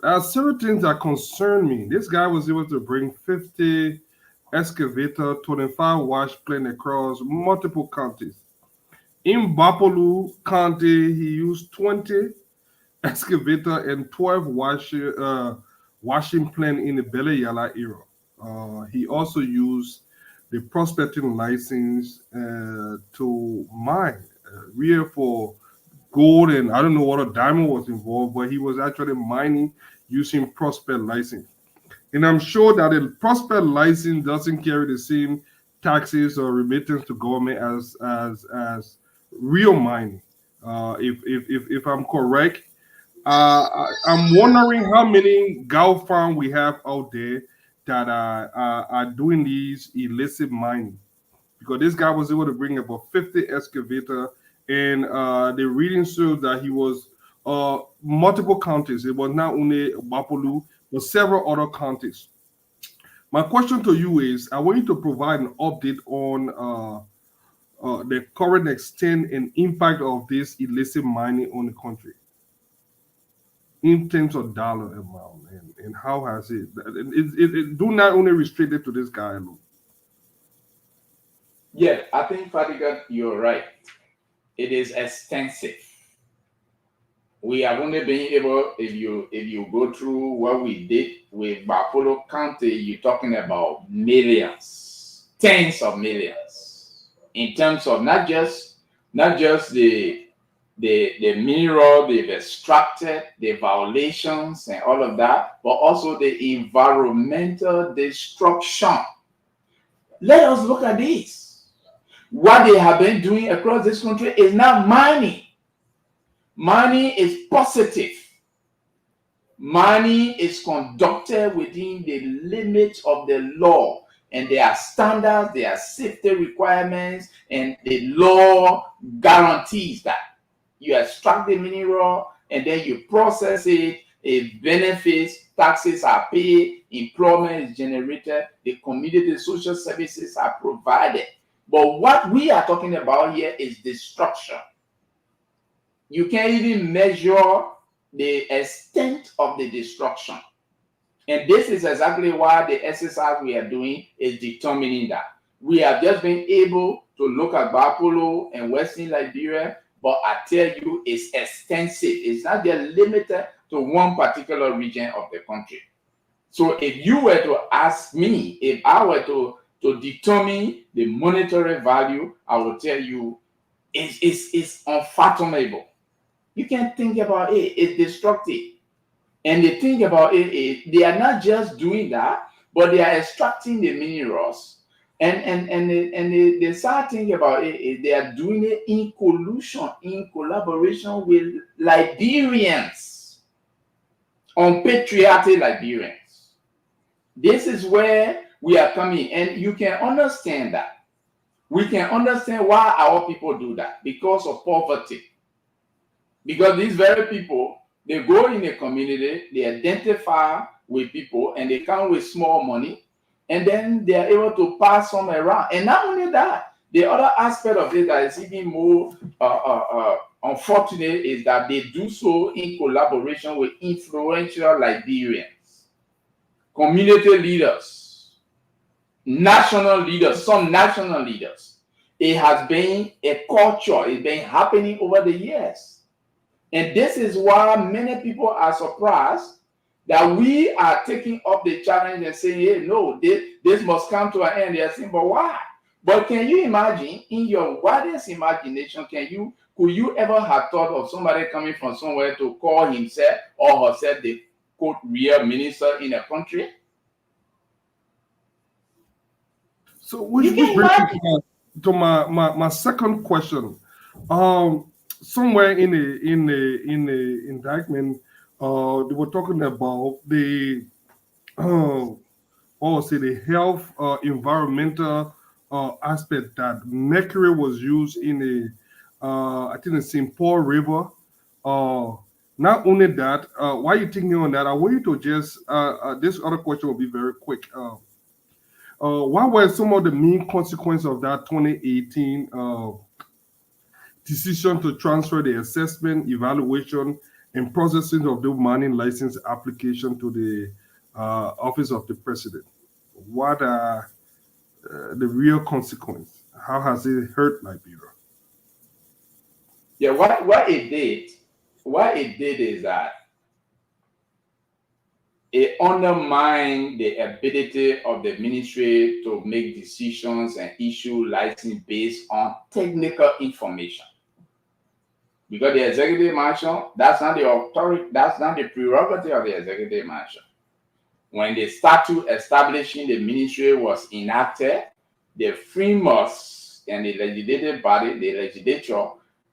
are several things that concern me. This guy was able to bring 50 excavator, 25 wash plane across multiple counties. In Bapolu County, he used 20 excavator and 12 washing plane in the Bele Yala area. He also used the prospecting license to mine real for gold, and I don't know what a diamond was involved, but he was actually mining using prospect license. And I'm sure that the prospect license doesn't carry the same taxes or remittance to government as real mining. If I'm correct, I'm wondering how many Gaofeng we have out there that are doing these illicit mining, because this guy was able to bring about 50 excavator, and the reading shows that he was multiple counties. It was not only Bapolu, but several other counties. My question to you is, I want you to provide an update on the current extent and impact of this illicit mining on the country in terms of dollar amount, and how has it do not only restrict it to this guy alone. Yeah, I think, Fadiga, you're right. It is extensive. We have only been able, if you go through what we did with Bapolo County, you're talking about millions, tens of millions, in terms of not just the mineral they've extracted, the violations and all of that, but also the environmental destruction. Let us look at this. What they have been doing across this country is not mining. Mining is positive. Mining is conducted within the limits of the law, and there are standards, there are safety requirements, and the law guarantees that you extract the mineral and then you process it, it benefits, taxes are paid, employment is generated, the community social services are provided. But what we are talking about here is destruction. You can't even measure the extent of the destruction. And this is exactly why the exercise we are doing is determining that. We have just been able to look at Bapolo and Western Liberia, but I tell you, it's extensive. It's not just limited to one particular region of the country. So if you were to ask me, if I were to determine the monetary value, I will tell you it's unfathomable. You can't think about it. It's destructive. And the thing about it is they are not just doing that, but they are extracting the minerals. And the sad thing about it is they are doing it in collusion, in collaboration with Liberians, unpatriotic Liberians. This is where we are coming, and you can understand that. We can understand why our people do that, because of poverty. Because these very people, they go in a community, they identify with people, and they come with small money, and then they are able to pass some around. And not only that, the other aspect of it that is even more unfortunate is that they do so in collaboration with influential Liberians, community leaders, national leaders, some national leaders. It has been a culture, it's been happening over the years. And this is why many people are surprised that we are taking up the challenge and saying, hey, no, this must come to an end. They are saying, but why? But can you imagine, in your wildest imagination, could you ever have thought of somebody coming from somewhere to call himself or herself the quote real minister in a country? So we bring to my second question. Somewhere in the indictment, they were talking about the the health environmental aspect, that mercury was used in I think the St. Paul River. Not only that, while you're thinking on that, I want you to just this other question will be very quick. What were some of the main consequences of that 2018 decision to transfer the assessment, evaluation, and processing of the mining license application to the Office of the President? What are the real consequences? How has it hurt Liberia? Yeah, what it did is that it undermined the ability of the ministry to make decisions and issue license based on technical information. Because the executive mansion, that's not the authority, that's not the prerogative of the executive mansion. When the statute establishing the ministry was enacted, the framers and the legislative body, the legislature,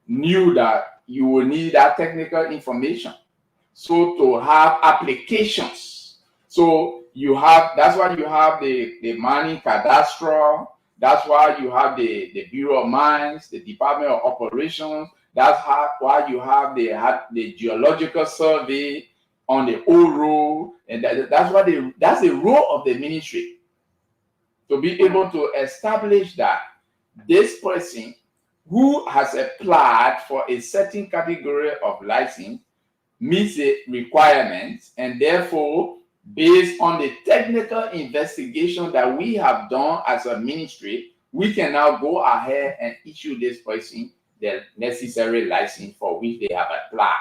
knew that you will need that technical information. So to have applications, so you have, that's why you have the mining cadastral, That's why you have the Bureau of Mines, the Department of Operations. That's why you have the Geological Survey on the old road, and that's the role of the ministry, to be able to establish that this person who has applied for a certain category of license meets the requirements, and therefore, based on the technical investigation that we have done as a ministry, we can now go ahead and issue this person the necessary license for which they have applied.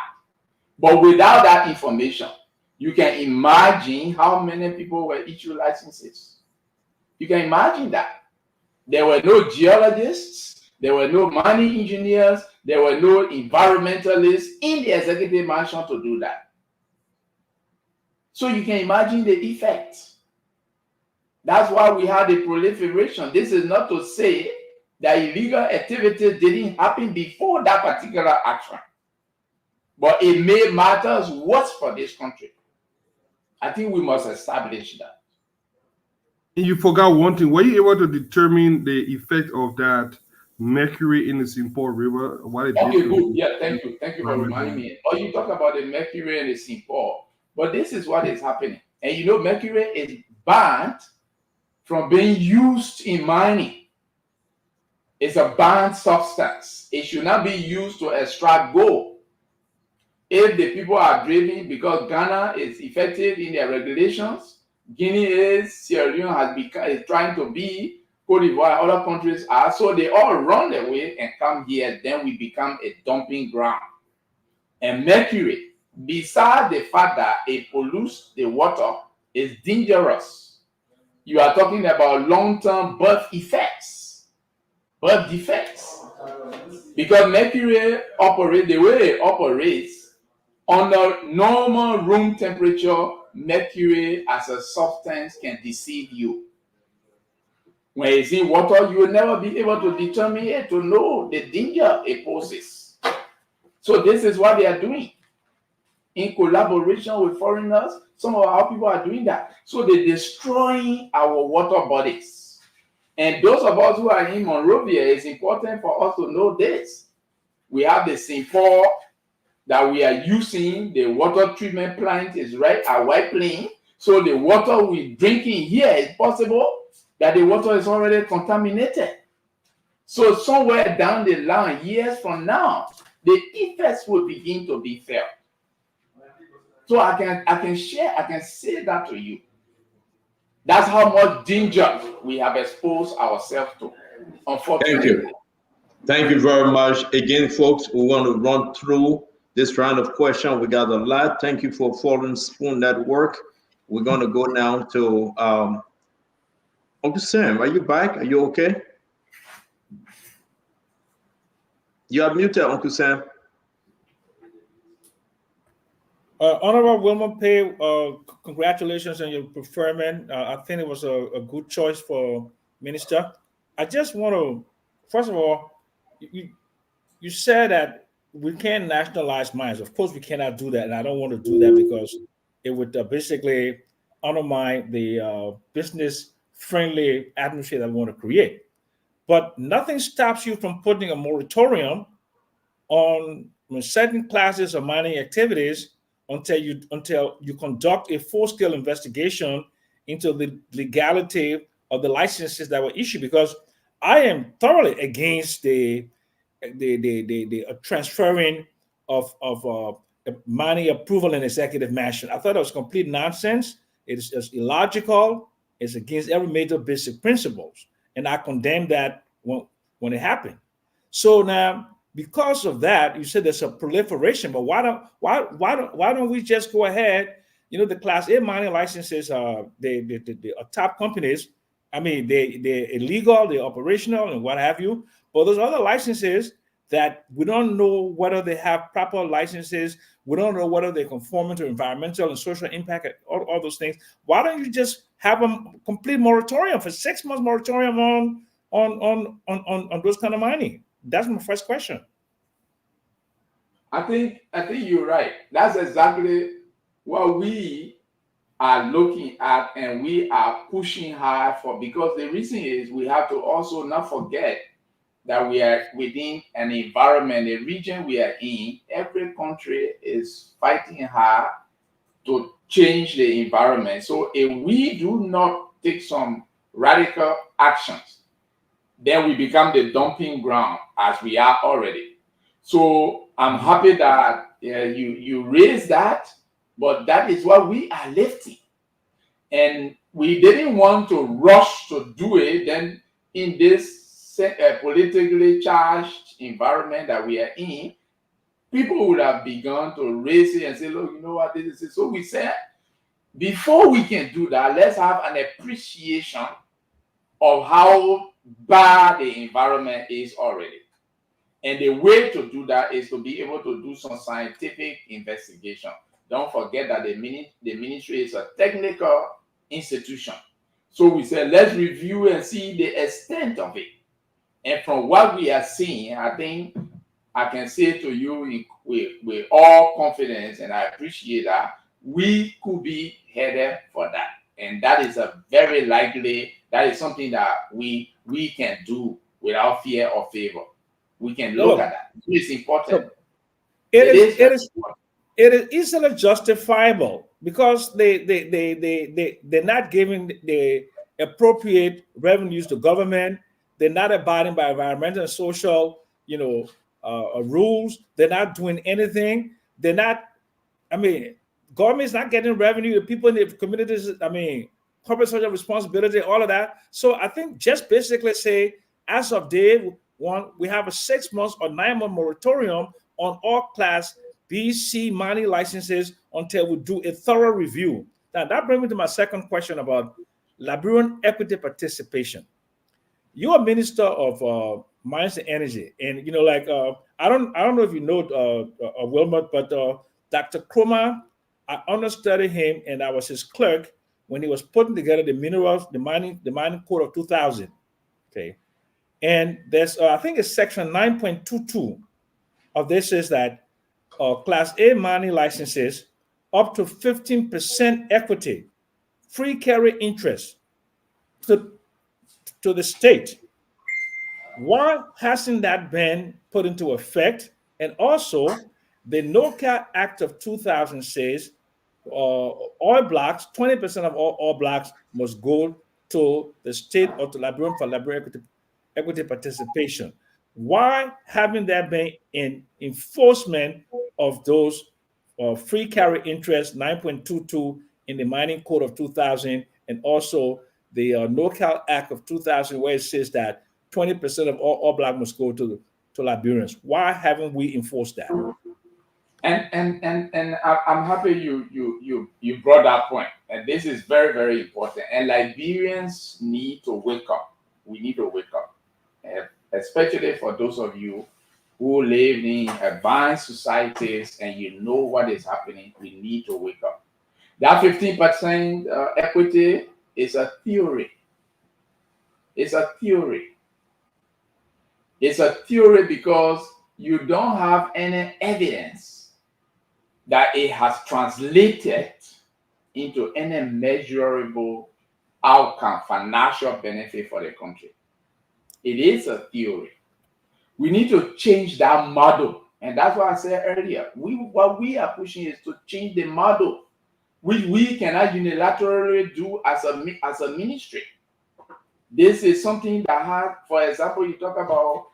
But without that information, you can imagine how many people were issued licenses. You can imagine that. There were no geologists, there were no mining engineers, there were no environmentalists in the executive mansion to do that. So you can imagine the effect. That's why we had a proliferation. This is not to say that illegal activities didn't happen before that particular action, but it made matters worse for this country. I think we must establish that. You forgot one thing. Were you able to determine the effect of that mercury in the St. Paul River? Okay, good. Yeah, thank you. Thank you for reminding me. Oh, you talk about the mercury in the St. Paul, but this is what is happening. And you know, mercury is banned from being used in mining. It's a banned substance. It should not be used to extract gold. If the people are drilling, because Ghana is effective in their regulations, Guinea is, Sierra Leone is trying to be, Cote d'Ivoire, other countries are, so they all run away and come here, then we become a dumping ground. And mercury, besides the fact that it pollutes the water, is dangerous. You are talking about long-term birth effects, birth defects. Because mercury operates, the way it operates, under normal room temperature, mercury as a substance can deceive you. When it's in water, you will never be able to determine it, to know the danger it poses. So this is what they are doing. In collaboration with foreigners, some of our people are doing that. So they're destroying our water bodies. And those of us who are in Monrovia, it's important for us to know this. We have the St. Paul that we are using. The water treatment plant is right at White Plain. So the water we're drinking here, it's possible that the water is already contaminated. So somewhere down the line, years from now, the effects will begin to be felt. So I can say that to you. That's how much danger we have exposed ourselves to, unfortunately. Thank you. Thank you very much. Again, folks, we want to run through this round of questions. We got a lot. Thank you for following Spoon Network. We're going to go now to Uncle Sam. Are you back? Are you okay? You are muted, Uncle Sam. Honorable Wilmer Paye, congratulations on your preferment. I think it was a good choice for minister. I just want to, first of all, you said that we can't nationalize mines. Of course, we cannot do that, and I don't want to do that because it would basically undermine the business-friendly atmosphere that we want to create. But nothing stops you from putting a moratorium on certain classes of mining activities until you conduct a full-scale investigation into the legality of the licenses that were issued. Because I am thoroughly against the transferring of mining approval in executive mansion. I thought it was complete nonsense. It's illogical. It's against every major basic principles, and I condemn that when it happened. So now, because of that, you said there's a proliferation, but why don't we just go ahead? You know, the Class A mining licenses are the top companies. I mean, they're illegal, they're operational, and what have you. But those other licenses that we don't know whether they have proper licenses, we don't know whether they're conforming to environmental and social impact, all those things. Why don't you just have a complete moratorium for 6 months moratorium on those kind of mining? That's my first question. I think you're right. That's exactly what we are looking at and we are pushing hard for, because the reason is we have to also not forget that we are within an environment, a region we are in. Every country is fighting hard to change the environment. So if we do not take some radical actions, then we become the dumping ground as we are already. So I'm happy that you raised that, but that is what we are lifting. And we didn't want to rush to do it. Then in this politically charged environment that we are in, people would have begun to raise it and say, look, you know what, this is it. So we said, before we can do that, let's have an appreciation of how bad the environment is already. And the way to do that is to be able to do some scientific investigation. Don't forget that the ministry is a technical institution. So we said, let's review and see the extent of it. And from what we are seeing, I think I can say to you with all confidence, and I appreciate that, we could be headed for that. And that is a very likely, that is something that we can do without fear or favor. We can look at that. It's important. It is easily justifiable because they're not giving the appropriate revenues to government. They're not abiding by environmental and social, rules. They're not doing anything. They're not. I mean, government's not getting revenue. The people in the communities. I mean, corporate social responsibility, all of that. So I think just basically say, as of day one, we have a 6 months or 9 month moratorium on all Class B, C mining licenses until we do a thorough review. Now that brings me to my second question about Liberian equity participation. You're a minister of mines and energy, and I don't know if you know Wilmot, but Dr. Kroma, I understudied him, and I was his clerk when he was putting together the mining code of 2000. Okay, and there's I think it's section 9.22 of this is that Class A mining licenses up to 15% equity, free carry interest to the state. Why hasn't that been put into effect? And also, the NOCA Act of 2000 says oil blocks, 20% of all oil blocks must go to the state or to Liberian for Liberian equity participation. Why haven't there been an enforcement of those free carry interest 9.22 in the mining code of 2000 and also the NOCA Act of 2000, where it says that 20% of all black must go to Liberians? Why haven't we enforced that? And I'm happy you brought that point. And this is very, very important. And Liberians need to wake up. We need to wake up, especially for those of you who live in advanced societies and you know what is happening. We need to wake up. That 15% equity is a theory. It's a theory. It's a theory because you don't have any evidence that it has translated into any measurable outcome, financial benefit for the country. It is a theory. We need to change that model. And that's what I said earlier. What we are pushing is to change the model, which we cannot unilaterally do as a ministry. This is something that has, for example, you talk about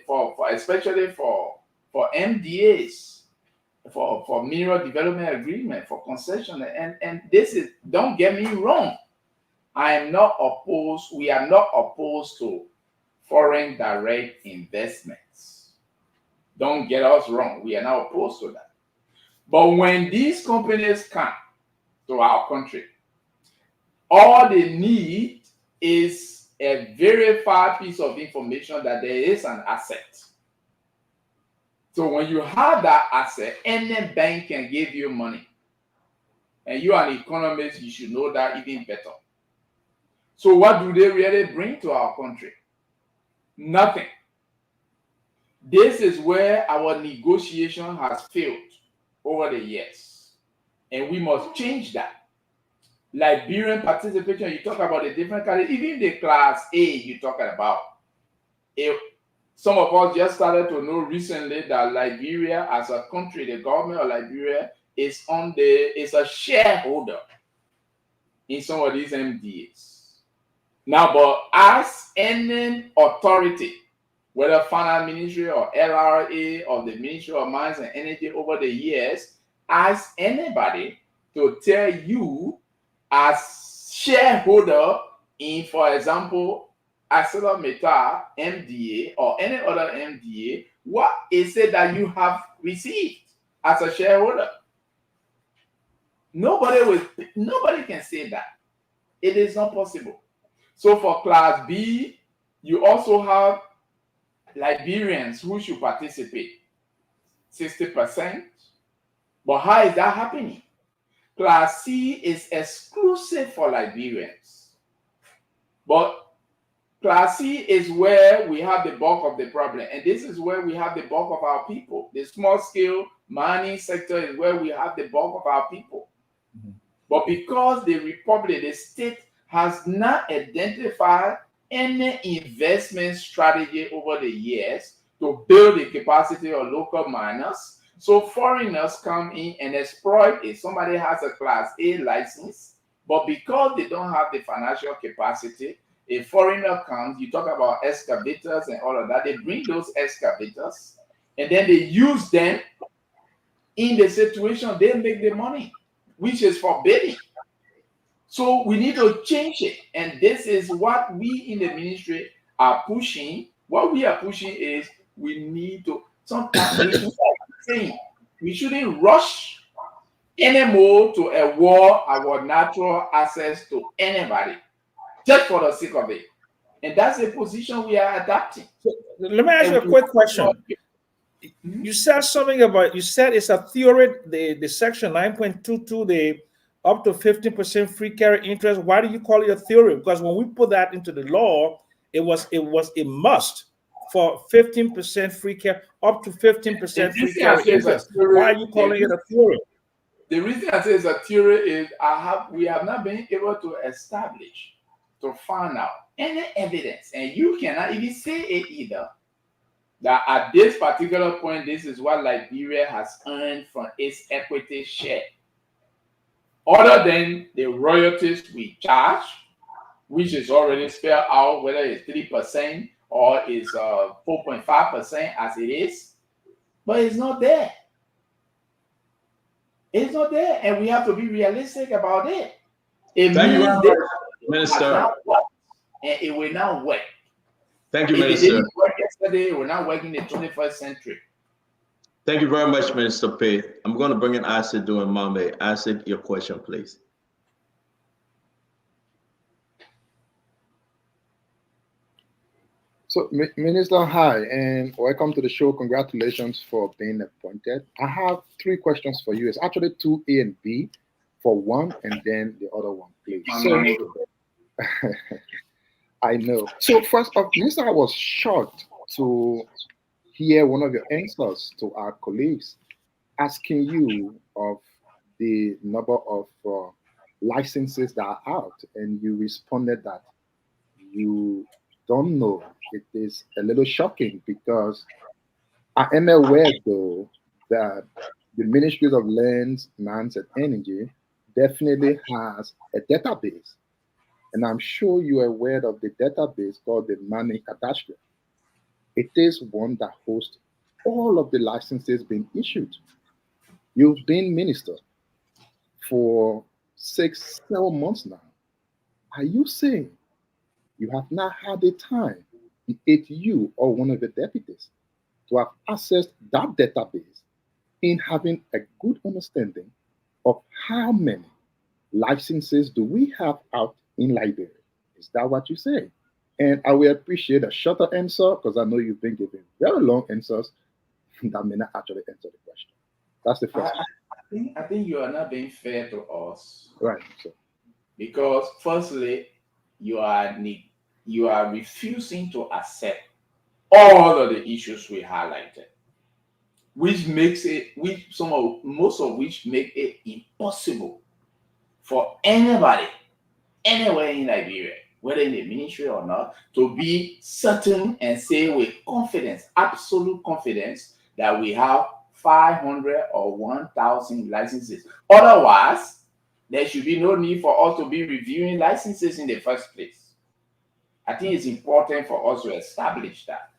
for especially for MDAs, for mineral development agreement, for concession, and this is, don't get me wrong, I am not opposed. We are not opposed to foreign direct investments. Don't get us wrong. We are not opposed to that. But when these companies come to our country, all they need is a verified piece of information that there is an asset. So when you have that asset, any bank can give you money. And you are an economist, you should know that even better. So what do they really bring to our country? Nothing. This is where our negotiation has failed over the years. and we must change that. Liberian participation, you talk about the different categories, even the class A you're talking about. Some of us just started to know recently that Liberia as a country, the government of Liberia is a shareholder in some of these MDAs. Now, but as any authority, whether finance ministry or LRA or the Ministry of Mines and Energy over the years, ask anybody to tell you as shareholder in, for example, ArcelorMittal MDA or any other MDA, what is it that you have received as a shareholder? Nobody can say that. It is not possible. So for class B, you also have Liberians who should participate, 60%. But how is that happening? Class C is exclusive for Liberians. But Class C is where we have the bulk of the problem. And this is where we have the bulk of our people. The small scale mining sector is where we have the bulk of our people. Mm-hmm. But because the state has not identified any investment strategy over the years to build the capacity of local miners, so foreigners come in and exploit it. Somebody has a Class A license, but because they don't have the financial capacity, a foreigner comes, you talk about excavators and all of that, they bring those excavators and then they use them in the situation, they make the money, which is forbidden. So we need to change it. And this is what we in the ministry are pushing. What we are pushing is we need to, sometimes we shouldn't rush anymore to award our natural access to anybody, just for the sake of it. And that's a position we are adapting. So, let me ask you a quick question. You said something about, you said it's a theory, the section 9.22, the up to 15% free carry interest. Why do you call it a theory? Because when we put that into the law, it was a must for 15% free carry, up to 15% free carry interest. Why are you calling it a theory? The reason I say it's a theory is we have not been able to establish, to find out any evidence, and you cannot even say it either, that at this particular point, this is what Liberia has earned from its equity share, other than the royalties we charge, which is already spelled out, whether it's 3% or it's 4.5% as it is, but it's not there. It's not there, and we have to be realistic about it. It Thank means you, Minister. And it will not work. Thank you, if Minister. It didn't work yesterday, it will not work in the 21st century. Thank you very much, Minister Paye. I'm going to bring in Acid doing Mame. Acid, your question, please. So, Minister, hi, and welcome to the show. Congratulations for being appointed. I have 3 questions for you. It's actually 2 A and B for one, and then the other one, please. So, I know. So, first off, Minister, I was shocked to hear one of your answers to our colleagues asking you of the number of licenses that are out, and you responded that you don't know. It is a little shocking because I am aware, though, that the Ministry of Lands, Mines, and Energy definitely has a database. And I'm sure you are aware of the database called the Mining Cadastre. It is one that hosts all of the licenses being issued. You've been minister for 6-7 months now. Are you saying you have not had the time, be it you or one of the deputies, to have accessed that database in having a good understanding of how many licenses do we have out in Liberia? Is that what you say? And I will appreciate a shorter answer because I know you've been giving very long answers that may not actually answer the question. That's the first one. I think you are not being fair to us. Right. So. Because firstly, you are refusing to accept all of the issues we highlighted. which makes it, most of which make it impossible for anybody anywhere in Liberia, whether in the ministry or not, to be certain and say with confidence, absolute confidence, that we have 500 or 1,000 licenses. Otherwise, there should be no need for us to be reviewing licenses in the first place. I think it's important for us to establish that.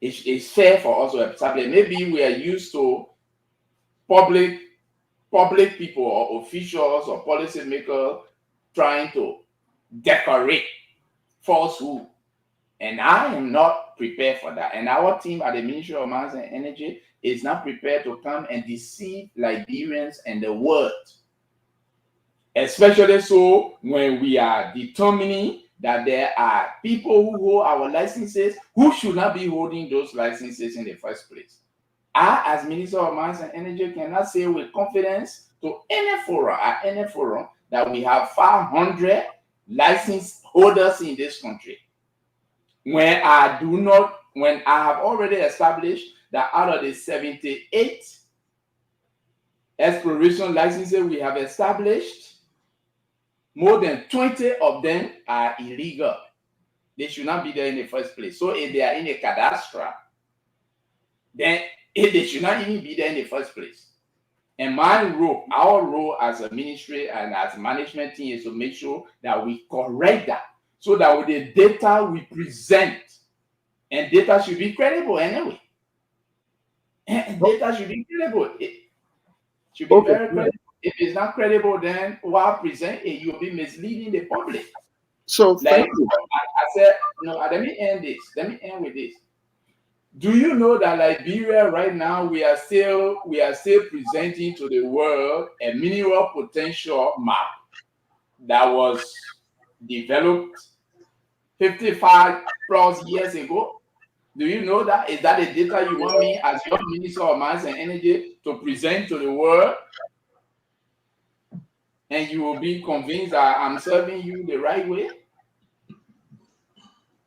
It's fair for us to establish. Maybe we are used to public people or officials or policymakers trying to decorate falsehood. And I am not prepared for that. And our team at the Ministry of Mines and Energy is not prepared to come and deceive Liberians and the world. Especially so when we are determining that there are people who hold our licenses who should not be holding those licenses in the first place. I, as Minister of Mines and Energy, cannot say with confidence to any forum that we have 500 license holders in this country, when I have already established that out of the 78 exploration licenses we have established, more than 20 of them are illegal. They should not be there in the first place. So if they are in a cadastre, then they should not even be there in the first place. And our role as a ministry and as a management team is to make sure that we correct that, so that with the data we present, and data should be credible anyway. And data should be credible. It should be very credible. If it's not credible, then while presenting, you'll be misleading the public. So like I said, let me end with this. Do you know that Liberia right now, we are still presenting to the world a mineral potential map that was developed 55 plus years ago? Do you know that? Is that the data you want me as your Minister of Mines and Energy to present to the world? And you will be convinced that I'm serving you the right way?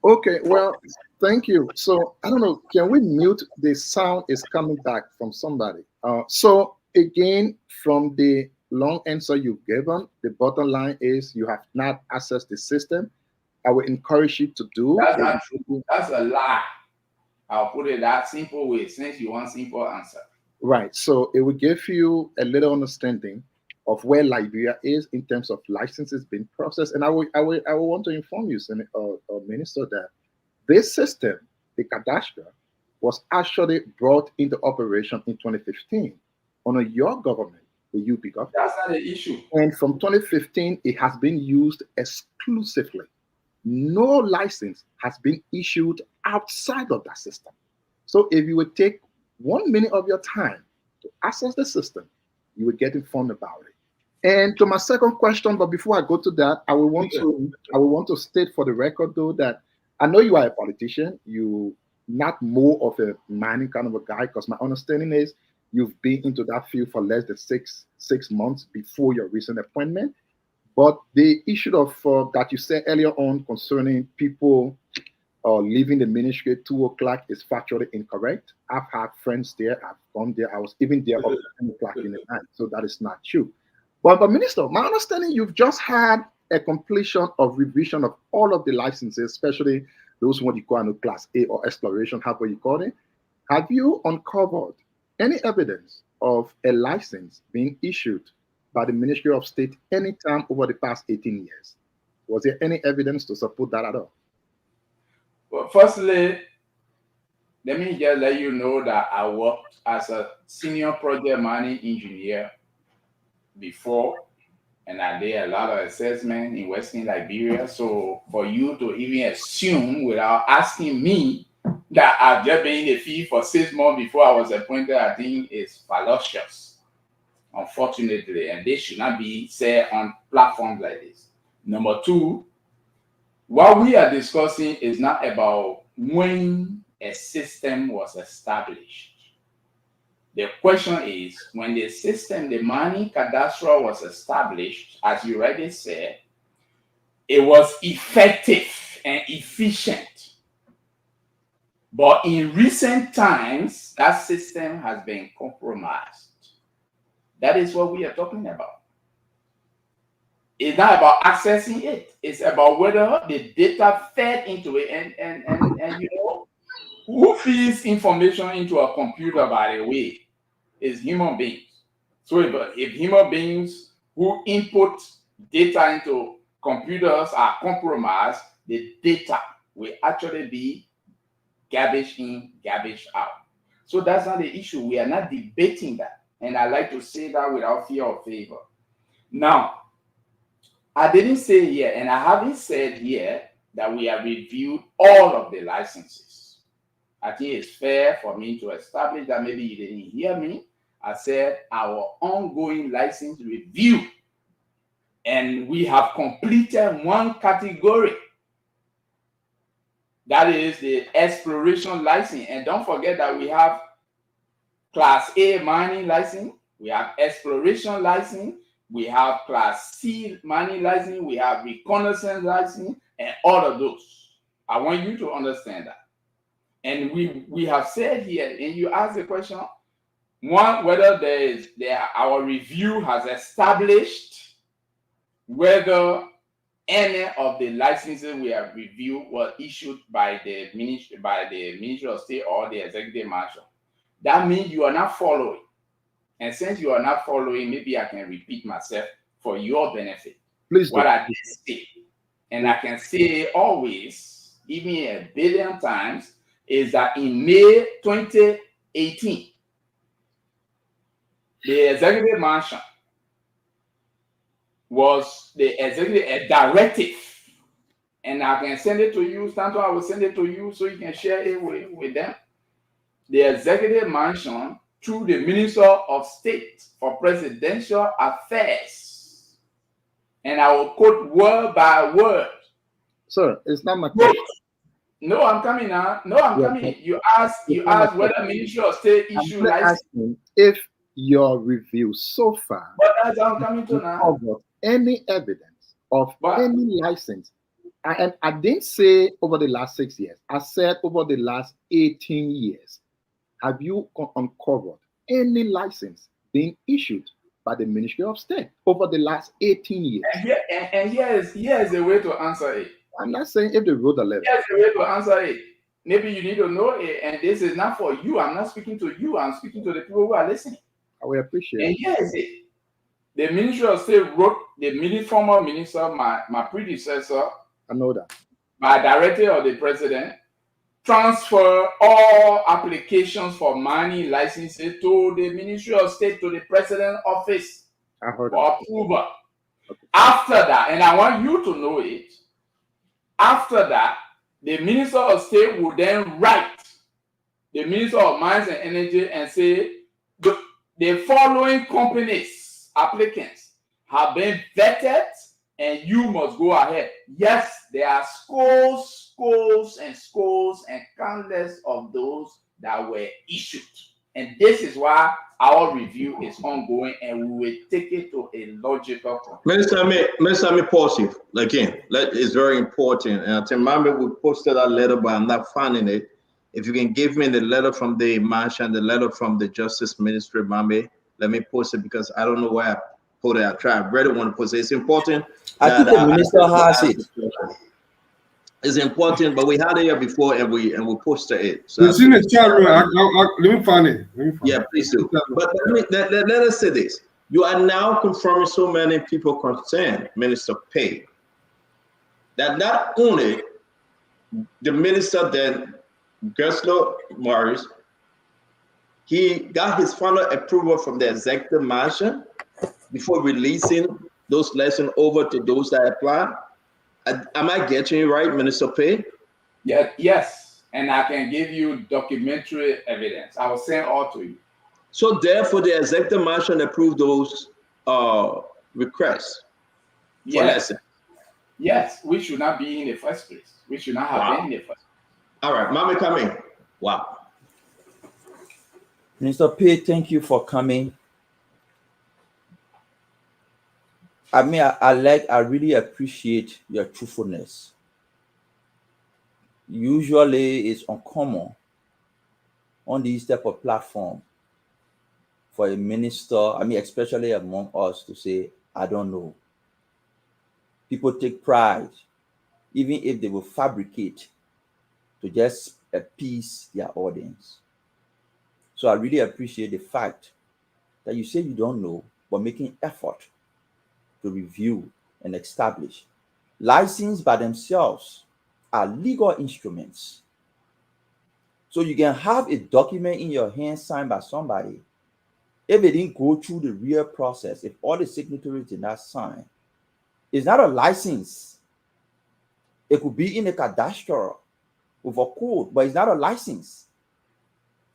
Okay, well, thank you. So I don't know, can we mute? The sound is coming back from somebody. So again, from the long answer you've given, the bottom line is you have not accessed the system. I would encourage you to do. That's not true. That's a lie. I'll put it that simple way, since you want simple answer. Right. So it will give you a little understanding of where Liberia is in terms of licenses being processed. And I will want to inform you, Minister, that this system, the cadastre, was actually brought into operation in 2015 under your government, the UP government. That's not the issue. And from 2015, it has been used exclusively. No license has been issued outside of that system. So if you would take 1 minute of your time to access the system, you would get informed about it. And to my second question, but before I go to that, I will want to state for the record, though, that I know you are a politician. You not more of a mining kind of a guy, because my understanding is you've been into that field for less than six months before your recent appointment. But the issue of that you said earlier on concerning people leaving the ministry at 2 o'clock is factually incorrect. I've had friends there. I've gone there. I was even there up to 10 o'clock in the night. So that is not true. But Minister, my understanding, you've just had a completion of revision of all of the licenses, especially those what you call Class A or exploration, however you call it. Have you uncovered any evidence of a license being issued by the Ministry of State anytime over the past 18 years? Was there any evidence to support that at all? Well, firstly, let me just let you know that I worked as a senior project mining engineer before, and I did a lot of assessment in Western Liberia. So for you to even assume without asking me that I've just been in the field for 6 months before I was appointed, I think is fallacious, unfortunately, and this should not be said on platforms like this. Number two, what we are discussing is not about when a system was established. The question is, when the system, the mining cadastre was established, as you already said, it was effective and efficient. But in recent times, that system has been compromised. That is what we are talking about. It's not about accessing it. It's about whether the data fed into it. And you know, who feeds information into a computer, by the way, is human beings. So if human beings who input data into computers are compromised, the data will actually be garbage in, garbage out. So that's not the issue. We are not debating that. And I like to say that without fear or favor. Now, I didn't say here, and I haven't said here, that we have reviewed all of the licenses. I think it's fair for me to establish that. Maybe you didn't hear me. I said our ongoing license review, and we have completed one category. That is the exploration license. And don't forget that we have Class A mining license, we have exploration license, we have Class C mining license, we have reconnaissance license, and all of those. I want you to understand that. And we have said here, and you asked the question, one, whether our review has established whether any of the licenses we have reviewed were issued by the Ministry of State or the Executive Marshal. That means you are not following. And since you are not following, maybe I can repeat myself for your benefit. Please what I did say, and I can say always, even a billion times, is that in May 2018, the Executive Mansion was a directive, and I can send it to you. Stanton, I will send it to you so you can share it with them. The Executive Mansion, through the Minister of State for Presidential Affairs, and I will quote word by word. Sir, it's not my question. No, I'm coming now. No, I'm coming. You asked whether Ministry of State issued license. If your review so far, but that's how I'm coming to now. Any evidence of any license, and I didn't say over the last 6 years. I said over the last 18 years. Have you uncovered any license being issued by the Ministry of State over the last 18 years? And here is a way to answer it. I'm not saying if they wrote a letter. Here's a way to answer it. Maybe you need to know it, and this is not for you. I'm not speaking to you. I'm speaking to the people who are listening. I will appreciate and it. And here is it. The Ministry of State wrote, the former minister, my predecessor, I know that, by directive of the president, transfer all applications for mining licenses to the Ministry of State, to the President's office for approval. Okay. After that, and I want you to know it, after that, the Minister of State will then write the Minister of Mines and Energy and say, the following companies, applicants, have been vetted and you must go ahead. Yes, there are scores and countless of those that were issued. And this is why our review is ongoing, and we will take it to a logical conclusion. Minister, me pause you again. It's very important. And I think Mambe we posted that letter, but I'm not finding it. If you can give me the letter from the Marsh and the letter from the Justice Ministry, Mambe, let me post it because I don't know where I put it. I really want to post it. It's important. I think the minister has it. It's important, but we had it here before, and we posted it. So it's in the chat room. Let me find it. Yeah, please do. But let us say this: you are now confirming so many people concerned, Minister Paye, that not only the minister then, Gessler Morris, he got his final approval from the executive mansion before releasing those lessons over to those that apply. Am I getting it right, Minister Paye? Yeah, yes, and I can give you documentary evidence. I will send all to you. So therefore, the executive mansion approved those requests for lessons. Yes, we should not be in the first place. We should not have been in the first place. All right, Mama, come in. Wow. Minister Paye, thank you for coming. I mean, I really appreciate your truthfulness. Usually it's uncommon on these type of platform for a minister, especially among us, to say, I don't know. People take pride, even if they will fabricate to just appease their audience. So I really appreciate the fact that you say you don't know, but making effort to review and establish. License by themselves are legal instruments. So you can have a document in your hand signed by somebody. If it didn't go through the real process, if all the signatories did not sign, it's not a license. It could be in a cadastral with a code, but it's not a license.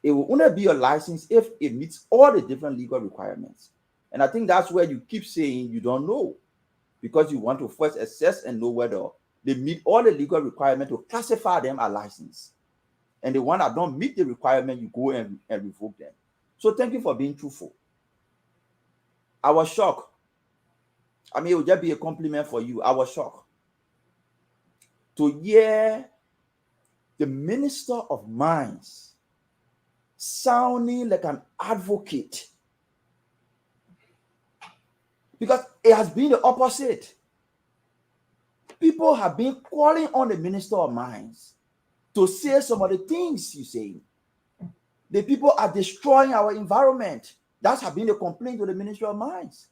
It will only be a license if it meets all the different legal requirements. And I think that's where you keep saying you don't know, because you want to first assess and know whether they meet all the legal requirements to classify them as licensed. And the one that don't meet the requirement, you go and revoke them. So thank you for being truthful. I was shocked. It would just be a compliment for you. I was shocked to hear the Minister of Mines sounding like an advocate, because it has been the opposite. People have been calling on the Minister of Mines to say some of the things you say. The people are destroying our environment. That's have been the complaint to the Minister of Mines.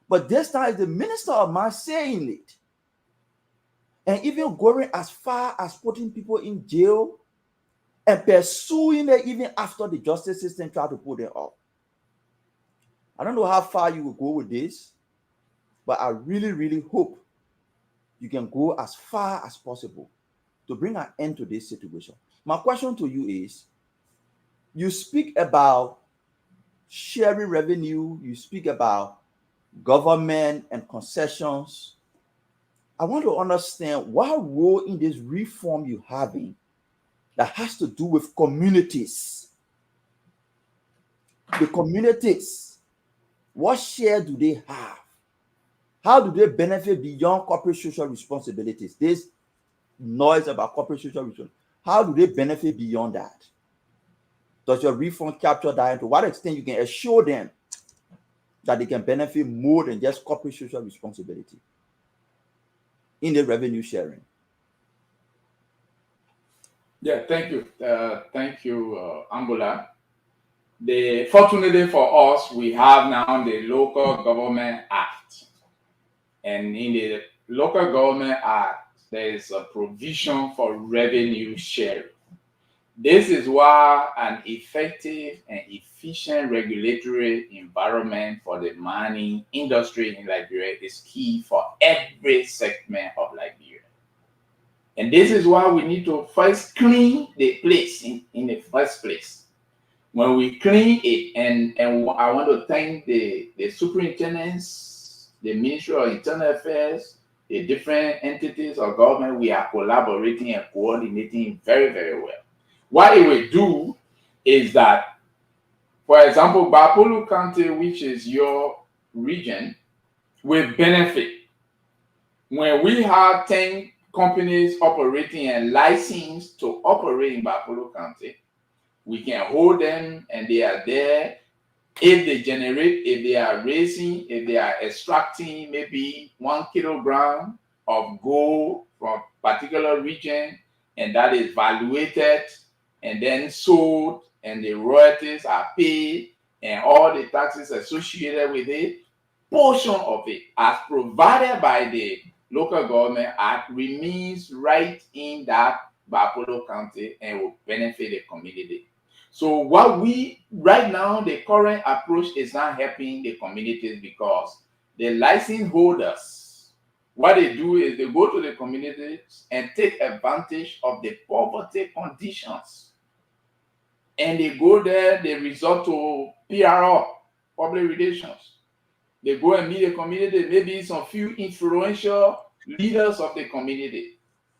But this time, the Minister of Mines saying it, and even going as far as putting people in jail and pursuing them even after the justice system tried to put them up. I don't know how far you will go with this, but I really, really hope you can go as far as possible to bring an end to this situation. My question to you is, you speak about sharing revenue, you speak about government and concessions. I want to understand what role in this reform you're having that has to do with communities. The communities, what share do they have? How do they benefit beyond corporate social responsibilities? This noise about corporate social responsibilities, how do they benefit beyond that? Does your reform capture that? And to what extent you can assure them that they can benefit more than just corporate social responsibility in the revenue sharing? Yeah, thank you. Thank you, Angola. Fortunately for us, we have now the Local Government Act. And in the Local Government Act, there is a provision for revenue sharing. This is why an effective and efficient regulatory environment for the mining industry in Liberia is key for every segment of Liberia. And this is why we need to first clean the place in the first place. When we clean it, and I want to thank the superintendents, the Ministry of Internal Affairs, the different entities of government, we are collaborating and coordinating very, very well. What it will do is that, for example, Bapulu County, which is your region, will benefit. When we have 10 companies operating and licensed to operate in Bapulu County, we can hold them and they are there. If they generate, if they are raising, if they are extracting maybe 1 kilogram of gold from a particular region, and that is valuated and then sold, and the royalties are paid, and all the taxes associated with it, portion of it, as provided by the Local Government Act, remains right in that Bapulu County and will benefit the community. So what we, right now, the current approach is not helping the communities, because the license holders, what they do is they go to the communities and take advantage of the poverty conditions. And they go there, they resort to PRO, public relations. They go and meet the community, maybe some few influential leaders of the community.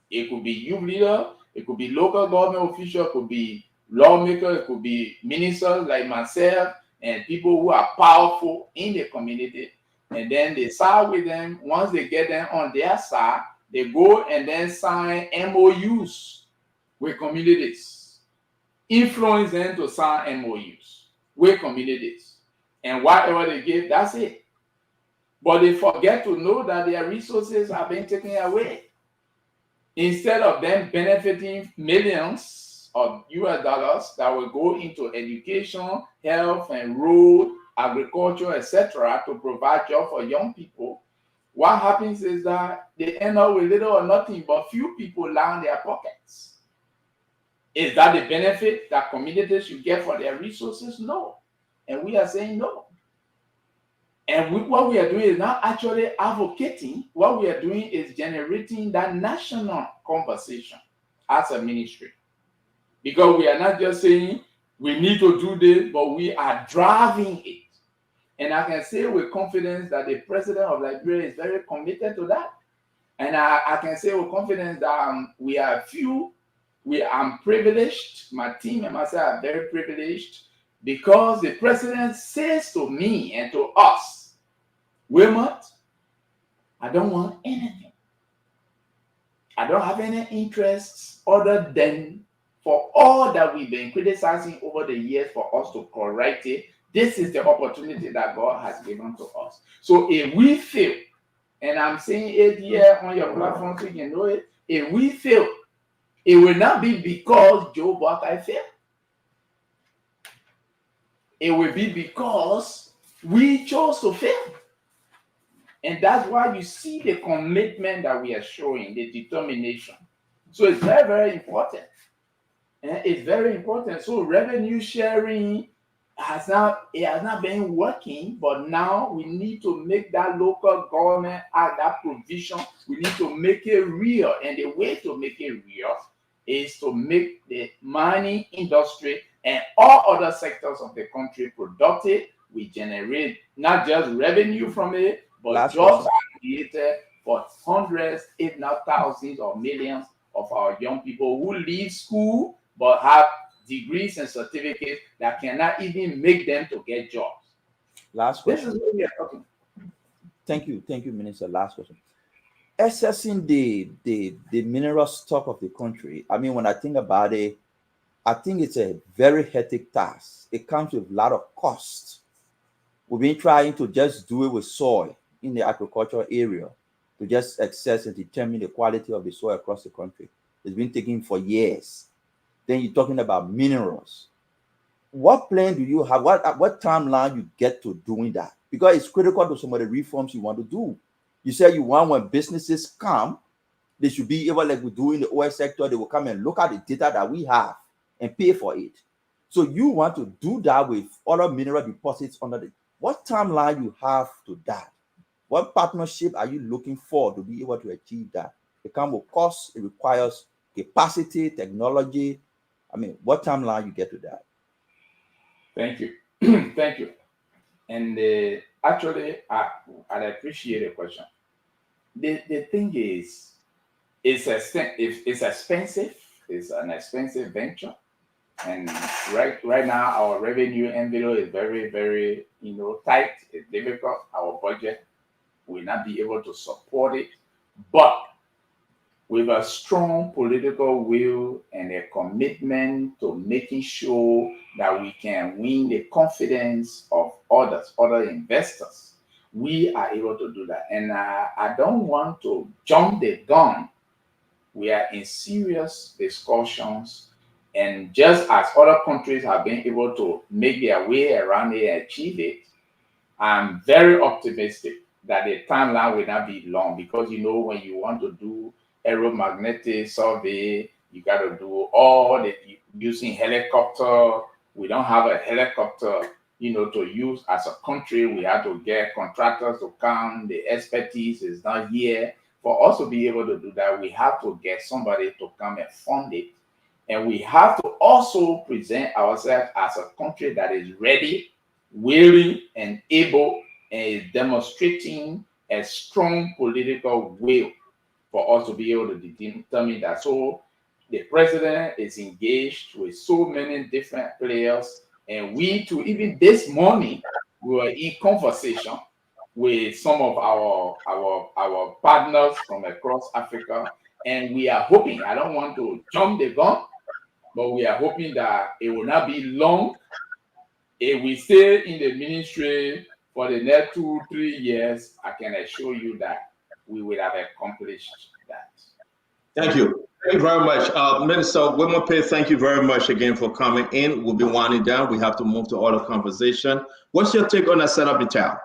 It could be youth leader, it could be local government official, it could be lawmaker, it could be ministers like myself, and people who are powerful in the community. And then they side with them. Once they get them on their side, they go and then sign MOUs with communities. influence them to sign MOUs with communities. And whatever they give, that's it. But they forget to know that their resources are being taken away. Instead of them benefiting millions of US dollars that will go into education, health, and road, agriculture, etc., to provide jobs for young people, what happens is that they end up with little or nothing but few people line their pockets. Is that the benefit that communities should get for their resources? No. And we are saying no. And what we are doing is not actually advocating. What we are doing is generating that national conversation as a ministry. Because we are not just saying we need to do this, but we are driving it. And I can say with confidence that the president of Liberia is very committed to that. And I can say with confidence that we are few. I'm privileged. My team and myself are very privileged because the president says to me and to us, Wilmot, I don't want anything. I don't have any interests other than for all that we've been criticizing over the years for us to correct it. This is the opportunity that God has given to us. So if we fail, and I'm saying it here on your platform so you can know it, if we fail, it will not be because Joe Buckeye failed. It will be because we chose to fail. And that's why you see the commitment that we are showing, the determination. So it's very, very important. And it's very important. So revenue sharing has not been working, but now we need to make that local government act, that provision, we need to make it real. And the way to make it real is to make the mining industry and all other sectors of the country productive. We generate not just revenue from it, but jobs are created for hundreds, if not thousands or millions of our young people who leave school but have degrees and certificates that cannot even make them to get jobs. Last question. This is what we are talking. Thank you, Minister. Last question. Assessing the mineral stock of the country. I mean, when I think about it, I think it's a very hectic task. It comes with a lot of costs. We've been trying to just do it with soil in the agricultural area to just assess and determine the quality of the soil across the country. It's been taking for years. Then you're talking about minerals. What plan do you have? What timeline you get to doing that? Because it's critical to some of the reforms you want to do. You say you want when businesses come, they should be able, like we do in the oil sector, they will come and look at the data that we have and pay for it. So you want to do that with other mineral deposits under the. What timeline you have to that? What partnership are you looking for to be able to achieve that? It comes with cost, it requires capacity, technology. I mean, what timeline you get to that? Thank you. Thank you. And actually, I appreciate the question. The thing is, it's expensive. It's an expensive venture. And right now, our revenue envelope is very, very, tight. It's difficult. Our budget will not be able to support it. But with a strong political will and a commitment to making sure that we can win the confidence of other investors, we are able to do that. And I don't want to jump the gun. We are in serious discussions. And just as other countries have been able to make their way around it and achieve it, I'm very optimistic that the timeline will not be long because, when you want to do aeromagnetic survey, you got to do all the using helicopter. We don't have a helicopter, to use as a country. We have to get contractors to come. The expertise is not here. For us to be able to do that, we have to get somebody to come and fund it. And we have to also present ourselves as a country that is ready, willing, and able, and is demonstrating a strong political will for us to be able to determine that. So the president is engaged with so many different players, and we too, even this morning, we were in conversation with some of our partners from across Africa, and we are hoping, I don't want to jump the gun, but we are hoping that it will not be long. If we stay in the ministry for the next 2-3 years, I can assure you that we will have accomplished that. Thank you. Thank you very much. Minister Paye, thank you very much again for coming in. We'll be winding down. We have to move to other conversation. What's your take on ArcelorMittal?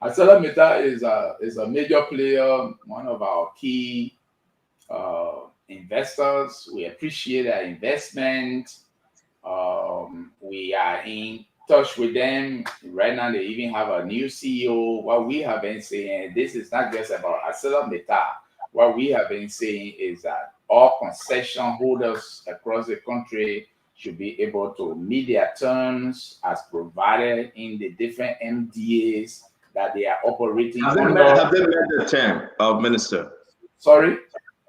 ArcelorMittal is a major player, one of our key investors. We appreciate their investment. We are in touch with them right now. They even have a new CEO. What we have been saying, this is not just about ArcelorMittal. What we have been saying is that all concession holders across the country should be able to meet their terms as provided in the different MDAs that they are operating under. Have they met the term, Minister? Sorry?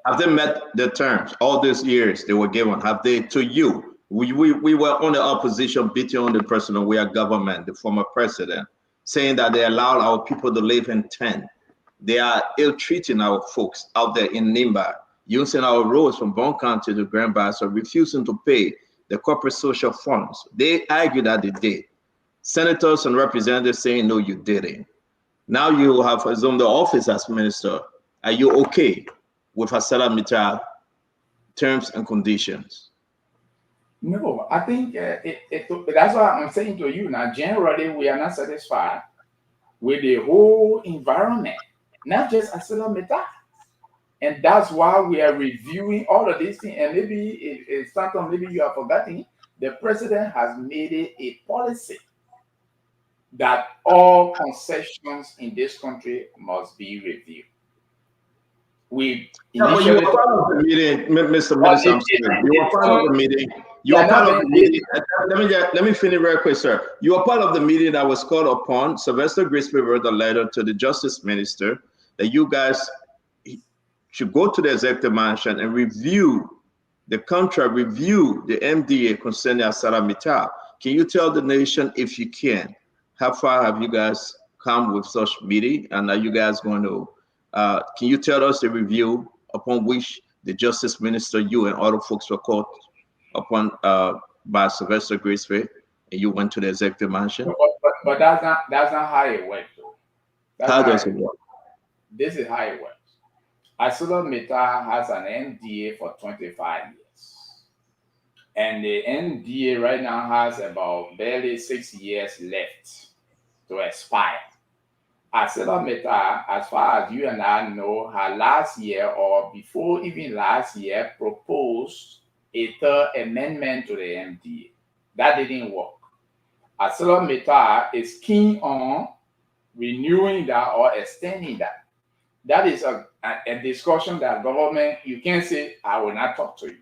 Have they met the terms all these years they were given? Have they, to you? We were on the opposition, beating on the person of our government, the former president, saying that they allowed our people to live in tent. They are ill-treating our folks out there in Nimba, using our roads from Bon County to Grand Bassa, refusing to pay the corporate social funds. They argue that they did. Senators and representatives saying, no, you didn't. Now you have assumed the office as minister. Are you okay with ArcelorMittal terms and conditions? No, I think that's what I'm saying to you now. Generally, we are not satisfied with the whole environment, not just ArcelorMittal. And that's why we are reviewing all of these things. And maybe it's something maybe you are forgetting. The president has made it a policy that all concessions in this country must be reviewed. We initially, you were part of the meeting, Mr. Minister. You were part of the meeting. You were part of the meeting. Let me finish very quick, sir. You were part of the meeting that was called upon. Sylvester Grisby wrote a letter to the Justice Minister that you guys should go to the executive mansion and review the contract, review the MDA concerning ArcelorMittal. Can you tell the nation, if you can, how far have you guys come with such meeting? And are you guys going to, can you tell us the review upon which the Justice Minister, you and other folks were called upon by Sylvester Grisby, and you went to the executive mansion? But that's not how it works. How does it work? This is how it works. ArcelorMittal has an MDA for 25 years. And the MDA right now has about barely 6 years left to expire. ArcelorMittal, as far as you and I know, had last year or before even last year proposed a third amendment to the MDA. That didn't work. ArcelorMittal is keen on renewing that or extending that. That is a discussion that government, you can't say, I will not talk to you.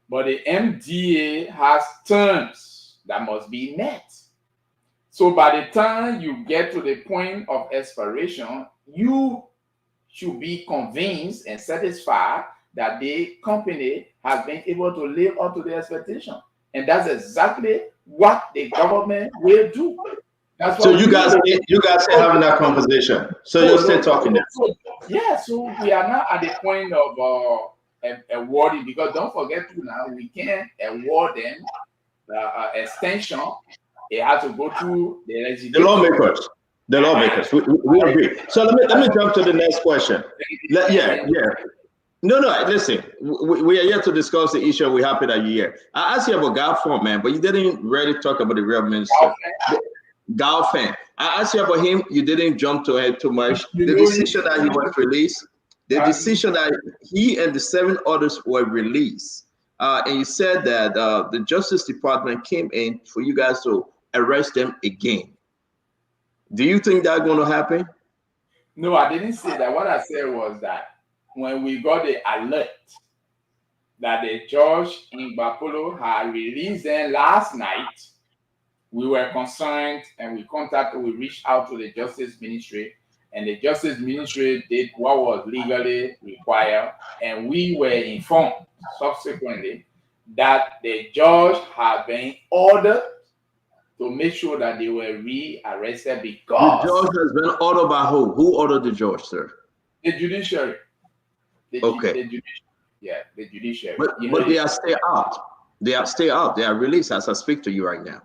But the MDA has terms that must be met. So by the time you get to the point of expiration, you should be convinced and satisfied that the company has been able to live up to the expectation. And that's exactly what the government will do. That's so you guys are having that conversation. So you're still talking there. Yeah, so we are not at the point of awarding, because don't forget to now, we can't award them extension. It has to go through the legislature. The lawmakers. We agree. So let me jump to the next question. Yeah. No, listen, we are here to discuss the issue. We're happy that you're here. I asked you about Galfond, man, but you didn't really talk about the real minister. Galfond. I asked you about him. You didn't jump to it too much. The decision that he was released, the decision that he and the 7 others were released. And you said that the Justice Department came in for you guys to arrest them again. Do you think that's going to happen? No, I didn't say that. What I said was that when we got the alert that the judge in Bapolo had released them last night, we were concerned and we reached out to the Justice Ministry, and the Justice Ministry did what was legally required, and we were informed subsequently that the judge had been ordered to make sure that they were re-arrested because... The judge has been ordered by who? Who ordered the judge, sir? The judiciary. Okay. Yeah, the judiciary. But they are still out. They are still out. They are released as I speak to you right now.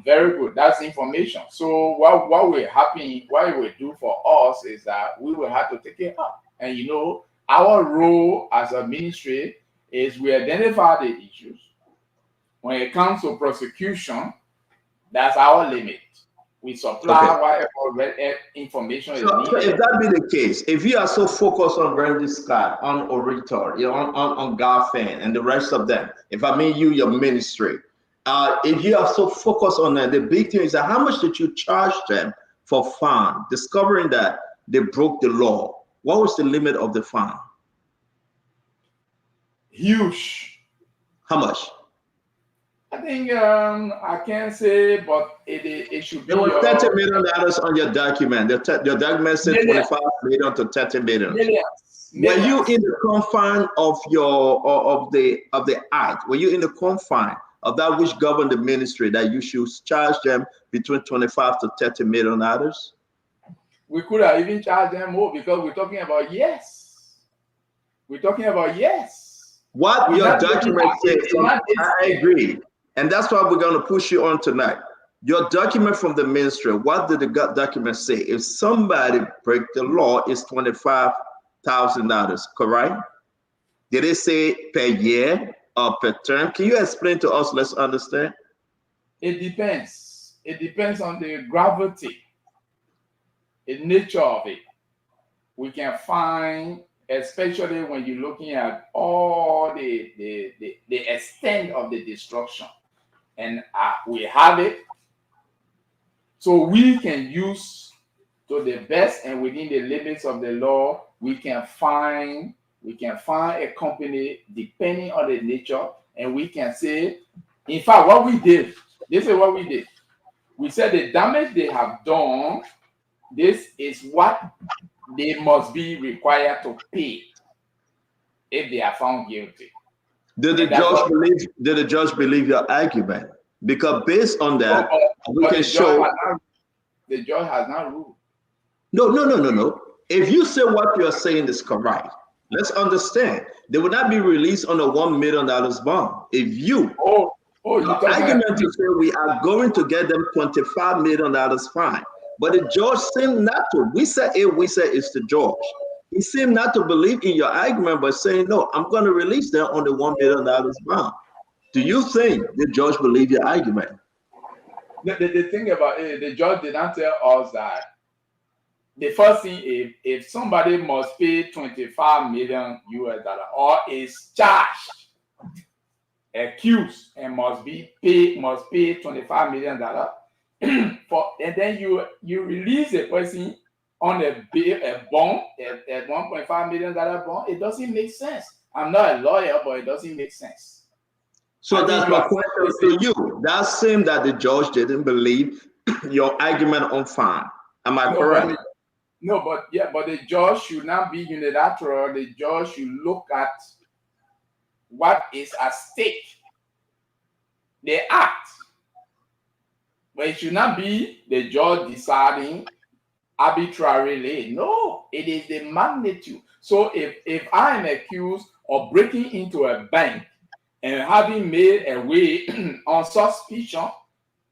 Very good. That's information. So what we do for us is that we will have to take it up. And you know, our role as a ministry is we identify the issues. When it comes to prosecution, that's our limit. We supply whatever information is needed. So if that be the case, if you are so focused on Randy Scott, on Orator, on Garfan and the rest of them, if I mean your ministry, if you are so focused on that, the big thing is that how much did you charge them for fine, discovering that they broke the law? What was the limit of the fine? Huge. How much? I think I can't say, but it should be. There was $30 million on your document. Your document said 25 million to 30 million. Millions. Were you in the confine of the act? Were you in the confine of that which governed the ministry that you should charge them between 25 to 30 million dollars? We could have even charged them more because we're talking about yes. We're talking about yes. What your document says, I agree. And that's why we're going to push you on tonight. Your document from the ministry, what did the document say? If somebody break the law, it's $25,000, correct? Did it say per year or per term? Can you explain to us? Let's understand. It depends. It depends on the gravity, the nature of it. We can find, especially when you're looking at all the extent of the destruction. And we have it. So we can use to the best and within the limits of the law, we can find a company depending on the nature, and we can say, in fact, what we did, this is what we did. We said the damage they have done, this is what they must be required to pay if they are found guilty. Did the judge believe your argument? Because based on that, we can show the judge has not ruled. No. If you say what you're saying is correct, let's understand. They will not be released on a $1 million bond. If you your argument to say we are going to get them $25 million fine. But the judge seemed not to. We said it's the judge. He seemed not to believe in your argument, but saying, no, I'm going to release them on the $1 million bond. Do you think the judge believed your argument? The thing about it, the judge did not tell us that the first thing, if somebody must pay 25 million US dollars or is charged, accused, and must pay 25 million dollars, and then you release a person on a bond, at $1.5 million bond, it doesn't make sense. I'm not a lawyer, but it doesn't make sense. So that's my question to you. That seemed that the judge didn't believe your argument on fine. Am I correct? But the judge should not be unilateral. The judge should look at what is at stake. The act. But it should not be the judge deciding arbitrarily. No, it is the magnitude. So if I am accused of breaking into a bank and having made away on suspicion,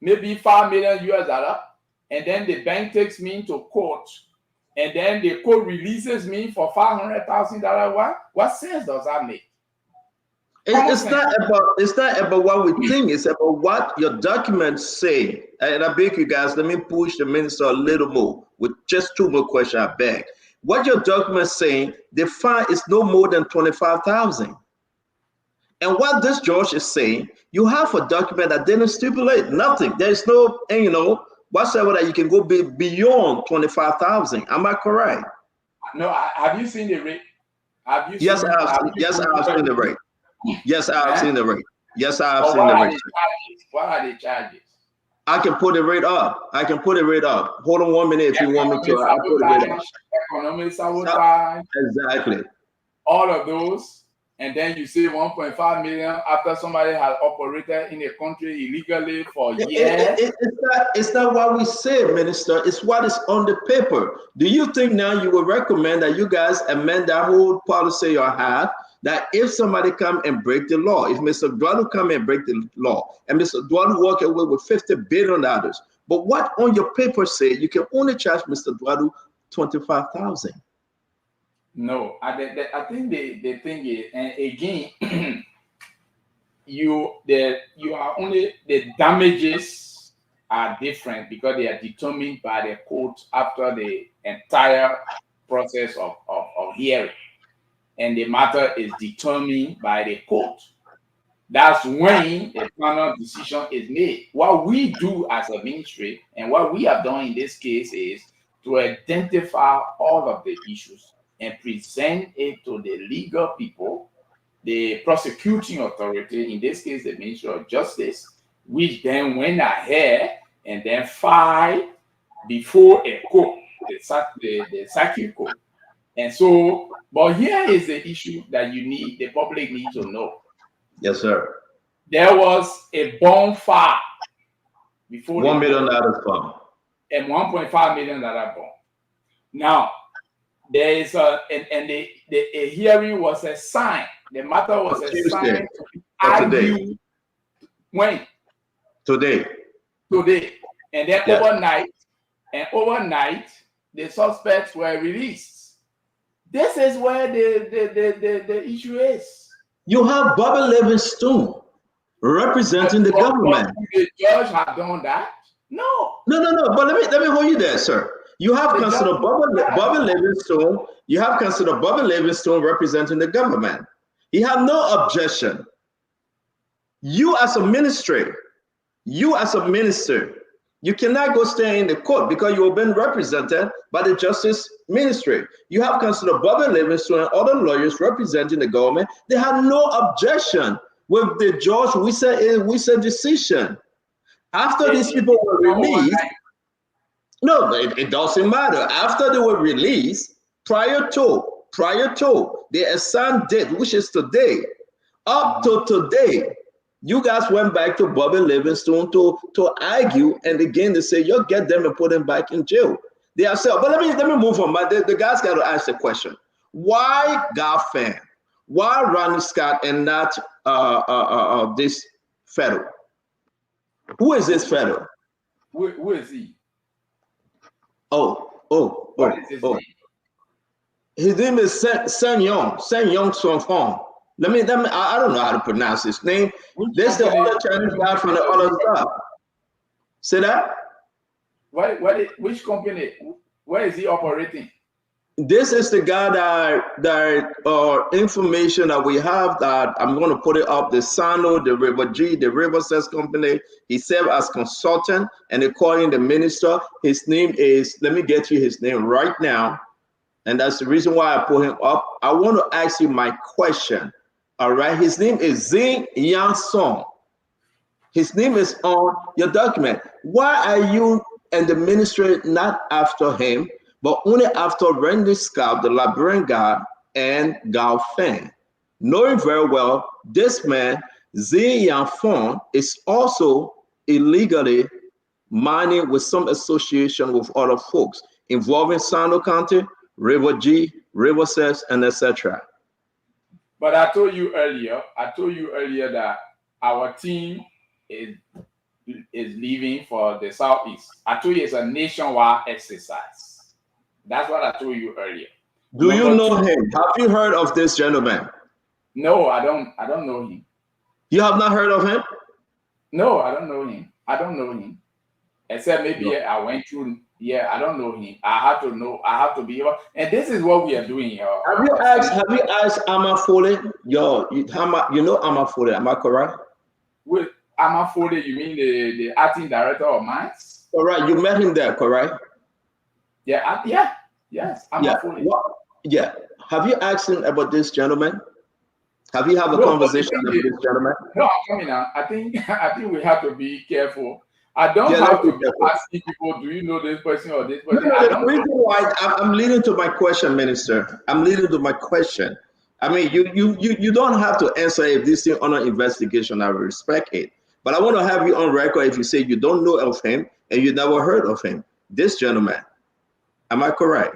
maybe $5 million US dollars, and then the bank takes me into court, and then the court releases me for $500,000, what sense does that make? It's not about what we think. It's about what your documents say. And I beg you guys, let me push the minister a little more with just two more questions. I beg. What your documents saying, the fine is no more than $25,000. And what this judge is saying, you have a document that didn't stipulate nothing. There's no, whatsoever that you can go beyond 25,000. Am I correct? No. Have you seen the rate? Yes, I've seen the rate. Yes, I've seen the rate. Yes, I've seen the rate. What are the charges? I can put the rate up. Hold on 1 minute if you want me to. I'll put the rate up. Economic sabotage. Exactly. All of those. And then you say 1.5 million after somebody has operated in a country illegally for years. It's not what we say, Minister. It's what is on the paper. Do you think now you will recommend that you guys amend that whole policy you have? that if somebody come and break the law, if Mr. Dwadu come and break the law, and Mr. Dwadu walk away with $50 billion, but what on your paper say you can only charge Mr. Dwadu $25,000? No, I think the thing is, and again, you are only the damages are different because they are determined by the court after the entire process of hearing, and the matter is determined by the court. That's when the final decision is made. What we do as a ministry and what we have done in this case is to identify all of the issues and present it to the legal people, the prosecuting authority, in this case, the Ministry of Justice, which then went ahead and then filed before a court, the circuit court. And so, but here is the issue that the public needs to know. Yes, sir. There was a bond filed before $1 million bond and $1.5 million bond. Now, there is a hearing was assigned. The matter was assigned to be argued when? Today. And then overnight, the suspects were released. This is where the issue is. You have Bobby Livingstone representing the government. The judge have done that? No. But let me hold you there, sir. You have Councilor Bobby Livingstone. You have Councilor Bobby Livingstone representing the government. He had no objection. You as a ministry, you as a minister, you cannot go stay in the court because you have been represented by the Justice Ministry. You have Councilor Bobby Livingstone and other lawyers representing the government. They had no objection with the George Wissa decision. After these people were released, no, it doesn't matter. After they were released, prior to the assigned date, which is today, up to today, you guys went back to Bobby Livingstone to argue, and again they say you'll get them and put them back in jail. They have said, but let me move on. But the guys got to ask the question: why Garfan? Why Ronnie Scott and not this federal? Who is this federal? Who is he? What is his name? His name is Sen Yong Song. Let me. I don't know how to pronounce his name. This the other Chinese guy from the other side. Say that? Which company? Where is he operating? This is the guy that information that we have that I'm going to put it up. The Sano, the River G, the River Cess Company. He served as consultant, and according to the minister, his name is. Let me get you his name right now, and that's the reason why I put him up. I want to ask you my question. All right, his name is Zing Yang Song. His name is on your document. Why are you and the ministry not after him, but only after Randy Scott, the Liberian guy, and Gao Feng? Knowing very well, this man, Zing Yang Fong, is also illegally mining with some association with other folks involving Sano County, River G, River Cess, and etc. But I told you earlier that our team is leaving for the Southeast. I told you it's a nationwide exercise. That's what I told you earlier. Do you know him? Have you heard of this gentleman? No, I don't know him. You have not heard of him? No, I don't know him. Except maybe I went through. Yeah, I don't know him. I have to know. I have to be able. And this is what we are doing here. Have you asked Amafole? You know Amafole, am I correct? With Amafole, you mean the acting director of Mines? All right, you met him there, correct? Yes, Amafole. Yeah. Have you asked him about this gentleman? Have you had a conversation with this gentleman? No, I'm coming now. I think we have to be careful. I don't have to be asking people, do you know this person or this person? The reason why I'm leading to my question, Minister. I'm leading to my question. I mean, you don't have to answer if this thing under investigation. I respect it. But I want to have you on record if you say you don't know of him and you never heard of him. This gentleman. Am I correct?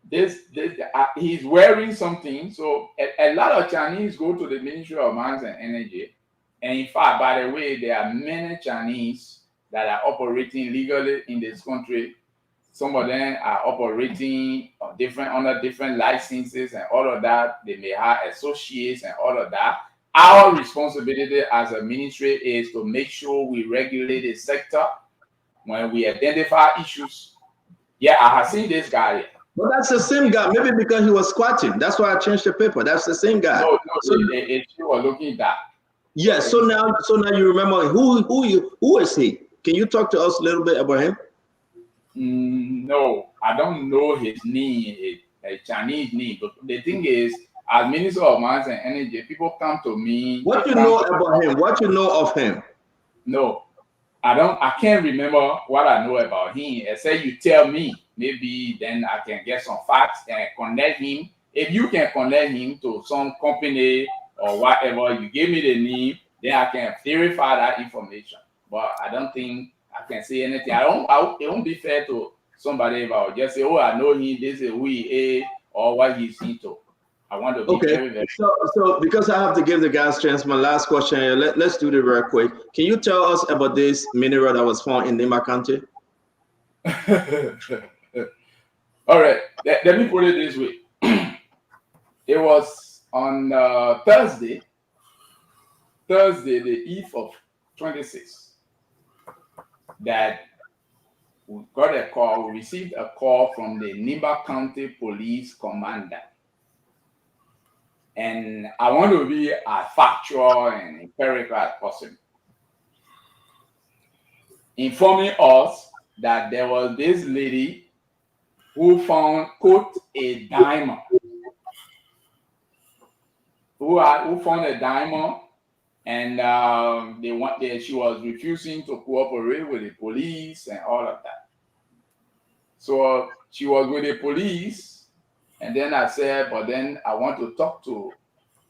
he's wearing something. So a lot of Chinese go to the Ministry of Mines and Energy. And in fact, by the way, there are many Chinese that are operating legally in this country. Some of them are operating under different licenses and all of that. They may have associates and all of that. Our responsibility as a ministry is to make sure we regulate the sector when we identify issues. Yeah, I have seen this guy. Well, that's the same guy. Maybe because he was squatting. That's why I changed the paper. That's the same guy. No, you were looking at that. Yeah. So now you remember who is he? Can you talk to us a little bit about him? No, I don't know his name, a Chinese name. But the thing is, as Minister of Mines and Energy, people come to me. What you know about him? What you know of him? No, I can't remember what I know about him. Except you tell me. Maybe then I can get some facts and connect him. If you can connect him to some company or whatever, you give me the name, then I can verify that information. But I don't think I can say anything. It won't be fair to somebody if I would just say, oh, I know him, this is who he is, or what he's into. I want to be very, very So because I have to give the guys a chance, my last question here, let's do it very quick. Can you tell us about this mineral that was found in Immigrant County? All right, let me put it this way. It was on Thursday, the eve of 26th, that we got a call, we received a call from the Nimba County Police Commander. And I want to be as factual and empirical as possible. Informing us that there was this lady who found, quote, a diamond. Who found a diamond, and she was refusing to cooperate with the police and all of that. So she was with the police, and then I said, but then I want to talk to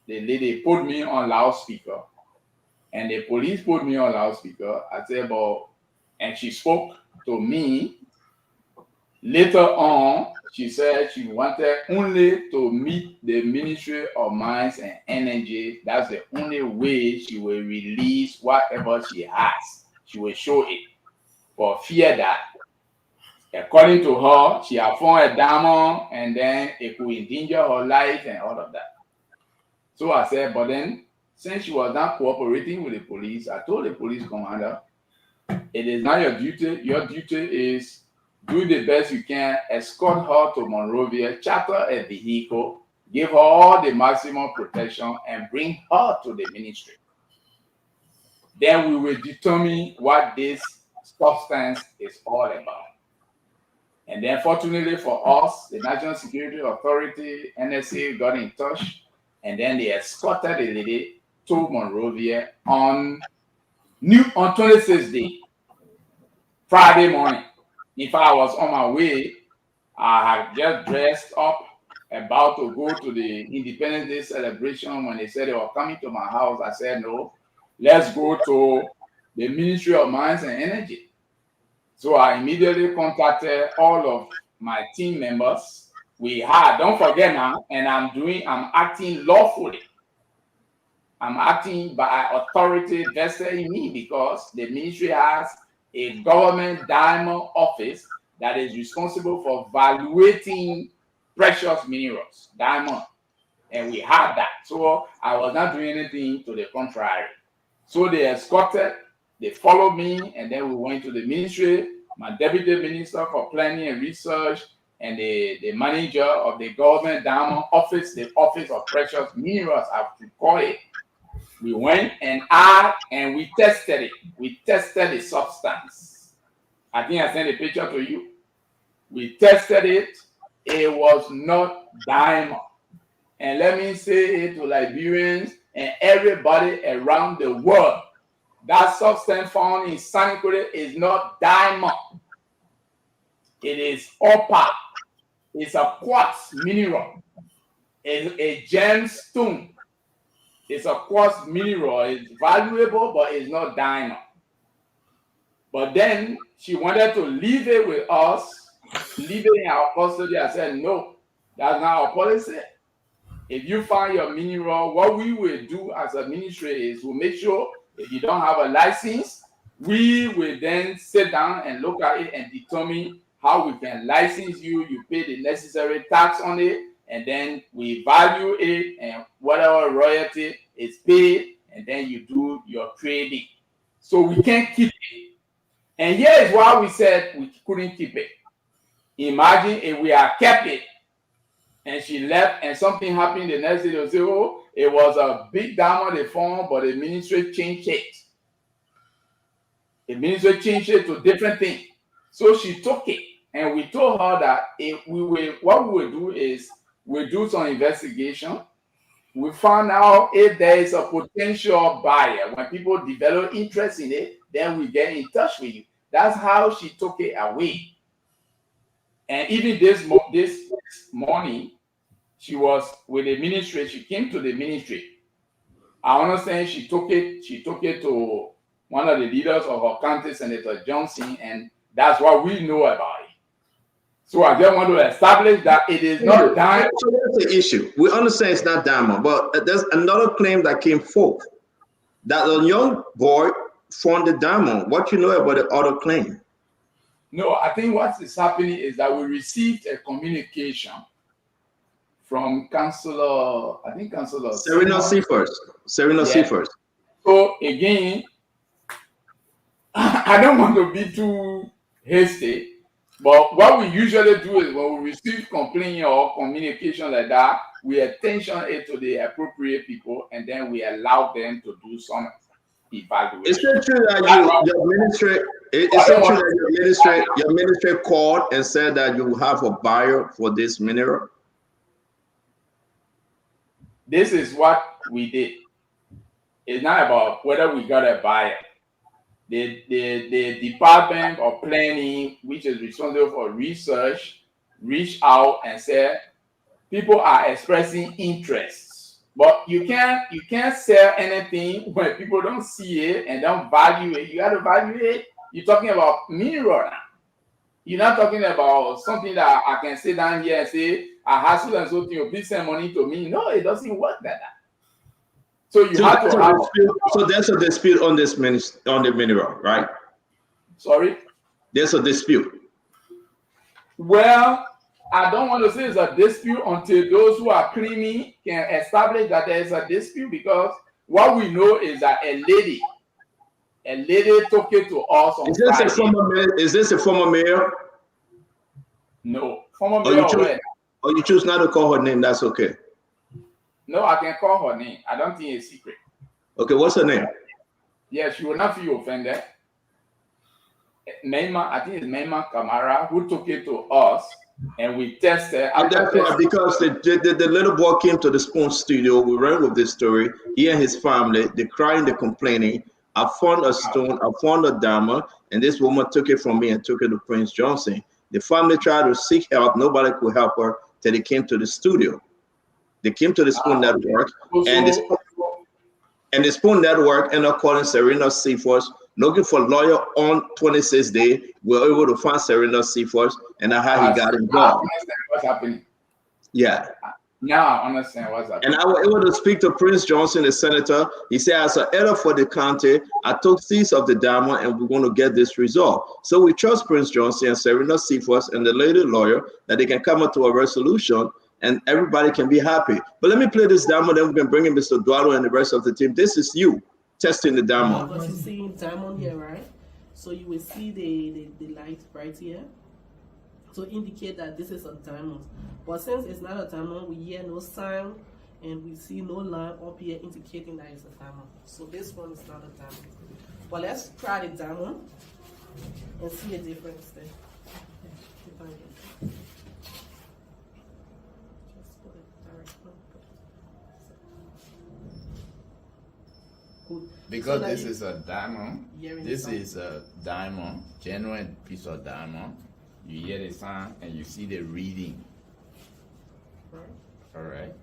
the lady. Put me on loudspeaker, and the police put me on loudspeaker. I said, and she spoke to me. Later on, she said she wanted only to meet the Ministry of Mines and Energy. That's the only way she will release whatever she has. She will show it. For fear that, according to her, she had found a diamond and then it could endanger her life and all of that. So I said, but then, since she was not cooperating with the police, I told the police commander, it is not your duty. Your duty is do the best you can, escort her to Monrovia, charter a vehicle, give her all the maximum protection, and bring her to the ministry. Then we will determine what this substance is all about. And then fortunately for us, the National Security Authority, NSA, got in touch, and then they escorted the lady to Monrovia on 26th day, Friday morning. If I was on my way, I had just dressed up, about to go to the Independence Day celebration. When they said they were coming to my house, I said, no, let's go to the Ministry of Mines and Energy. So I immediately contacted all of my team members. Don't forget now, and I'm acting lawfully. I'm acting by authority vested in me because the ministry has a government diamond office that is responsible for valuating precious minerals, diamond. And we had that. So I was not doing anything to the contrary. So they escorted, they followed me, and then we went to the ministry. My deputy minister for planning and research and the manager of the government diamond office, the office of precious minerals, I have to call it. We went and we tested it. We tested the substance. I think I sent a picture to you. We tested it. It was not diamond. And let me say it to Liberians and everybody around the world. That substance found in Sanikote is not diamond. It is opal. It's a quartz mineral. It's a gemstone. It's a quartz mineral. It's valuable, but it's not diamond. But then she wanted to leave it with us, leave it in our custody. I said, no, That's not our policy. If you find your mineral, what we will do as a ministry is we'll make sure if you don't have a license, we will then sit down and look at it and determine how we can license you. You pay the necessary tax on it, and then we value it, and whatever royalty is paid, and then you do your trading. So we can't keep it. And here is why we said we couldn't keep it. Imagine if we had kept it and she left and something happened the next day, they'll say, oh, it was a big diamond they found, but the ministry changed it. The ministry changed it to different things. So she took it, and we told her that what we will do is we'll do some investigation. We found out if there is a potential buyer. When people develop interest in it, then we get in touch with you. That's how she took it away. And even this morning, she was with the ministry. She came to the ministry. I understand she took it to one of the leaders of our county, Senator Johnson, and that's what we know about it. So I just want to establish that it is not diamond. So that's the issue. We understand it's not diamond, but there's another claim that came forth that a young boy found the diamond. What you know about the other claim? No, I think what is happening is that we received a communication from Councillor Serena Seafirst. So again, I don't want to be too hasty, but what we usually do is when we receive complaint or communication like that, we attention it to the appropriate people, and then we allow them to do some evaluation. Is it true that your ministry called and said that you have a buyer for this mineral? This is what we did. It's not about whether we got a buyer. The Department of Planning, which is responsible for research, reached out and said people are expressing interest, but you can't sell anything when people don't see it and don't value it. You got to value it. You're talking about mineral now. You're not talking about something that I can sit down here and say, I hustle and so thing, please send money to me. No, it doesn't work like that. So you have to have. So there's a dispute on the mineral, right? Sorry? There's a dispute. Well, I don't want to say it's a dispute until those who are claiming can establish that there is a dispute, because what we know is that a lady took it to us on Friday. Is this a former mayor? No. Former mayor. Or you choose not to call her name, that's okay. No, I can call her name. I don't think it's secret. Okay, what's her name? Yeah, she will not feel offended. I think it's Mema Kamara, who took it to us, and we tested. And that's why, because the little boy came to the Spoon studio, we ran with this story. He and his family, they crying, they're complaining. I found a stone, I found a diamond, and this woman took it from me and took it to Prince Johnson. The family tried to seek help. Nobody could help her till they came to the studio. They came to the Spoon Network, and the Spoon Network ended up calling Serena Seafirst, looking for a lawyer on 26th day. We were able to find Serena Seafirst, and that's how he got involved. I understand what's happening. Yeah. Now I understand what's happening. And I was able to speak to Prince Johnson, the senator. He said, as an elder for the county, I took seeds of the diamond, and we're going to get this resolved. So we trust Prince Johnson and Serena Seafirst and the lady lawyer that they can come up to a resolution and everybody can be happy. But let me play this diamond, then we can bring in Mr. Duado and the rest of the team. This is you testing the diamond. But you see diamond here, right? So you will see the light right here to indicate that this is a diamond. But since it's not a diamond, we hear no sound and we see no line up here indicating that it's a diamond. So this one is not a diamond. But let's try the diamond and see a difference there. Because so this is a diamond, this is a diamond, genuine piece of diamond. You hear the sound and you see the reading. All right.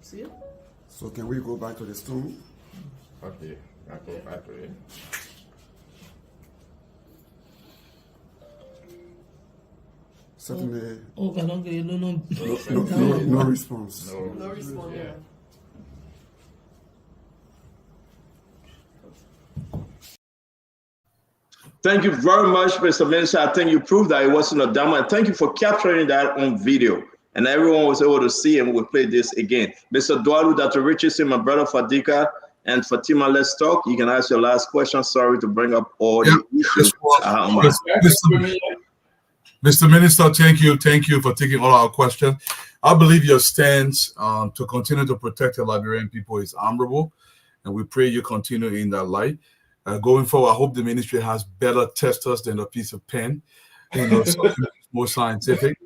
See it? So can we go back to the stone? Okay, I'll go back to it. Certainly. Oh, no No response. No response, yeah. Thank you very much, Mr. Minister. I think you proved that it wasn't a demo, and thank you for capturing that on video. And everyone was able to see, and we'll play this again. Mr. Dwalu, Dr. Richardson, my brother Fadika, and Fatima, let's talk. You can ask your last question. Sorry to bring up all the issues. Mr. Minister, thank you for taking all our questions. I believe your stance to continue to protect the Liberian people is honorable, and we pray you continue in that light. Going forward, I hope the ministry has better testers than a piece of pen, something more scientific.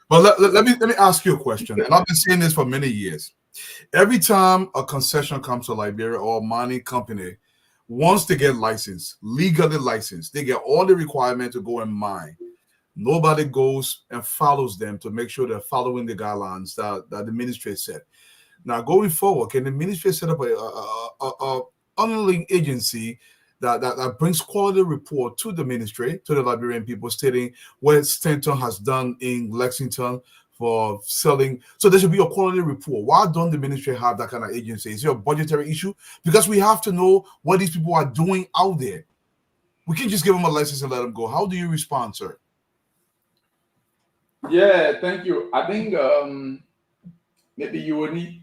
But let me ask you a question, and I've been saying this for many years. Every time a concession comes to Liberia or a mining company wants to get licensed, legally licensed, they get all the requirements to go and mine. Nobody goes and follows them to make sure they're following the guidelines that the ministry set. Now, going forward, can the ministry set up a unlinked agency that brings quality report to the ministry, to the Liberian people, stating what Stanton has done in Lexington for selling? So there should be a quality report. Why don't the ministry have that kind of agency? Is it a budgetary issue? Because we have to know what these people are doing out there. We can't just give them a license and let them go. How do you respond, sir? Yeah, thank you. I think maybe you will need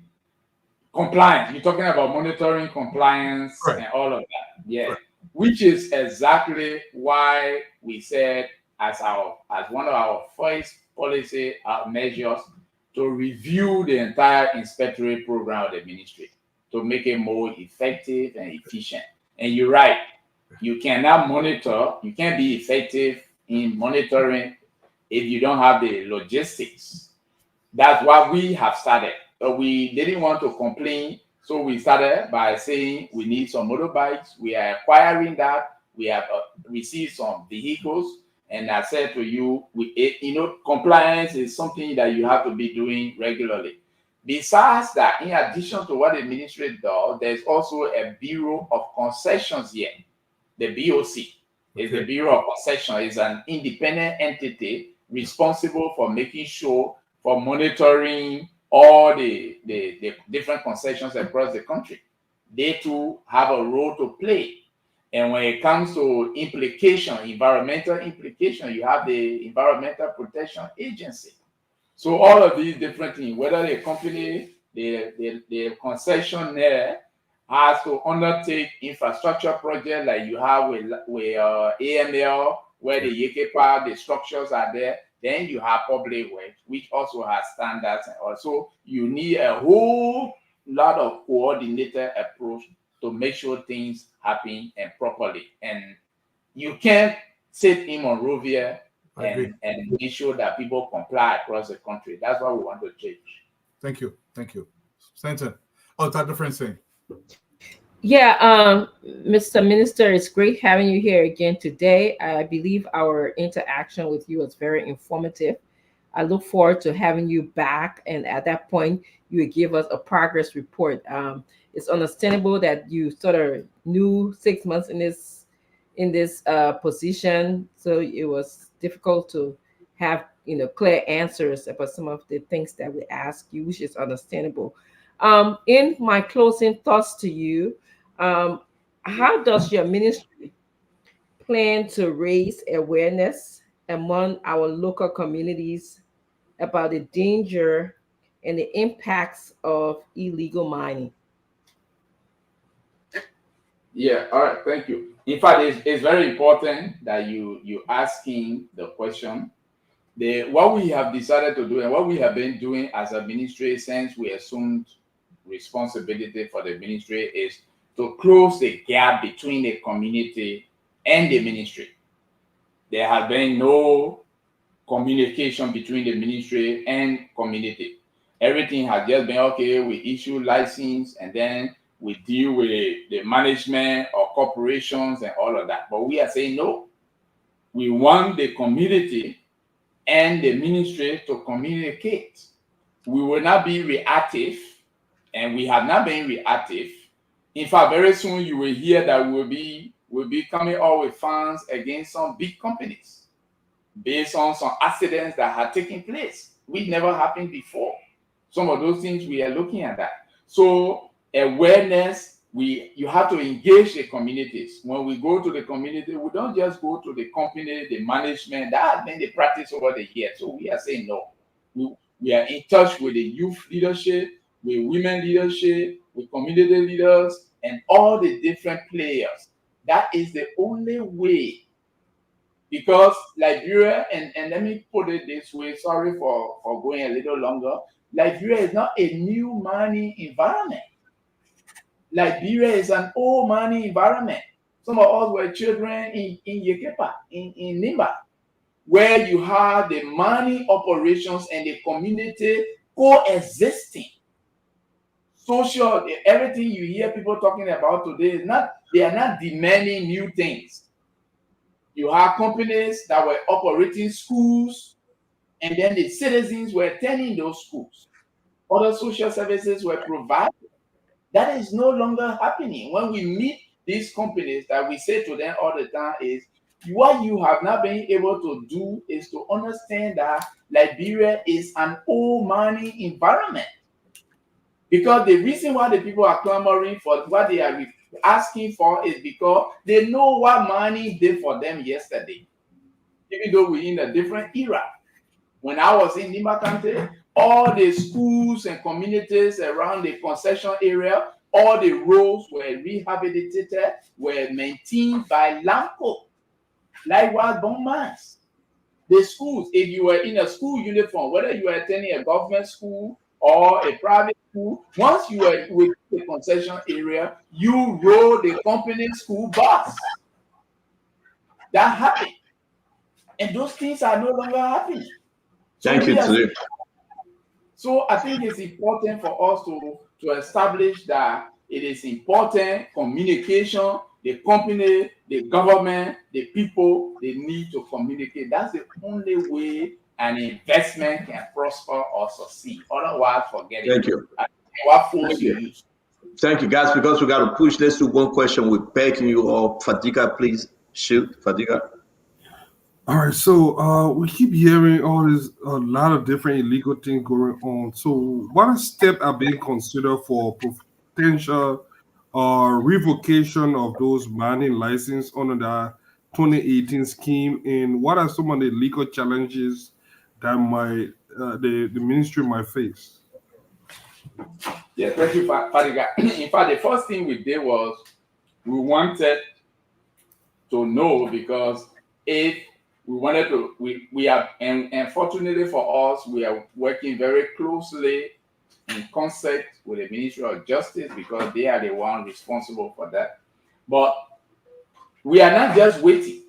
compliance. You're talking about monitoring, compliance, and all of that. Yeah, which is exactly why we said as one of our first policy measures to review the entire inspectorate program of the ministry to make it more effective and efficient. And you're right, you cannot monitor, you can't be effective in monitoring if you don't have the logistics. That's why we have started. We didn't want to complain, so we started by saying we need some motorbikes. We are acquiring that. We have received some vehicles, and I said to you, compliance is something that you have to be doing regularly. Besides that, in addition to what the ministry does, there's also a Bureau of Concessions here. The BOC is the Bureau of Concession. It's an independent entity responsible for making sure, for monitoring all the different concessions across the country. They too have a role to play. And when it comes to environmental implication, you have the Environmental Protection Agency. So all of these different things, whether the company, the concessionaire has to undertake infrastructure projects like you have with AML, where the YEKEPA, the structures are there. Then you have public works, which also has standards. And also you need a whole lot of coordinated approach to make sure things happen and properly. And you can't sit in Monrovia and make sure that people comply across the country. That's what we want to change. Thank you. Stanton. Oh, Dr. Francine. Yeah, Mr. Minister, it's great having you here again today. I believe our interaction with you was very informative. I look forward to having you back, and at that point, you would give us a progress report. It's understandable that you sort of knew 6 months in this position, so it was difficult to have clear answers about some of the things that we ask you, which is understandable. In my closing thoughts to you, how does your ministry plan to raise awareness among our local communities about the danger and the impacts of illegal mining? Yeah, all right, thank you. In fact, it's very important that you asking the question. What we have decided to do and what we have been doing as a ministry since we assumed responsibility for the ministry is to close the gap between the community and the ministry. There has been no communication between the ministry and community. Everything has just been, okay, we issue license and then we deal with the management or corporations and all of that. But we are saying no. We want the community and the ministry to communicate. We will not be reactive, and we have not been reactive. In fact, very soon you will hear that we'll be coming out with funds against some big companies. based on some accidents that had taken place, which never happened before. Some of those things we are looking at that. So awareness, you have to engage the communities. When we go to the community, we don't just go to the company, the management. That has been the practice over the years. So we are saying no. We are in touch with the youth leadership, with women leadership, with community leaders, and all the different players. That is the only way. Because Liberia, and let me put it this way, sorry for going a little longer, Liberia is not a new money environment. Liberia is an old money environment. Some of us were children in Yekepa, in Nimba, where you have the money operations and the community coexisting. Social, everything you hear people talking about today is not, they are not demanding new things. You have companies that were operating schools, and then the citizens were attending those schools. Other social services were provided. That is no longer happening. When we meet these companies, that we say to them all the time is, what you have not been able to do is to understand that Liberia is an old money environment. Because the reason why the people are clamoring for what they are asking for is because they know what money did for them yesterday. Even though we're in a different era. When I was in Nimba County, all the schools and communities around the concession area, all the roads were rehabilitated, were maintained by LAMCO. Likewise, Bonmans. The schools, if you were in a school uniform, whether you were attending a government school or a private school, once you were with the concession area, you rode the company school bus. That happened. And those things are no longer happening. Thank you, Tulu. So I think it's important for us to establish that it is important communication, the company, the government, the people, they need to communicate. That's the only way an investment can prosper or succeed. Otherwise, forget it. Thank you. What force you use. Thank you, guys. Because we got to push. Let's do one question. We're begging you all. Fadiga, please shoot. Fadiga. All right, so we keep hearing a lot of different illegal things going on. So, what steps are being considered for potential revocation of those mining licenses under the 2018 scheme, and what are some of the legal challenges that the ministry might face? Yeah, thank you, Fadiga. In fact, the first thing we did was we wanted to know, because if we wanted to, we have, and fortunately for us, we are working very closely in concert with the Ministry of Justice, because they are the one responsible for that. But we are not just waiting.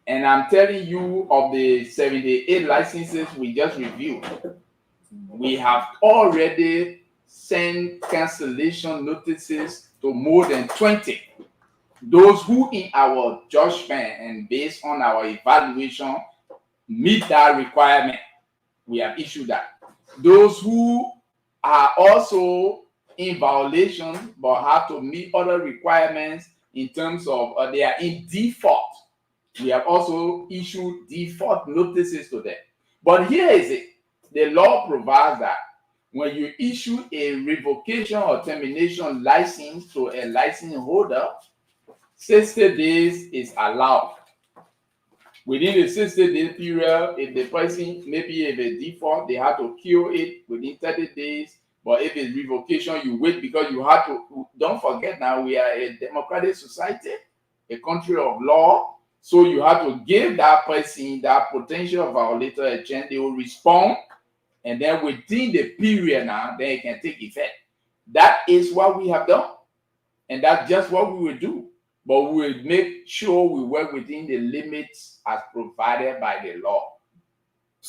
And I'm telling you, of the 78 licenses we just reviewed, we have already sent cancellation notices to more than 20. Those who, in our judgment and based on our evaluation, meet that requirement, we have issued that. Those who are also in violation but have to meet other requirements in terms of they are in default, we have also issued default notices to them. But here is it. The law provides that when you issue a revocation or termination license to a license holder, 60 days is allowed. Within the 60-day period, if the person, maybe if a default, they have to cure it within 30 days. But if it's revocation, you wait, because you have to, don't forget now, we are a democratic society, a country of law. So you have to give that person, that potential violator, a chance. They will respond. And then within the period now, then it can take effect. That is what we have done. And that's just what we will do. But we will make sure we work within the limits as provided by the law.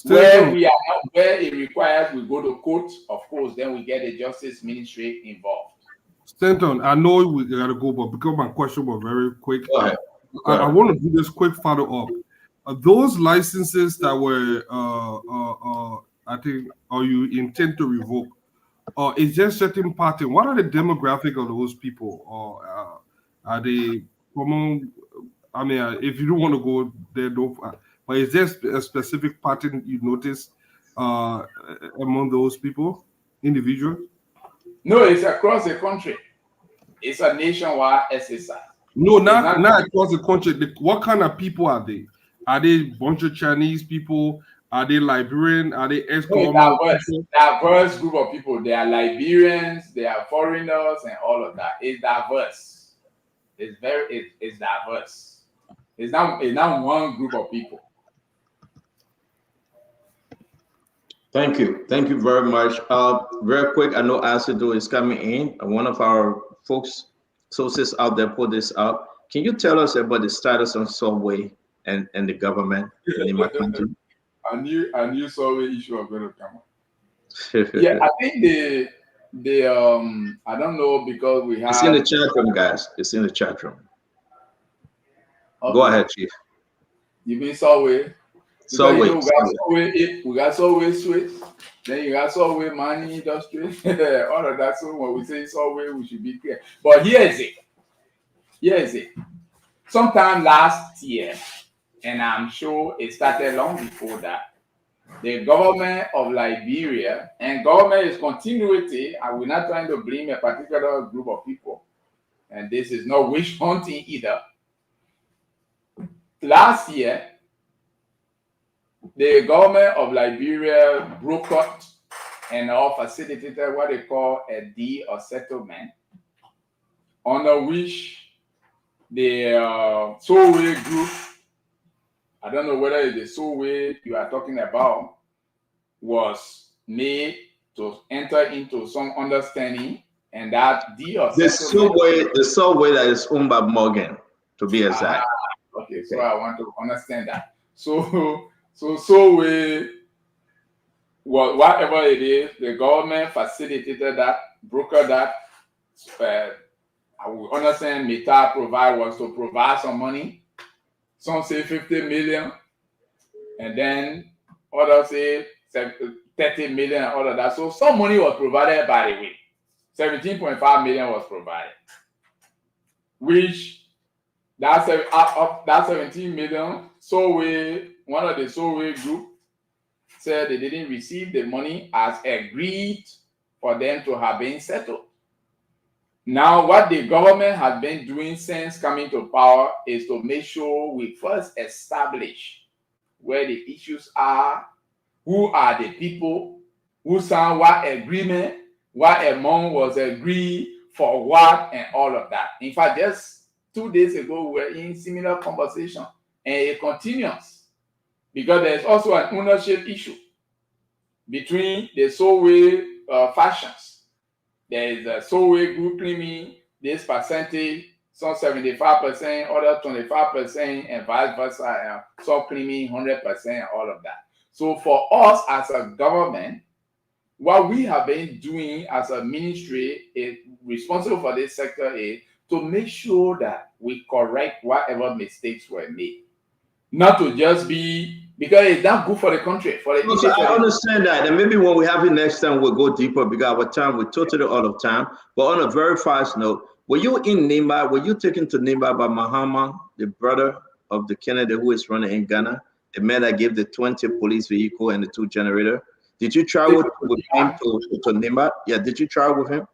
Where we are not, where it requires we go to court, of course, then we get the Justice Ministry involved. Stanton, I know we got to go, but because my question was very quick, I want to do this quick follow-up. Those licenses that were, I think, or you intend to revoke, is just certain pattern. What are the demographic of those people? Or are they common? I mean, if you don't want to go there, don't. But is there a specific pattern you notice among those people, individuals? No, it's across the country. It's a nationwide exercise. No, not across the country. What kind of people are they? Are they a bunch of Chinese people? Are they Liberian? Are they ex-government people? Diverse group of people. They are Liberians, they are foreigners, and all of that. It's diverse. It's diverse. It's not one group of people. Thank you very much. Very quick, I know Asido is coming in. One of our sources out there put this up. Can you tell us about the status on Subway and the government in my country? I knew Subway issue was going to come up. Yeah, I think the I don't know, because we have. It's in the chat room, guys. It's in the chat room. Okay. Go ahead, Chief. You mean Subway? Subway. We got Subway Sweet. Then you got Subway Money Industry. All of that. So when we say Subway, we should be clear. But here is it. Sometime last year, and I'm sure it started long before that, the government of Liberia, and government is continuity, and we're not trying to blame a particular group of people, and this is not witch hunting either. Last year, the government of Liberia brokered and facilitated what they call a deal or settlement, under which the Solway group, I don't know whether it's the Solway you are talking about, was made to enter into some understanding, and that deal. The Solway that is owned by Morgan, to be exact. Okay, so I want to understand that. So Solway, whatever it is, the government facilitated that, brokered that. I will understand Meta was to provide some money. Some say 50 million, and then others say 30 million, and all of that. So some money was provided, by the way. 17.5 million was provided, which that's that 17 million. One of the Solway group said they didn't receive the money as agreed for them to have been settled. Now, what the government has been doing since coming to power is to make sure we first establish where the issues are, who are the people, who signed what agreement, what amount was agreed for what, and all of that. In fact, just 2 days ago, we were in similar conversation, and it continues, because there's also an ownership issue between the Solway factions. There is a Solway group claiming this percentage, some 75%, other 25%, and vice versa, some claiming 100%, all of that. So for us as a government, what we have been doing as a ministry is responsible for this sector is to make sure that we correct whatever mistakes were made. Not to just be, because it's not good for the country. I understand that, and maybe when we have it next time, we'll go deeper, because our time, we're totally out of time. But on a very fast note, were you in Nimba? Were you taken to Nimba by Mahama, the brother of the Kennedy who is running in Ghana, the man that gave the 20 police vehicle and the 2 generator? Did you travel with him to Nimba? Yeah, did you travel with him?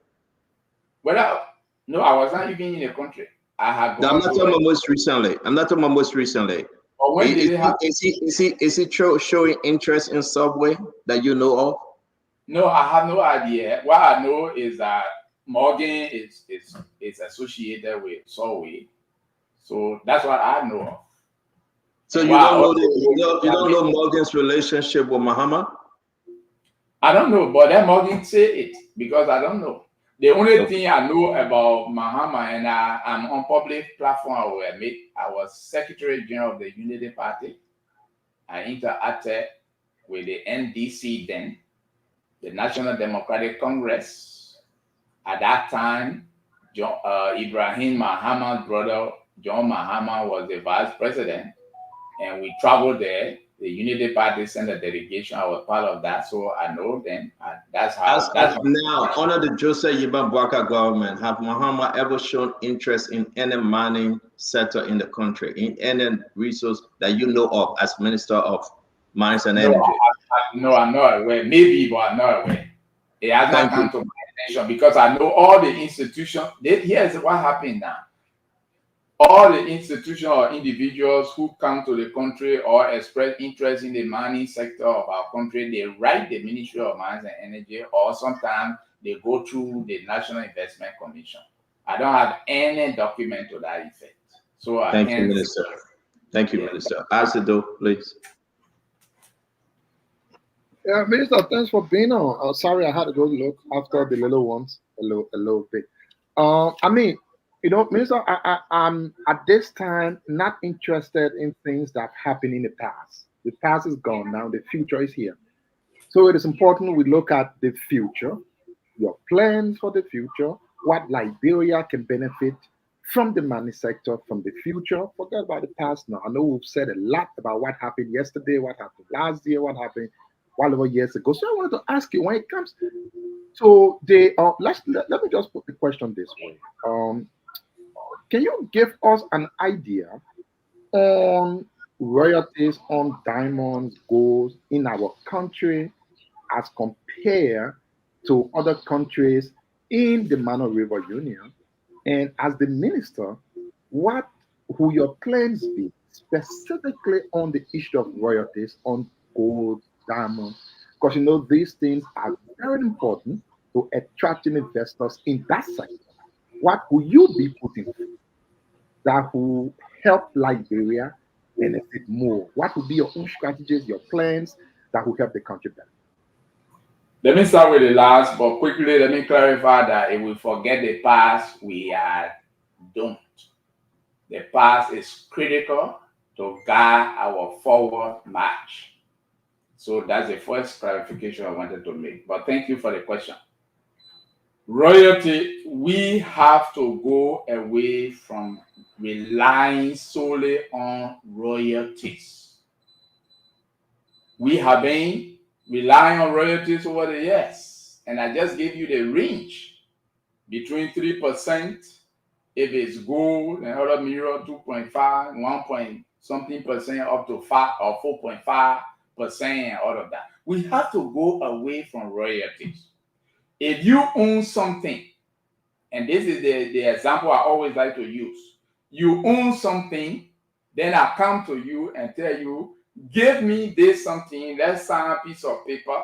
Well, no, I was not even in the country. I'm not talking about most recently. Is he showing interest in Subway that you know of? No, I have no idea. What I know is that Morgan is associated with Subway, so that's what I know of. So you don't know Morgan's relationship with Muhammad? I don't know, but then Morgan say it, because I don't know. The only thing I know about Mahama, and I'm on public platform, I will admit, I was Secretary General of the Unity Party. I interacted with the NDC then, the National Democratic Congress. At that time, Ibrahim Mahama's brother, John Mahama, was the vice president, and we traveled there. the Unity Party sent a delegation. I was part of that, so I know them. That's how. As of now, under the Joseph Yiban Bwaka government, have Mahama ever shown interest in any mining sector in the country, in any resource that you know of as Minister of Mines and Energy? No, I'm not aware. Maybe, but I'm not aware. It has not come to my attention because I know all the institutions. Here's what happened now. All the institutions or individuals who come to the country or express interest in the mining sector of our country, they write the Ministry of Mines and Energy, or sometimes they go through the National Investment Commission. I don't have any document to that effect. So Thank you, Minister. Thank you, Minister. Asido, please. Yeah, Minister, thanks for being on. Sorry, I had to go look after the little ones a little bit. I mean, you know, Minister, I'm at this time not interested in things that happened in the past. The past is gone now, the future is here. So it is important we look at the future, your plans for the future, what Liberia can benefit from the mining sector, from the future. Forget about the past now. I know we've said a lot about what happened yesterday, what happened last year, what happened while over years ago. So I wanted to ask you when it comes to the let me just put the question this way. Can you give us an idea on royalties on diamonds, gold in our country as compared to other countries in the Mano River Union? And as the minister, what will your plans be specifically on the issue of royalties on gold, diamonds? Because you know these things are very important to attracting investors in that sector. What will you be putting that will help Liberia benefit more? What will be your own strategies, your plans that will help the country better? Let me start with the last, but quickly let me clarify that if we forget the past, we are doomed. The past is critical to guide our forward march. So that's the first clarification I wanted to make. But thank you for the question. Royalty, we have to go away from relying solely on royalties. We have been relying on royalties over the years, and I just gave you the range between 3% if it's gold and other mineral, 2.5, 1 point something percent up to 5 or 4.5% and all of that. We have to go away from royalties. If you own something, and this is the example I always like to use, you own something, then I come to you and tell you, give me this something, let's sign a piece of paper,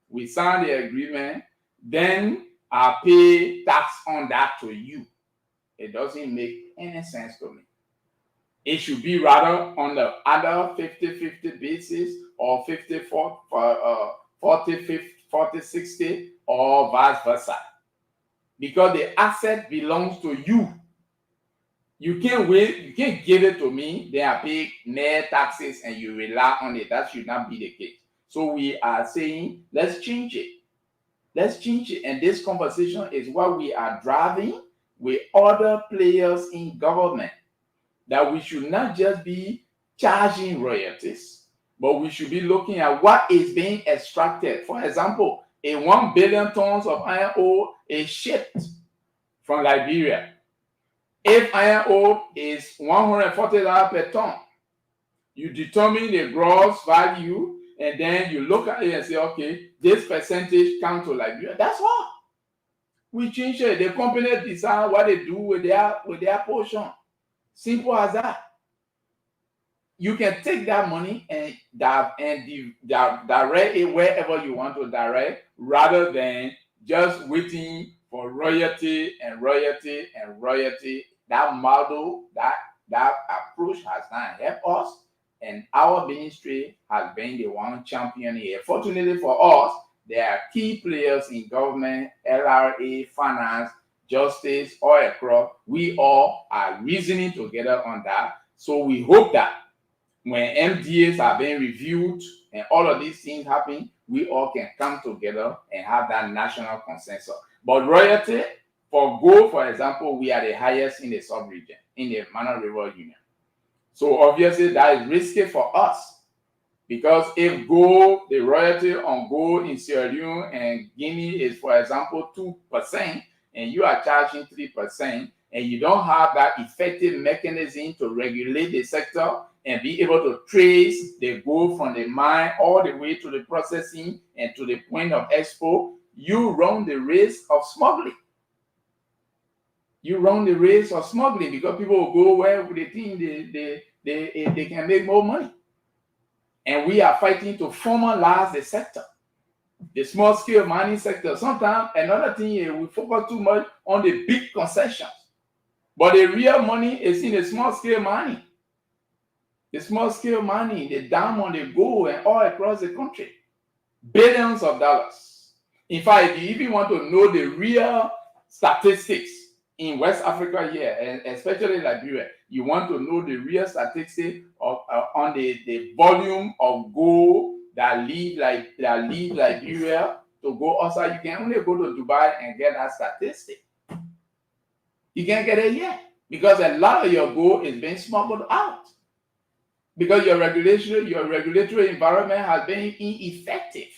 we sign the agreement, then I pay tax on that to you. It doesn't make any sense to me. It should be rather on the other 50-50 basis or 40-60 or vice versa. Because the asset belongs to you. You can't give it to me, then I pay net taxes and you rely on it. That should not be the case. So we are saying, let's change it. Let's change it. And this conversation is what we are driving with other players in government. That we should not just be charging royalties, but we should be looking at what is being extracted. For example, 1 billion tons of iron ore is shipped from Liberia. If iron ore is $140 per ton, you determine the gross value and then you look at it and say, okay, this percentage comes to Liberia. That's all. We change it. The company decide what they do with their portion. Simple as that. You can take that money and direct it wherever you want to direct, rather than just waiting for royalty and royalty and royalty. That model, that approach has not helped us, and our ministry has been the one champion here. Fortunately for us, there are key players in government, LRA, finance, justice, all across. We all are reasoning together on that. So we hope that when MDAs are being reviewed and all of these things happen, we all can come together and have that national consensus. But royalty, for gold, for example, we are the highest in the sub-region, in the Mano River Union. So obviously that is risky for us. Because if gold, the royalty on gold in Sierra Leone and Guinea is, for example, 2%, and you are charging 3%, and you don't have that effective mechanism to regulate the sector and be able to trace the gold from the mine all the way to the processing and to the point of export, you run the risk of smuggling. You run the risk of smuggling because people will go where they think they can make more money. And we are fighting to formalize the sector, the small scale mining sector. Sometimes another thing is we focus too much on the big concessions, but the real money is in the small scale mining. The small scale mining, the diamond, the gold, and all across the country. Billions of dollars. In fact, if you even want to know the real statistics in West Africa here, and especially Liberia, you want to know the real statistics of on the volume of gold that leave Liberia to go outside. You can only go to Dubai and get that statistic. You can't get it yet because a lot of your gold is being smuggled out because your regulatory environment has been ineffective.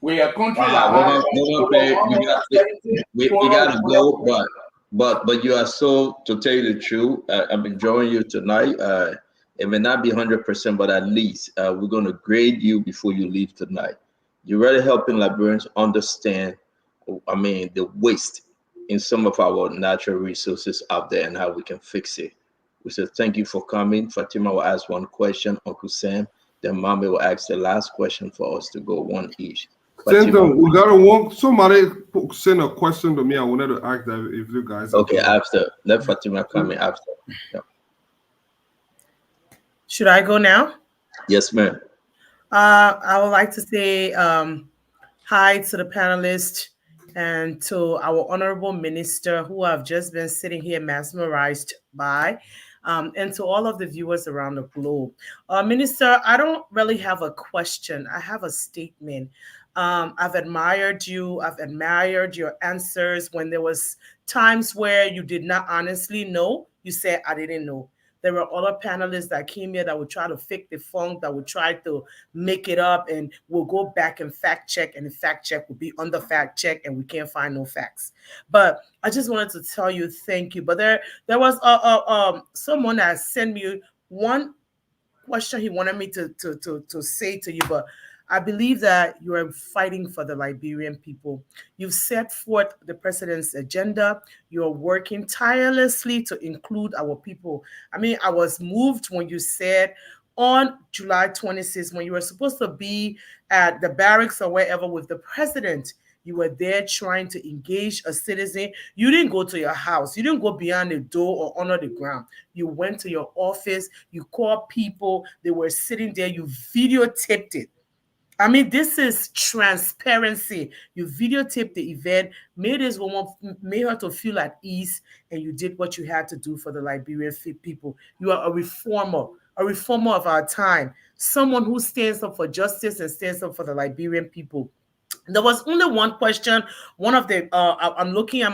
We are a country that we gotta go, but you are so, to tell you the truth, I'm enjoying you tonight. It may not be 100%, but at least we're going to grade you before you leave tonight. You're really helping Liberians understand, the waste in some of our natural resources out there and how we can fix it. We say thank you for coming. Fatima will ask one question, Uncle Sam, then Mama will ask the last question for us to go one each. Fatima, we gotta somebody send a question to me. I wanted to ask that if you guys. Okay, after. Let Fatima come in after. Yeah. Should I go now? Yes, ma'am. I would like to say hi to the panelists and to our honorable minister who have just been sitting here mesmerized by, and to all of the viewers around the globe. Minister, I don't really have a question. I have a statement. I've admired you. I've admired your answers. When there was times where you did not honestly know, you said, I didn't know. There were other panelists that came here that would try to fake the funk, that would try to make it up, and we'll go back and fact check, and the fact check will be under fact check, and we can't find no facts. But I just wanted to tell you thank you. But there was someone that sent me one question he wanted me to say to you, but I believe that you are fighting for the Liberian people. You've set forth the president's agenda. You're working tirelessly to include our people. I was moved when you said on July 26th, when you were supposed to be at the barracks or wherever with the president, you were there trying to engage a citizen. You didn't go to your house. You didn't go beyond the door or under the ground. You went to your office. You called people. They were sitting there. You videotaped it. This is transparency. You videotaped the event, made this woman, made her to feel at ease, and you did what you had to do for the Liberian people. You are a reformer of our time, someone who stands up for justice and stands up for the Liberian people. There was only one question. One of the I'm looking at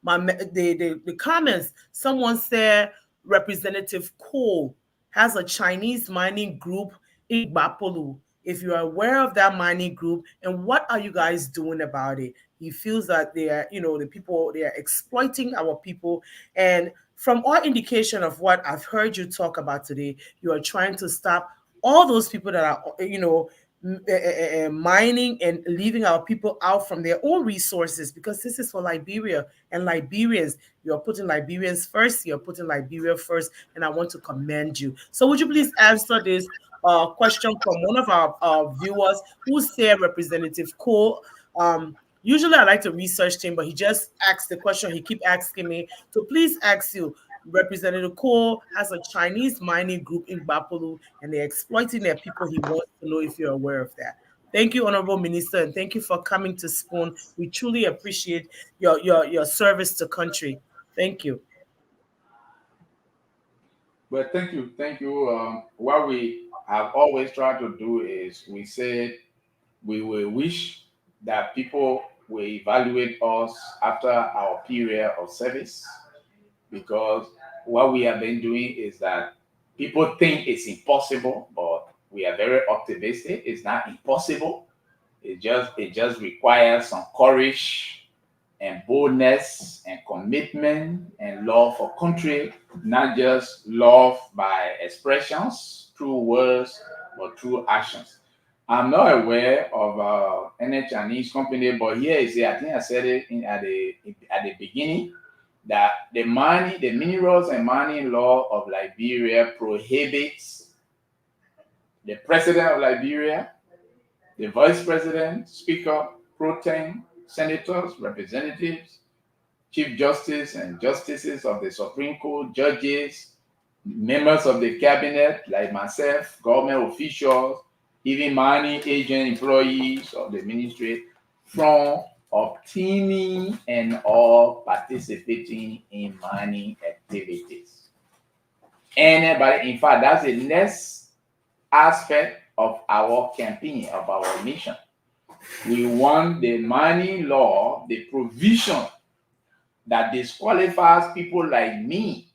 the comments. Someone said Representative Cole has a Chinese mining group in Bapolu. If you are aware of that mining group, and what are you guys doing about it? He feels that they are, the people, they are exploiting our people. And from all indication of what I've heard you talk about today, you are trying to stop all those people that are, mining and leaving our people out from their own resources, because this is for Liberia and Liberians. You're putting Liberians first. You're putting Liberia first, and I want to commend you. So would you please answer this question from one of our viewers who said Representative Cole? Usually I like to research him, but he just asked the question. He keep asking me to please ask you. Representative Cole has a Chinese mining group in Bapolu, and they're exploiting their people. He wants to know if you're aware of that. Thank you, Honorable Minister, and thank you for coming to Spoon. We truly appreciate your service to country. Thank you. Well, thank you. What we have always tried to do is we said we will wish that people will evaluate us after our period of service, because what we have been doing is that People think it's impossible, but we are very optimistic. It's not impossible. It just requires some courage and boldness and commitment and love for country, not just love by expressions, through words, but through actions. I'm not aware of any Chinese company, but here is it. I think I said it at the beginning that the minerals and mining law of Liberia prohibits the president of Liberia, the vice president, speaker, pro tem, senators, representatives, chief justice and justices of the Supreme Court, judges, members of the cabinet like myself, government officials, even mining agent employees of the ministry from obtaining and or participating in mining activities. Anybody, in fact, that's the next aspect of our campaign, of our mission. We want the mining law, the provision that disqualifies people like me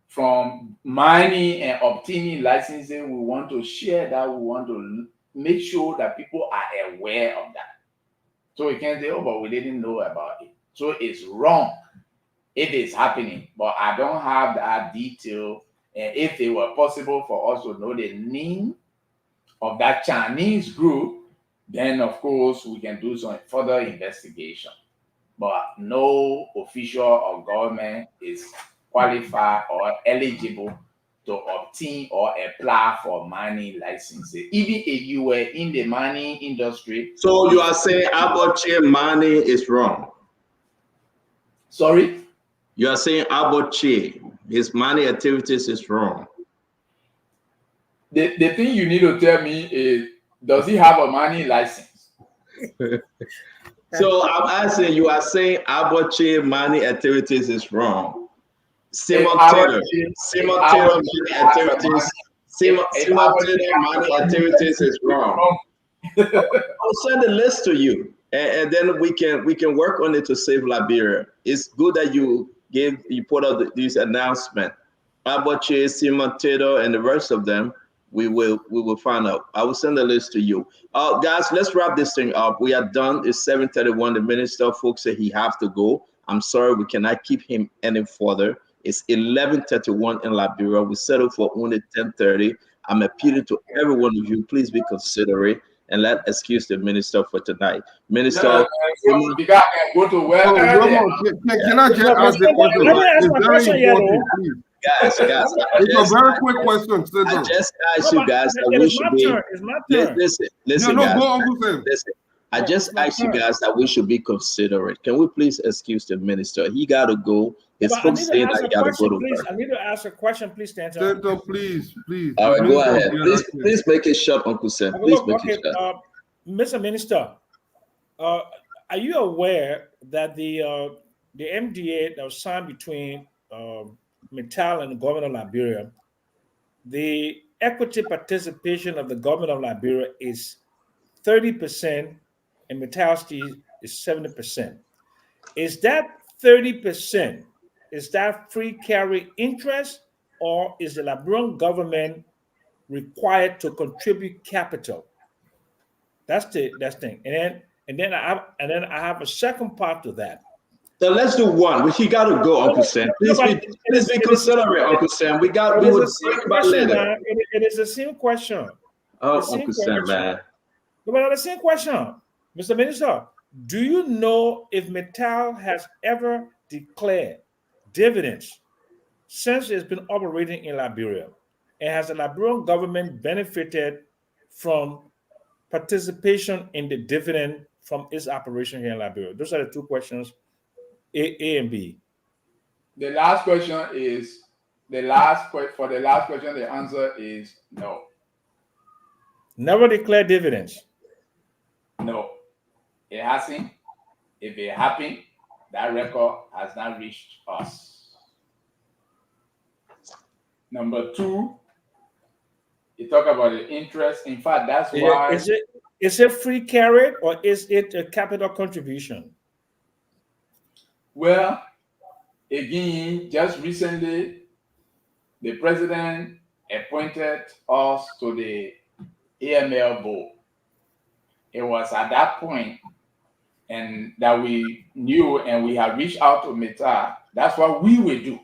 from mining and obtaining licensing. We want to share that. We want to make sure that people are aware of that. So we can say, oh, but we didn't know about it. So it's wrong if it's happening, but I don't have that detail. And if it were possible for us to know the name of that Chinese group, then of course we can do some further investigation. But no official or government is qualified or eligible to obtain or apply for mining licenses, even if you were in the mining industry. So you are saying Abache mining is wrong? Sorry? You are saying Abache, his mining activities is wrong? The thing you need to tell me is, does he have a mining license? So I'm asking, you are saying Abache mining activities is wrong? Simon Taylor mining activities is wrong. I'll send a list to you, and then we can work on it to save Liberia. It's good that you put out this announcement. Abache, Simon Taylor, and the rest of them. We will find out. I will send a list to you. Guys, let's wrap this thing up. We are done. It's 7:31. The minister, folks, said he have to go. I'm sorry, we cannot keep him any further. It's 11:31 in Liberia. We settled for only 10:30. I'm appealing to every one of you. Please be considerate and let excuse the minister for tonight. Minister, the guy can go to where? Can I just ask the question? Let me ask my question here, Guys, it's a very quick question. I just asked you guys that we should be. It's my turn. Listen, no, guys. go Uncle Sam. Listen. I just asked you guys that we should be considerate. Can we please excuse the minister? He got to go. His folks saying that he got to go to work. I need to ask a question, please, Stanton. Stanton, please. All right, go ahead. Please make it short, Uncle Sam. Please make it short. Mr. Minister, are you aware that the MDA that was signed between Mittal and the government of Liberia, the equity participation of the government of Liberia is 30%, and Mittal Steel is 70%. Is that 30%? Is that free carry interest, or is the Liberian government required to contribute capital? That's the thing. And then I have a second part to that. So let's do one. He got to go, Uncle Sam. Please be considerate, Uncle Sam. We would talk about later. It is the same question. Oh, Uncle Sam, man. But the same question, Mr. Minister. Do you know if Mittal has ever declared dividends since it's been operating in Liberia? And has the Liberian government benefited from participation in the dividend from its operation here in Liberia? Those are the two questions, A and B. The last question is the last question. The answer is no. Never declared dividends. No, it hasn't. If it happened, that record has not reached us. Number two, you talk about the interest. In fact, that's why. Is it free carry or is it a capital contribution? Well, again, just recently, the president appointed us to the AML board. It was at that point and that we knew and we had reached out to Meta. That's what we will do.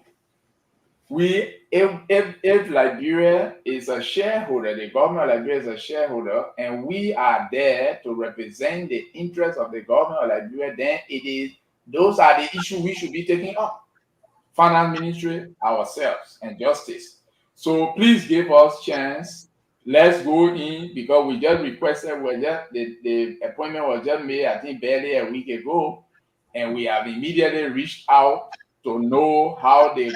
If Liberia is a shareholder, the government of Liberia is a shareholder, and we are there to represent the interests of the government of Liberia, then those are the issues we should be taking up. Finance Ministry, ourselves, and justice. So please give us chance. Let's go in because we just requested. The appointment was just made, I think, barely a week ago, and we have immediately reached out to know how the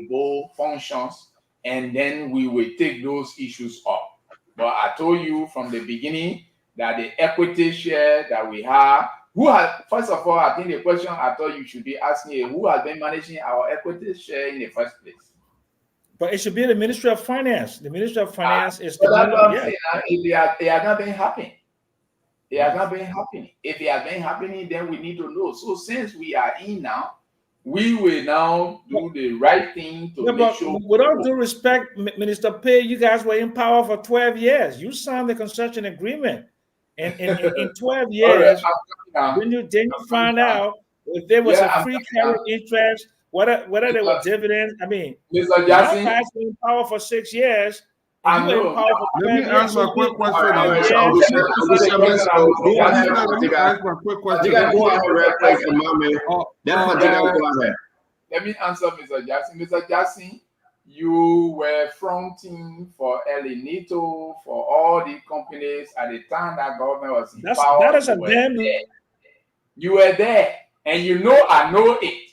board functions, and then we will take those issues up. But I told you from the beginning that the equity share that we have, first of all, I think the question I thought you should be asking is who has been managing our equity share in the first place? But it should be the Ministry of Finance. The Ministry of Finance is the the one. It has not been happening. It has not been happening. If it has been happening, then we need to know. So since we are in now, we will now do the right thing to make sure. With all due respect, Minister Paye, you guys were in power for 12 years. You signed the concession agreement. And in 12 years, then you find out if there was a free carry interest, whether there were dividends. I mean, Mr. Jackson, you guys were in power for 6 years. And you were in power for 12 Let me ask a quick question. Let me answer Mr. Jackson. Mr. Jackson, you were fronting for El Nito, for all the companies at the time that government was in power. That is a damn. You were there, and you know I know it.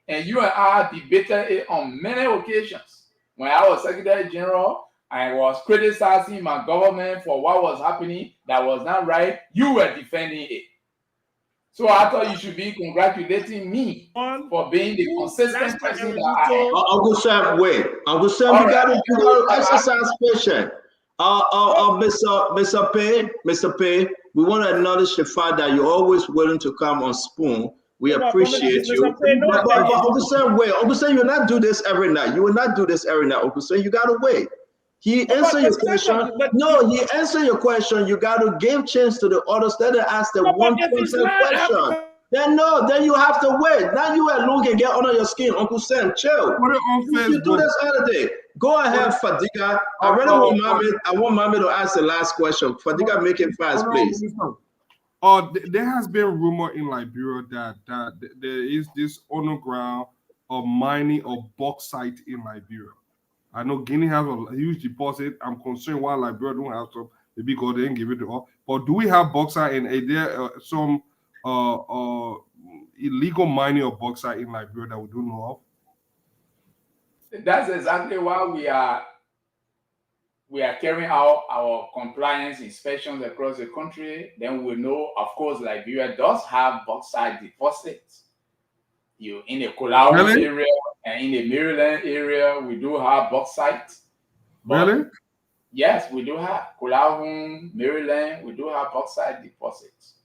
And you and I debated it on many occasions. When I was Secretary General, I was criticizing my government for what was happening that was not right. You were defending it. So I thought you should be congratulating me for being the consistent person that I am. Uncle Sam, wait. Uncle Sam, you gotta exercise patience. Mr. Paye, we want to acknowledge the fact that you're always willing to come on Spoon. We appreciate you. But Uncle Sam, wait. Uncle Sam, you will not do this every night. You will not do this every night, Uncle Sam. You gotta wait. He answered your question. No, he answered your question. You got to give chance to the others. Let them ask the one question. Then you have to wait. Now you alone can get under your skin. Uncle Sam, chill. You do this other day. Go ahead, Fadiga. I want Mohammed to ask the last question. Fadiga, make it fast, please. There has been rumor in Liberia that there is this underground mining of bauxite in Liberia. I know Guinea has a huge deposit. I'm concerned why Liberia don't have some, maybe because they didn't give it to us. But do we have bauxite and is there some illegal mining of bauxite in Liberia that we don't know of? That's exactly why we are carrying out our compliance inspections across the country. Then we know, of course, Liberia does have bauxite deposits. You in the Kulawu area and in the Maryland area, we do have bauxite. Really? Yes, we do have Kulawu, Maryland. We do have bauxite deposits.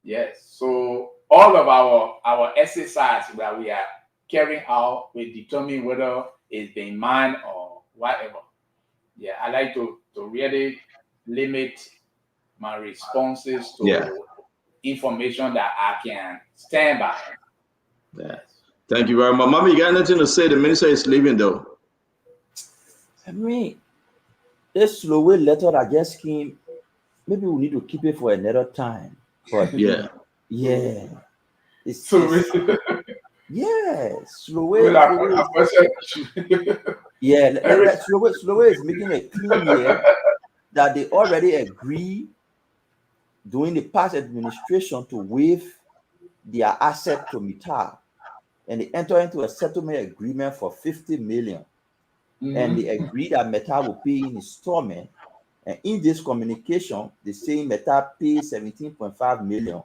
Yes. So all of our exercise that we are carrying out will determine whether it's being mined or whatever. Yeah, I like to really limit my responses to information that I can stand by. Yes. Thank you very much. Mama, you got nothing to say? The minister is leaving though. I mean, this slow way letter that just came, maybe we need to keep it for another time. But yeah. It's slow way. Slow way is making it clear that they already agree during the past administration to waive their asset to Mitar, and they enter into a settlement agreement for 50 million. And they agree that Meta will pay in installment. And in this communication, they say Meta pays 17.5 million,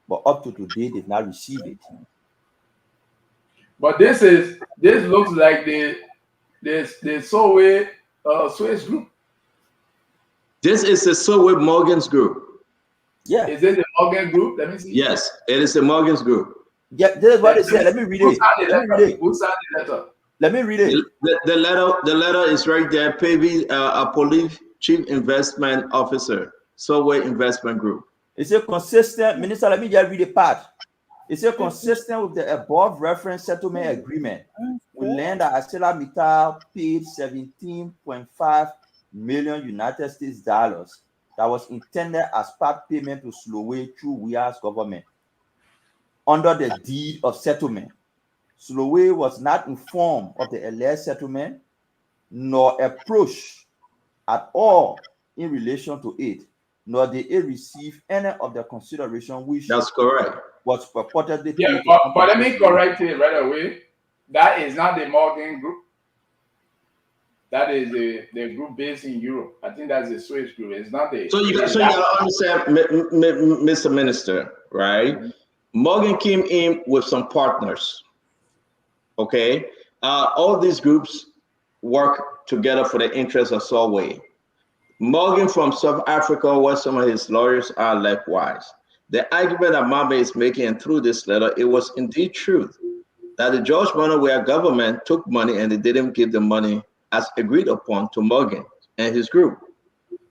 but up to today they've not received it. But this looks like the Solway Swiss group. This is the Solway Morgan's group. Yeah. Is it the Morgan group? Let me see. Yes, it is the Morgan's group. Yeah, this is what they said. Let me read it. Who signed the letter? Let me read it. The letter is right there. Paye, a police chief investment officer, Subway Investment Group. It's a consistent, Minister, let me just read the part. It's a consistent with the above referenced settlement agreement. We learned that ArcelorMittal paid 17.5 million United States dollars that was intended as part payment to Sloway through Weah's government. Under the deed of settlement, Sloway was not informed of the alleged settlement nor approached at all in relation to it, nor did it receive any of the consideration which that's correct was purportedly paid. But let me correct it right away. That is not the Morgan Group. That is the group based in Europe. I think that's the Swiss group. It's not the. So you got to understand, Mr. Minister, right? Mm-hmm. Morgan came in with some partners. Okay, all these groups work together for the interests of Solway. Morgan from South Africa, where some of his lawyers are, likewise. The argument that Mama is making through this letter, it was indeed truth that the George Monoware government took money and they didn't give the money as agreed upon to Morgan and his group.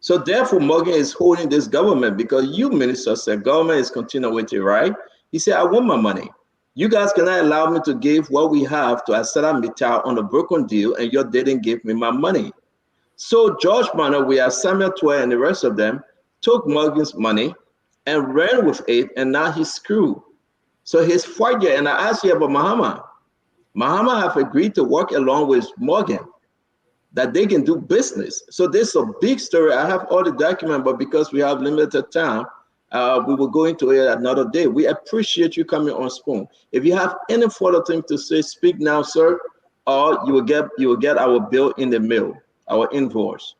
So therefore, Morgan is holding this government because you, minister, said government is continuing with it, right? He said, I want my money. You guys cannot allow me to give what we have to ArcelorMittal on a broken deal, and you didn't give me my money. So George Monoware, Samuel Twain, and the rest of them took Morgan's money and ran with it, and now he's screwed. So he's fighting. And I asked you about Mahama. Mahama have agreed to work along with Morgan, that they can do business. So this is a big story. I have all the documents, but because we have limited time, we will go into it another day. We appreciate you coming on Spoon. If you have any further thing to say, speak now, sir, or you will get our bill in the mail, our invoice.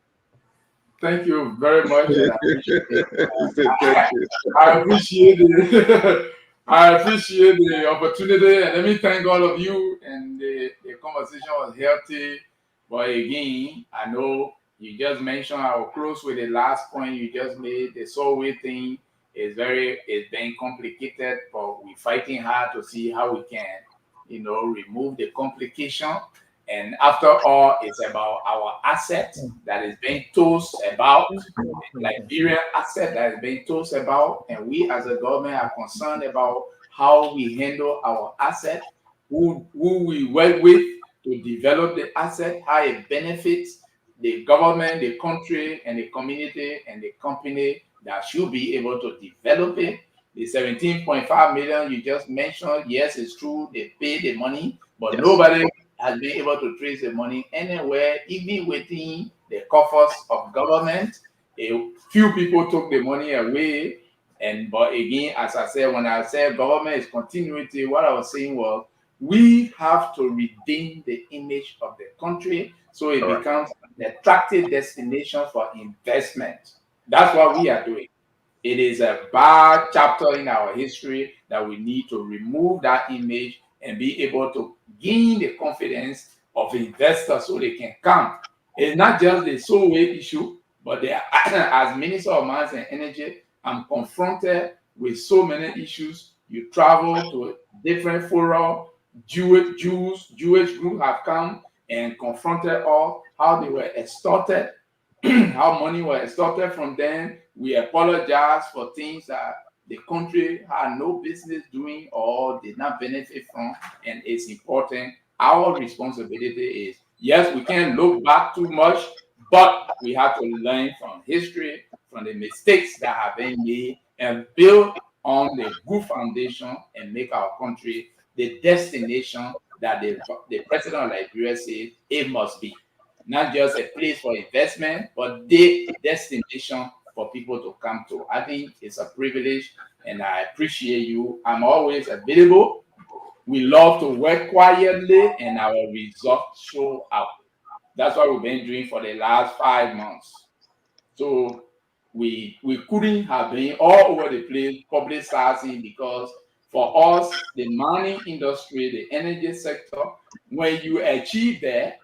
Thank you very much. I appreciate it. I appreciate it. I appreciate the opportunity, and let me thank all of you. And the conversation was healthy. But again, I know you just mentioned, I will close with the last point you just made. The Solway thing is being complicated, but we're fighting hard to see how we can, remove the complication. And after all, it's about our asset that is being tossed about, Liberian asset that is being tossed about, and we as a government are concerned about how we handle our asset, who we work with to develop the asset, how it benefits the government, the country, and the community, and the company that should be able to develop it. The 17.5 million you just mentioned, yes, it's true, they pay the money, but yes, nobody has been able to trace the money anywhere, even within the coffers of government. A few people took the money away. But again, as I said, when I said government is continuity, what I was saying was we have to redeem the image of the country so it becomes an attractive destination for investment. That's what we are doing. It is a bad chapter in our history that we need to remove that image and be able to gain the confidence of investors so they can come. It's not just the Solway issue, but as Minister of Mines and Energy, I'm confronted with so many issues. You travel to different fora, Jewish groups have come and confronted all how they were extorted, how money was extorted from them. We apologize for things that the country had no business doing or did not benefit from, and it's important. Our responsibility is, yes, we can't look back too much, but we have to learn from history, from the mistakes that have been made, and build on the good foundation and make our country the destination that the president of Liberia says it must be. Not just a place for investment, but the destination for people to come to. I think it's a privilege, and I appreciate you. I'm always available. We love to work quietly, and our results show up. That's what we've been doing for the last 5 months. So we couldn't have been all over the place publicizing, because for us, the mining industry, the energy sector, when you achieve that,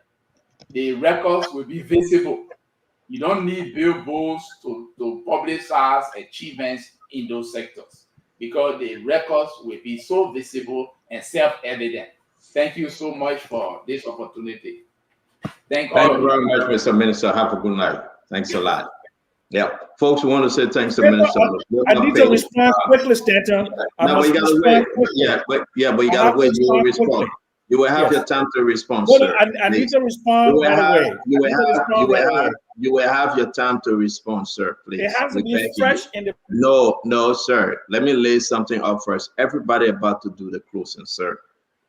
the records will be visible. You don't need billboards to publicize achievements in those sectors, because the records will be so visible and self-evident. Thank you so much for this opportunity. Thank Thank all you of very you. much, Mr. Minister. Have a good night. Thanks a lot. Yeah, folks, we want to say thanks to Stanton, Minister. I need to respond quickly, Stanton. I No, but must you gotta respond wait. quickly. But you I gotta have to wait. You will respond respond. quickly. You will have Yes. your time to respond, Hold on, sir. I need Please. to respond right away. You will have your time to respond, sir. Please. It has to We be beg you. fresh in the. No, sir. Let me lay something up first. Everybody about to do the closing, sir.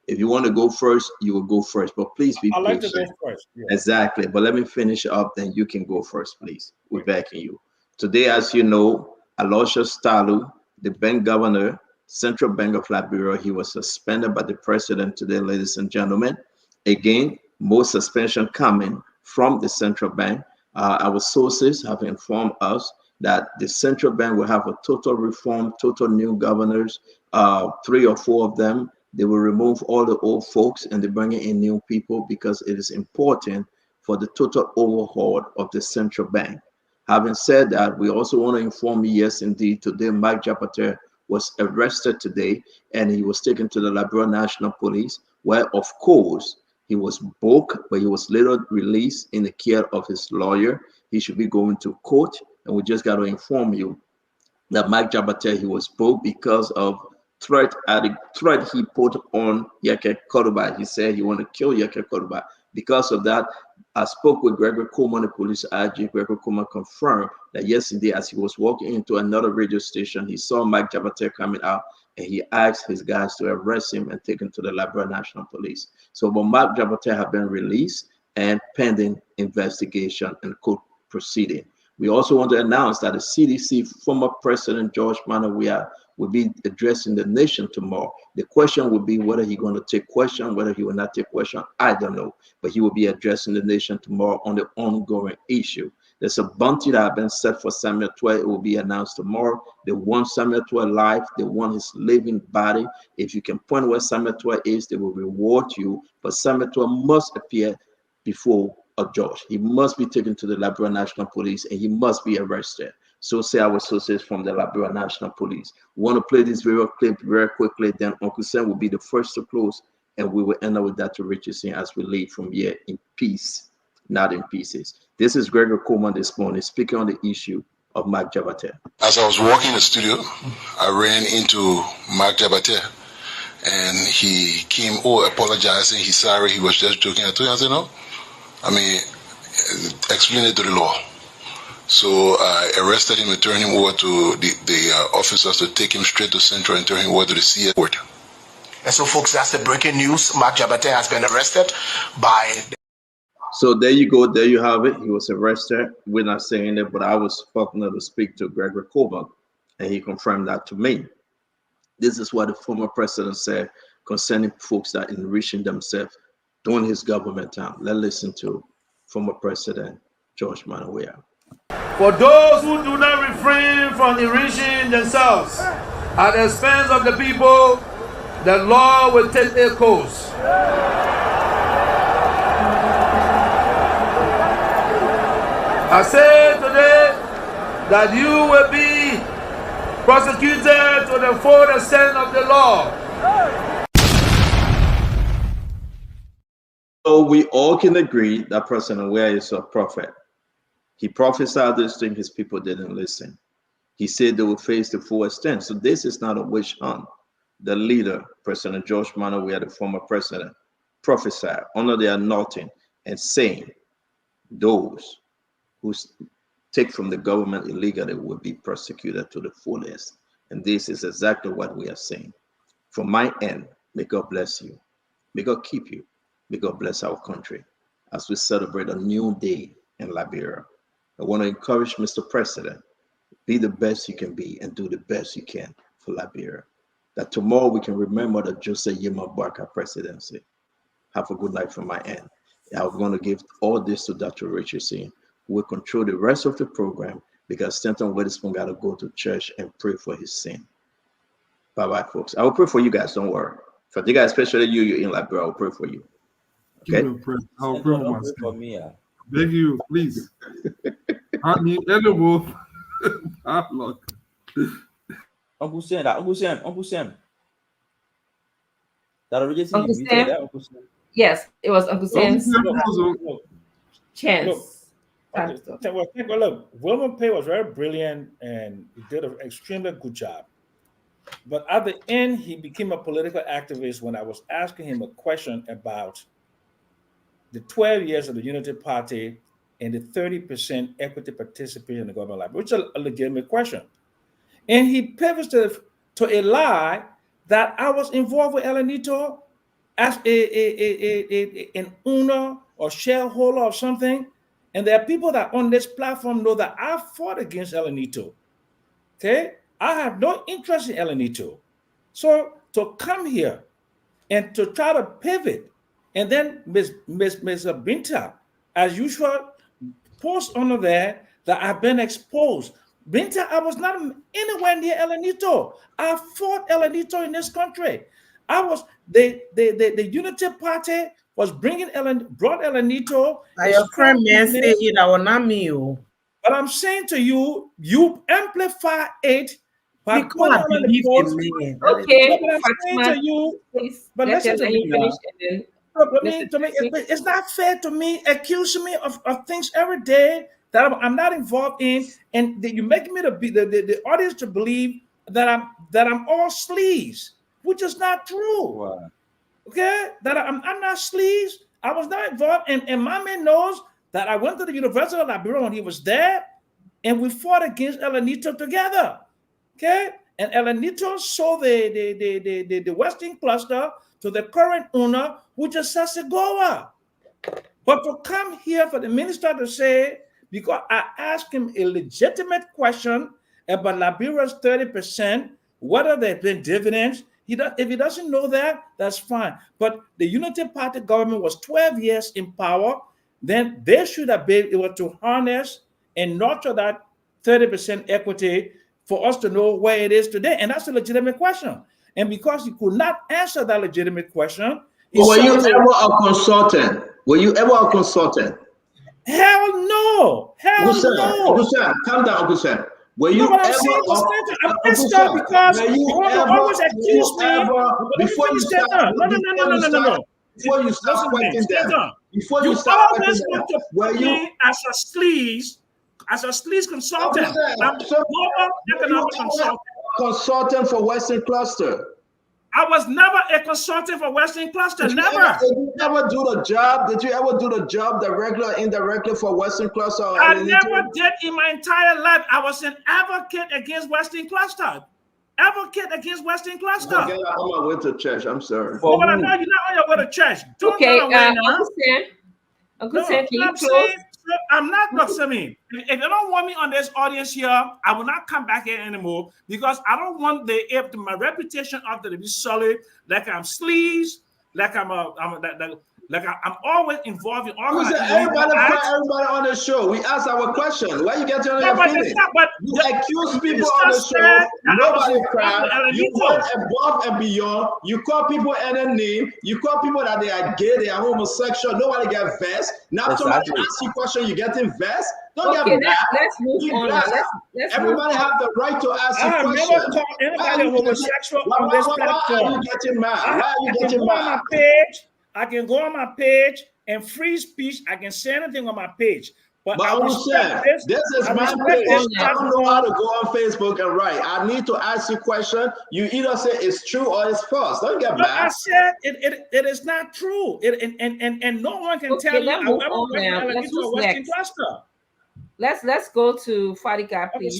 If you want to go first, you will go first. But please be I like to patient. go first. Yeah. Exactly. But let me finish up, then you can go first, please. We're backing you. Today, as you know, Aloysius Talu, the bank governor, Central Bank of Liberia, he was suspended by the president today, ladies and gentlemen. Again, more suspension coming from the central bank. Our sources have informed us that the central bank will have a total reform, total new governors, 3 or 4 of them. They will remove all the old folks and they're bringing in new people because it is important for the total overhaul of the central bank. Having said that, we also want to inform you, yes, indeed, today Mike Japater was arrested today and he was taken to the Liberia National Police, where, of course, he was booked, but he was later released in the care of his lawyer. He should be going to court, and we just got to inform you that Mike Jabater, he was booked because of threat he put on Yeke Kodoba. He said he wanted to kill Yeke Kodoba. Because of that, I spoke with Gregory Coleman, the police IG. Gregory Coleman confirmed that yesterday, as he was walking into another radio station, he saw Mike Jabater coming out, and he asked his guys to arrest him and take him to the Liberia National Police. So, but Mike Jabater have been released and pending investigation and court proceeding. We also want to announce that the CDC former President George Manawia will be addressing the nation tomorrow. The question will be whether he's going to take question, whether he will not take question, I don't know. But he will be addressing the nation tomorrow on the ongoing issue. There's a bounty that has been set for Samuel Twe. It will be announced tomorrow. They want Samuel Twe alive. They want his living body. If you can point where Samuel Twe is, they will reward you. But Samuel Twe must appear before a judge. He must be taken to the Liberia National Police and he must be arrested. So say our sources from the Liberia National Police. We want to play this video clip very quickly. Then Uncle Sam will be the first to close, and we will end up with Dr. Richardson as we leave from here in peace, not in pieces. This is Gregory Coleman this morning speaking on the issue of Mike Jabater. As I was walking in the studio, I ran into Mike Jabater, and he came apologizing. He's sorry. He was just joking. I told him, I said, no. I mean, explain it to the law. So I arrested him and turned him over to the officers to take him straight to Central and turn him over to the CA court. And so, folks, that's the breaking news. Mark Jabater has been arrested by... So there you go. There you have it. He was arrested. We're not saying it, but I was fortunate to speak to Gregory Coleman, and he confirmed that to me. This is what the former president said concerning folks that enriching themselves during his government time. Let's listen to former President George Manawia. For those who do not refrain from enriching themselves at the expense of the people, the law will take their course. I say today that you will be prosecuted to the full extent of the law. So we all can agree that President Weah is a prophet. He prophesied this thing, his people didn't listen. He said they will face the full extent. So this is not a witch hunt. The leader, President George Manawia, the former president, prophesied under the anointing and saying those who take from the government illegally will be prosecuted to the fullest. And this is exactly what we are saying. From my end, may God bless you. May God keep you. May God bless our country as we celebrate a new day in Liberia. I want to encourage Mr. President, be the best you can be and do the best you can for Liberia. That tomorrow we can remember the Joseph Yema Barker presidency. Have a good night from my end. I'm going to give all this to Dr. Richardson, who will control the rest of the program because Stanton Witherspoon got to go to church and pray for his sin. Bye-bye, folks. I will pray for you guys. Don't worry. For you guys, especially you're in Liberia, I will pray for you. Okay? I'll pray for myself. For me, Beg you, please. I need edible. Look. Uncle Sam. Uncle Sam. Yes, it was Uncle Sam's chance. Look, William Paye was very brilliant and he did an extremely good job. But at the end, he became a political activist when I was asking him a question about the 12 years of the Unity Party and the 30% equity participation in the government life, which is a legitimate question. And he pivots to a lie that I was involved with El Anito as an owner or shareholder of something. And there are people that on this platform know that I fought against El Anito. Okay? I have no interest in El Anito. So to come here and to try to pivot, and then Miss Binta, as usual, post under there that I've been exposed. Binta, I was not anywhere near El Anito. I fought El Anito in this country. I was the Unity Party was brought El Anito. Your friend man say it, I will not me. But I'm saying to you, you amplify it by Because putting I on the believe post. in me. Okay, But I'm saying to you, but listen to me, it's not fair to me, accusing me of things every day that I'm not involved in, and that you make me the audience to believe that I'm all sleaze, which is not true. Wow. Okay, that I'm not sleaze. I was not involved, and my man knows that I went to the University of Liberia when he was there, and we fought against El Anito together. Okay, and El Anito sold the Western cluster to the current owner, which is Sassegoa. But to come here for the minister to say, because I asked him a legitimate question about Liberia's 30%, whether there have been dividends, if he doesn't know that, that's fine. But the Unity Party government was 12 years in power, then they should have been able to harness and nurture that 30% equity for us to know where it is today. And that's a legitimate question. And because he could not answer that legitimate question, were you ever a consultant? Were you ever a consultant? Hell no. Hell no. Uncle Sam, calm down, Uncle Sam. Were you ever because you always accuse me before you start working there? Before you start working there, were you as a sleaze consultant? I'm a global economic consultant for Western Cluster. I was never a consultant for Western Cluster. Did you ever do the job? Did you ever do the job directly or indirectly for Western Cluster? I never did in my entire life. I was an advocate against Western Cluster. Advocate against Western Cluster. I'm on my way to church. I'm sorry. No, but I know you're not on your way to church. Okay, Uncle Sam, I'm not, look, Sammy, if you don't want me on this audience here, I will not come back here anymore because I don't want my reputation after to be solid, like I'm sleaze, like I'm always involved in all kinds of everybody on the show. We ask our question. Why you getting on your feelings? You accuse people on the show. Nobody cried. You went above and beyond. You call people any name. You call people that they are gay, they are homosexual. Nobody get vexed. Now somebody asks you a question, you getting vexed. Don't get mad. Let's move on. Everybody have the right to ask you questions. I have never called anybody homosexual on this platform. Why are you getting mad? Why are you getting mad? I can go on my page and free speech. I can say anything on my page. But I respect this is my page. I don't know how to go on Facebook and write. I need to ask you a question. You either say it's true or it's false. Don't get mad. I said it is not true. And no one can tell me I ever went into a Western cluster. Let's go to Fadika, please.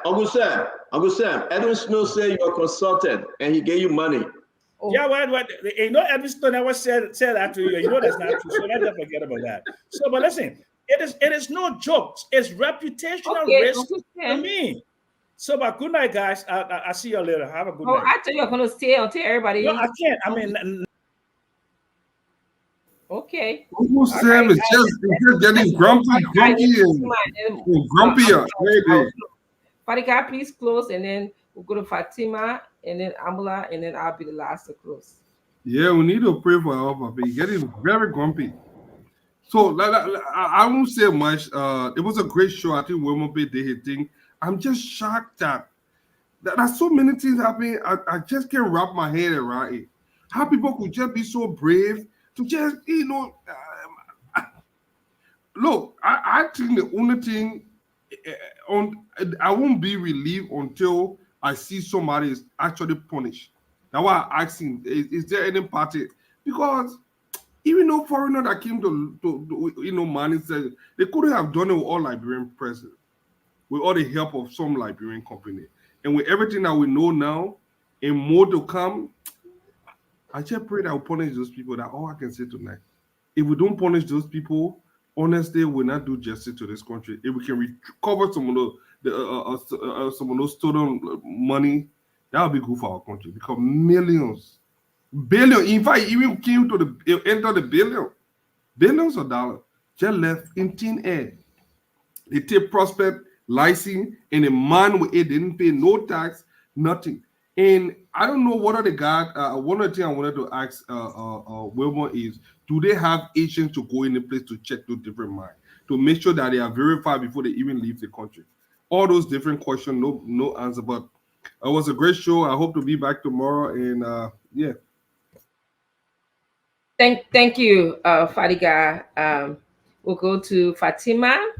Uncle Sam, Edwin Smith said you're a consultant and he gave you money. Oh. Yeah, you know, Edwin Smith never said that to you. You know that's not true. So let's not forget about that. So, but listen, it is no joke. It's reputational risk for me. So, but good night, guys. I'll see you later. Have a good night. I thought you were going to stay until everybody. No, I can't. I mean. Okay. Uncle Sam is just getting grumpier. Fadika, please close, and then we'll go to Fatima, and then Amula, and then I'll be the last to close. Yeah, we need to pray for our Papa. He's getting very grumpy. So I won't say much. It was a great show. I think William Paye did his thing. I'm just shocked that there's so many things happening. I just can't wrap my head around it. How people could just be so brave to just, look, I think the only thing I won't be relieved until I see somebody is actually punished. That's why I'm asking, is there any party? Because even though foreigner that came to Mali said they couldn't have done it with all Liberian presidents, with all the help of some Liberian company. And with everything that we know now and more to come, I just pray that we punish those people. That's all I can say tonight. If we don't punish those people, honestly, we'll not do justice to this country. If we can recover some of those stolen money, that would be good for our country. Because millions, billions, in fact, even came to enter the billions of dollars just left in thin air. They take prospect license, and a man with it didn't pay no tax, nothing. And I don't know what are the guys. One of the things I wanted to ask Wilmer is, do they have agents to go in the place to check those different mines to make sure that they are verified before they even leave the country? All those different questions, no answer. But it was a great show. I hope to be back tomorrow. And yeah. Thank you, Fadiga. We'll go to Fatima.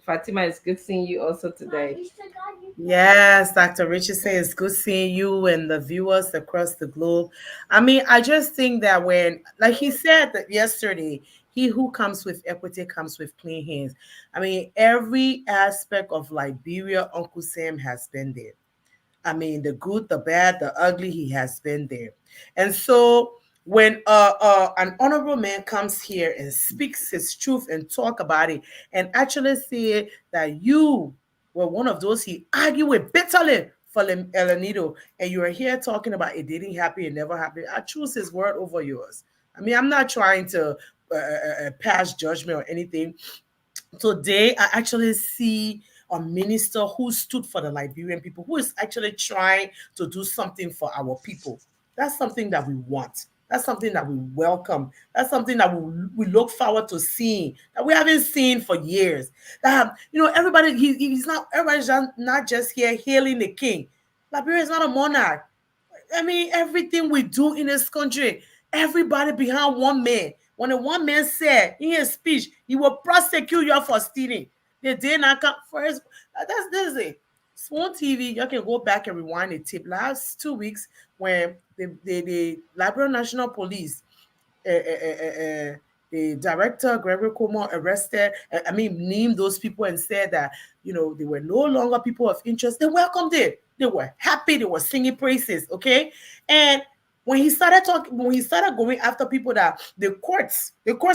Fatima, it's good seeing you also today. Yes, Dr. Richardson, it's good seeing you and the viewers across the globe. I mean, I just think that when, like he said that yesterday, he who comes with equity comes with clean hands. I mean, every aspect of Liberia, Uncle Sam has been there. I mean, the good, the bad, the ugly, he has been there. And so when an honorable man comes here and speaks his truth and talk about it and actually say that you were one of those he argued with bitterly for El Nido, and you are here talking about it didn't happen, it never happened, I choose his word over yours. I mean, I'm not trying to pass judgment or anything. Today, I actually see a minister who stood for the Liberian people, who is actually trying to do something for our people. That's something that we want. That's something that we welcome. That's something that we look forward to seeing, that we haven't seen for years. That everybody, everybody's not just here hailing the king. Liberia is not a monarch. I mean, everything we do in this country, everybody behind one man. When the one man said in his speech, he will prosecute you for stealing, they did not come first. That's it. Swan TV, you can go back and rewind the tape. Last 2 weeks, when the Liberia National Police, the director Gregory Como arrested, named those people and said that they were no longer people of interest. They welcomed it. They were happy. They were singing praises. Okay, and when he started going after people that the courts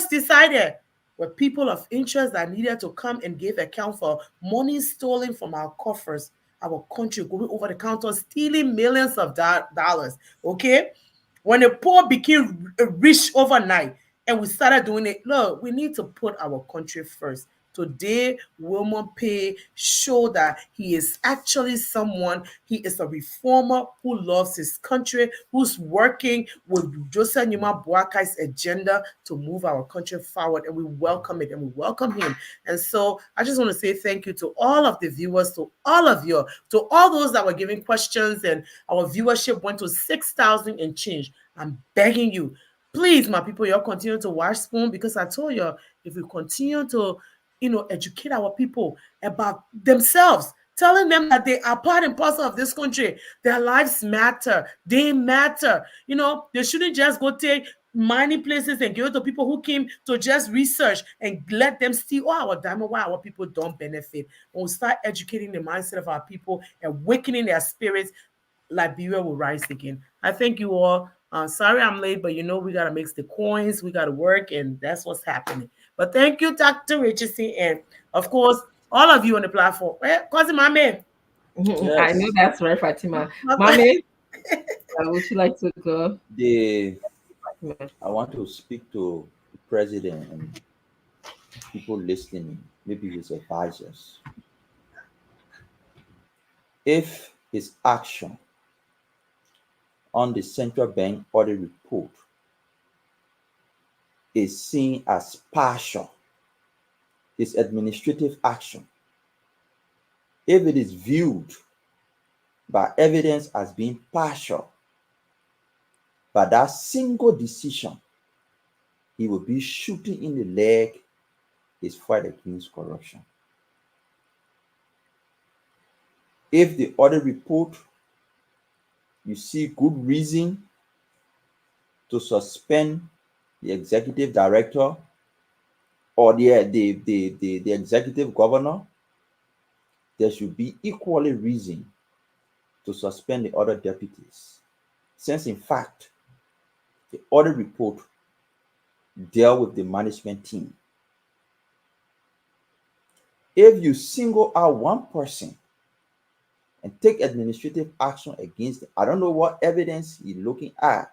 decided were people of interest that needed to come and give account for money stolen from our coffers, our country, going over the counter, stealing millions of dollars. Okay, when the poor became rich overnight and we started doing it, look, we need to put our country first. Today, Wilmer Paye showed that he is actually someone, he is a reformer who loves his country, who's working with Joseph Numa Boakai's agenda to move our country forward, and we welcome it and we welcome him. And so I just want to say thank you to all of the viewers, to all of you, to all those that were giving questions, and our viewership went to 6,000 and change. I'm begging you, please, my people, y'all continue to watch Spoon, because I told you, if we continue to educate our people about themselves, telling them that they are part and parcel of this country, their lives matter, they matter. They shouldn't just go take mining places and give it to people who came to just research and let them steal all our diamond while our people don't benefit. When we start educating the mindset of our people and awakening their spirits, Liberia will rise again. I thank you all. Sorry I'm late, but we got to mix the coins, we got to work, and that's what's happening. But thank you, Dr. Richardson, and of course, all of you on the platform. Cousin Mame. Yes. I know that's right, Fatima. Mame, would you like to go? I want to speak to the president and people listening, maybe his advisors. If his action on the central bank audit report is seen as partial, his administrative action, if it is viewed by evidence as being partial, By that single decision, he will be shooting in the leg his fight against corruption. If the audit report, you see good reason to suspend the executive director or the executive governor, there should be equally reason to suspend the other deputies, since in fact the audit report dealt with the management team. If you single out one person and take administrative action against them, I don't know what evidence you're looking at,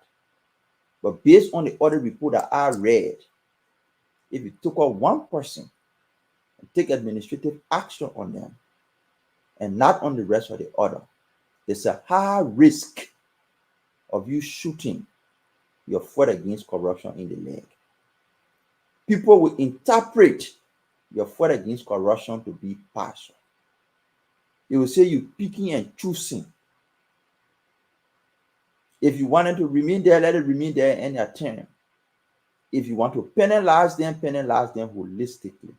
but based on the audit report that I read, if you took out one person and take administrative action on them and not on the rest of the order, there's a high risk of you shooting your fight against corruption in the leg. People will interpret your fight against corruption to be partial. They will say you're picking and choosing. If you wanted to remain there, let it remain there in their term. If you want to penalize them holistically.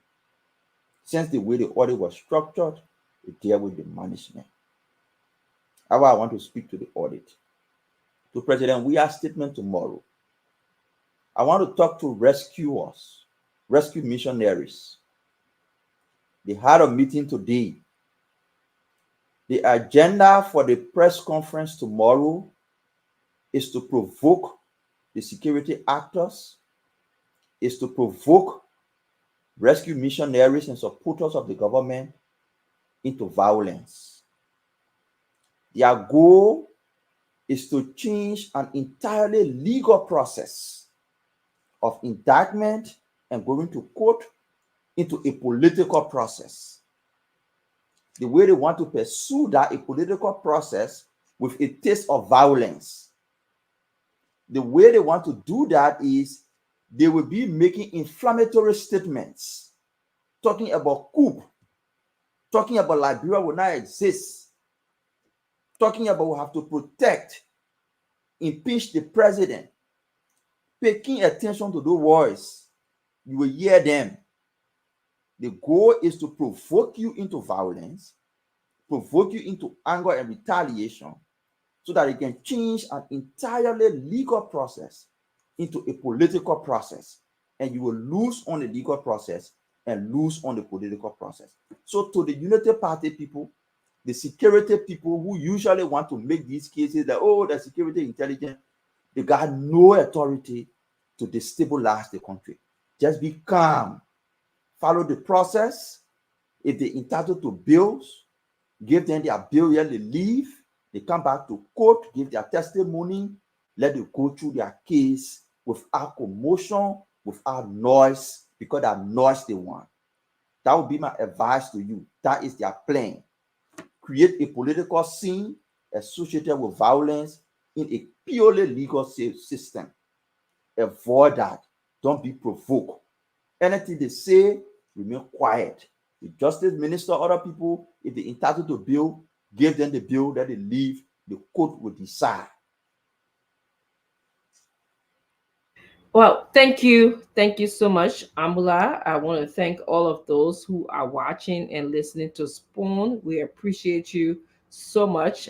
Since the way the audit was structured, it dealt with the management. How I want to speak to the audit. To President, we have statement tomorrow. I want to talk to rescuers, rescue missionaries. They had a meeting today. The agenda for the press conference tomorrow is to provoke the security actors, is to provoke rescue missionaries and supporters of the government into violence. Their goal is to change an entirely legal process of indictment and going to court into a political process. The way they want to pursue that, a political process with a taste of violence. The way they want to do that is they will be making inflammatory statements, talking about coup, talking about Liberia will not exist, talking about we have to protect, impeach the president, paying attention to those words. You will hear them. The goal is to provoke you into violence, provoke you into anger and retaliation, so that it can change an entirely legal process into a political process. And you will lose on the legal process and lose on the political process. So to the Unity Party people, the security people who usually want to make these cases that, oh, the security intelligence, they got no authority to destabilize the country. Just be calm. Follow the process. If they're entitled to bills, give them their bill, yeah, they leave. They come back to court, give their testimony, let them go through their case without commotion, without noise, because that noise they want. That would be my advice to you. That is their plan. Create a political scene associated with violence in a purely legal system. Avoid that. Don't be provoked. Anything they say, remain quiet. The justice minister, other people, if they're entitled to bill, give them the bill, that they leave, the court will decide. Well, thank you. Thank you so much, Ambula. I want to thank all of those who are watching and listening to Spoon. We appreciate you so much.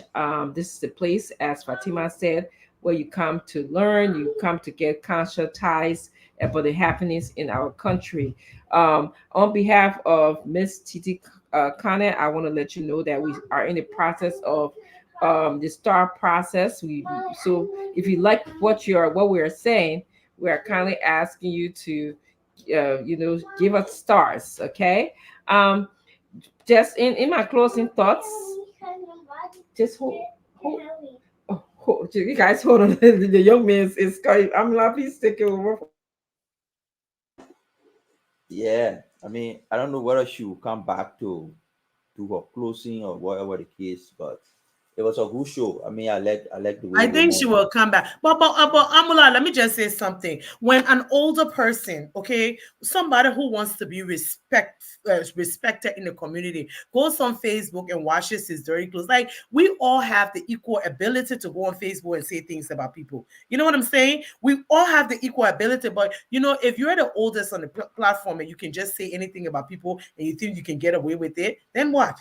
This is the place, as Fatima said, where you come to learn, you come to get conscientized about the happenings in our country. On behalf of Miss Titi Kane, I want to let you know that we are in the process of the star process. So if you like what we're saying, we are kindly asking you to give us stars. Okay. Just in my closing thoughts, just hold you guys hold on. The young man is going. I'm laughing. Take over. Yeah, I mean, I don't know whether she will come back to do her closing or whatever the case, but It was a good show. I mean, I like the way I they think she went. will come back. But Amula, let me just say something. When an older person, okay, somebody who wants to be respected in the community, goes on Facebook and washes his dirty clothes. Like, we all have the equal ability to go on Facebook and say things about people. You know what I'm saying? We all have the equal ability, but you know, if you're the oldest on the platform and you can just say anything about people and you think you can get away with it, then what?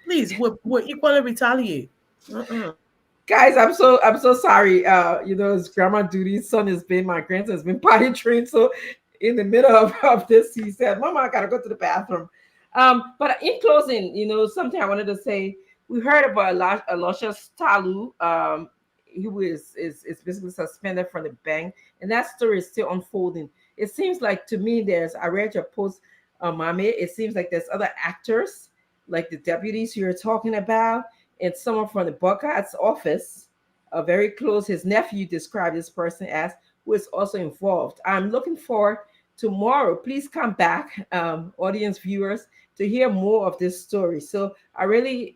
Please, we're equally retaliate. Guys, I'm so sorry. You know, it's grandma duty's son has been my grandson has been potty trained. So in the middle of this, he said, Mama, I gotta go to the bathroom. But in closing, you know, something I wanted to say, we heard about Aloysius Talu, who is basically suspended from the bank, and that story is still unfolding. It seems like to me I read your post, Mame, it seems like there's other actors, like the deputies you're talking about, and someone from the Buckeyes office, very close. His nephew described this person as, who is also involved. I'm looking forward tomorrow. Please come back, audience viewers, to hear more of this story. So I really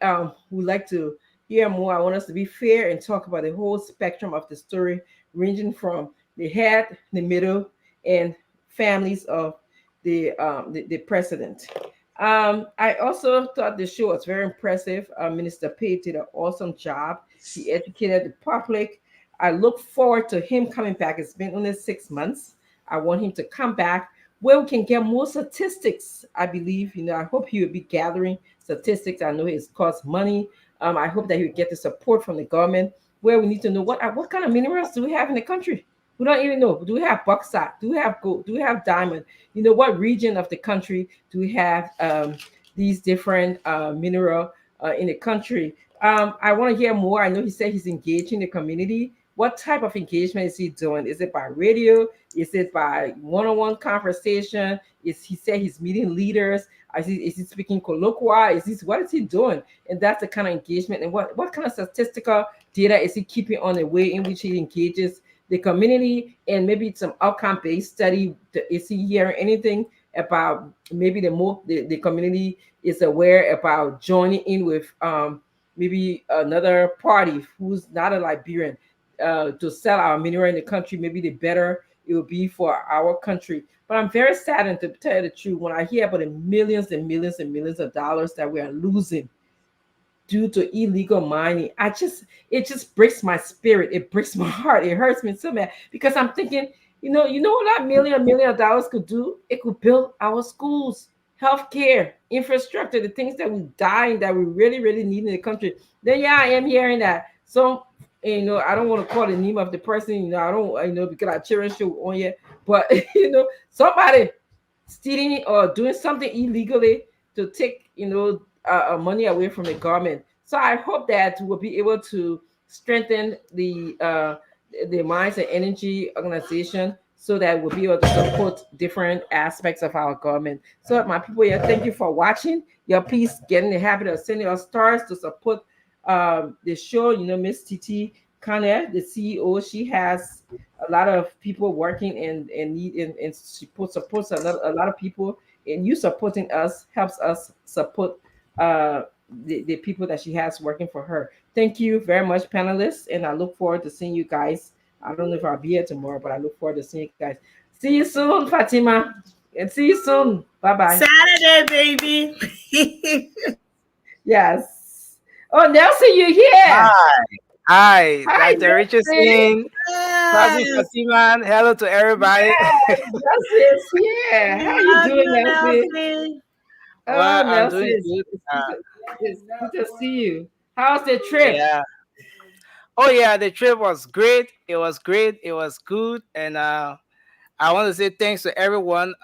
would like to hear more. I want us to be fair and talk about the whole spectrum of the story, ranging from the head, the middle, and families of the president. I also thought the show was very impressive. Minister Paye did an awesome job. He educated the public. I look forward to him coming back. It's been only 6 months. I want him to come back where we can get more statistics. I believe, you know, I hope he will be gathering statistics. I know it's cost money. I hope that he will get the support from the government, where we need to know what kind of minerals do we have in the country. We don't even know. Do we have bauxite? Do we have gold? Do we have diamond? You know, what region of the country do we have these different mineral in the country? I want to hear more. I know he said he's engaging the community. What type of engagement is he doing? Is it by radio? Is it by one-on-one conversation? He said he's meeting leaders? Is he speaking colloquial? What is he doing? And that's the kind of engagement. And what kind of statistical data is he keeping on the way in which he engages the community? And maybe some outcome-based study. Is he hearing anything about maybe the community is aware about joining in with maybe another party who's not a Liberian to sell our mineral in the country? Maybe the better it will be for our country. But I'm very saddened, to tell you the truth, when I hear about the millions and millions and millions of dollars that we are losing due to illegal mining. It just breaks my spirit. It breaks my heart. It hurts me so bad, because I'm thinking, you know what that million of dollars could do? It could build our schools, healthcare, infrastructure, the things that we dying, that we really, really need in the country. Then I am hearing that. So, you know, I don't want to call the name of the person, you know, I don't, you know, because I cherish you on yet, but you know, somebody stealing or doing something illegally to take, you know, money away from the government. So I hope that we'll be able to strengthen the Mines and Energy Organization, so that we'll be able to support different aspects of our government. So my people here, thank you for watching. Please get in the habit of sending us stars to support the show. You know, Miss Titi Kane, the CEO, she has a lot of people working and she supports a lot of people, and you supporting us helps us support the people that she has working for her. Thank you very much, panelists, and I look forward to seeing you guys. I don't know if I'll be here tomorrow, but I look forward to seeing you guys. See you soon, Fatima, and see you soon. Bye-bye. Saturday, baby. Yes. Oh, Nelson, you're here. Hi, Hi, Dr. Richardson, Cousin Fatima. Hello to everybody. Yes, Nelson's here. How you doing, Nelson? Well, I'm Nelson, doing good. it's good to see you. How's the trip? Yeah. Oh yeah, the trip was great. It was great. It was good, and I want to say thanks to everyone.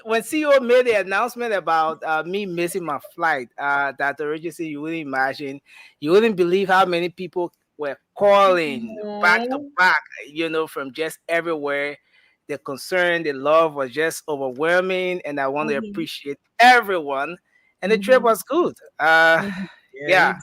When CEO made the announcement about me missing my flight, Dr. Richardson, you wouldn't believe how many people were calling back to back, you know, from just everywhere. The concern, the love was just overwhelming, and I want to appreciate everyone. And the trip was good. Yeah.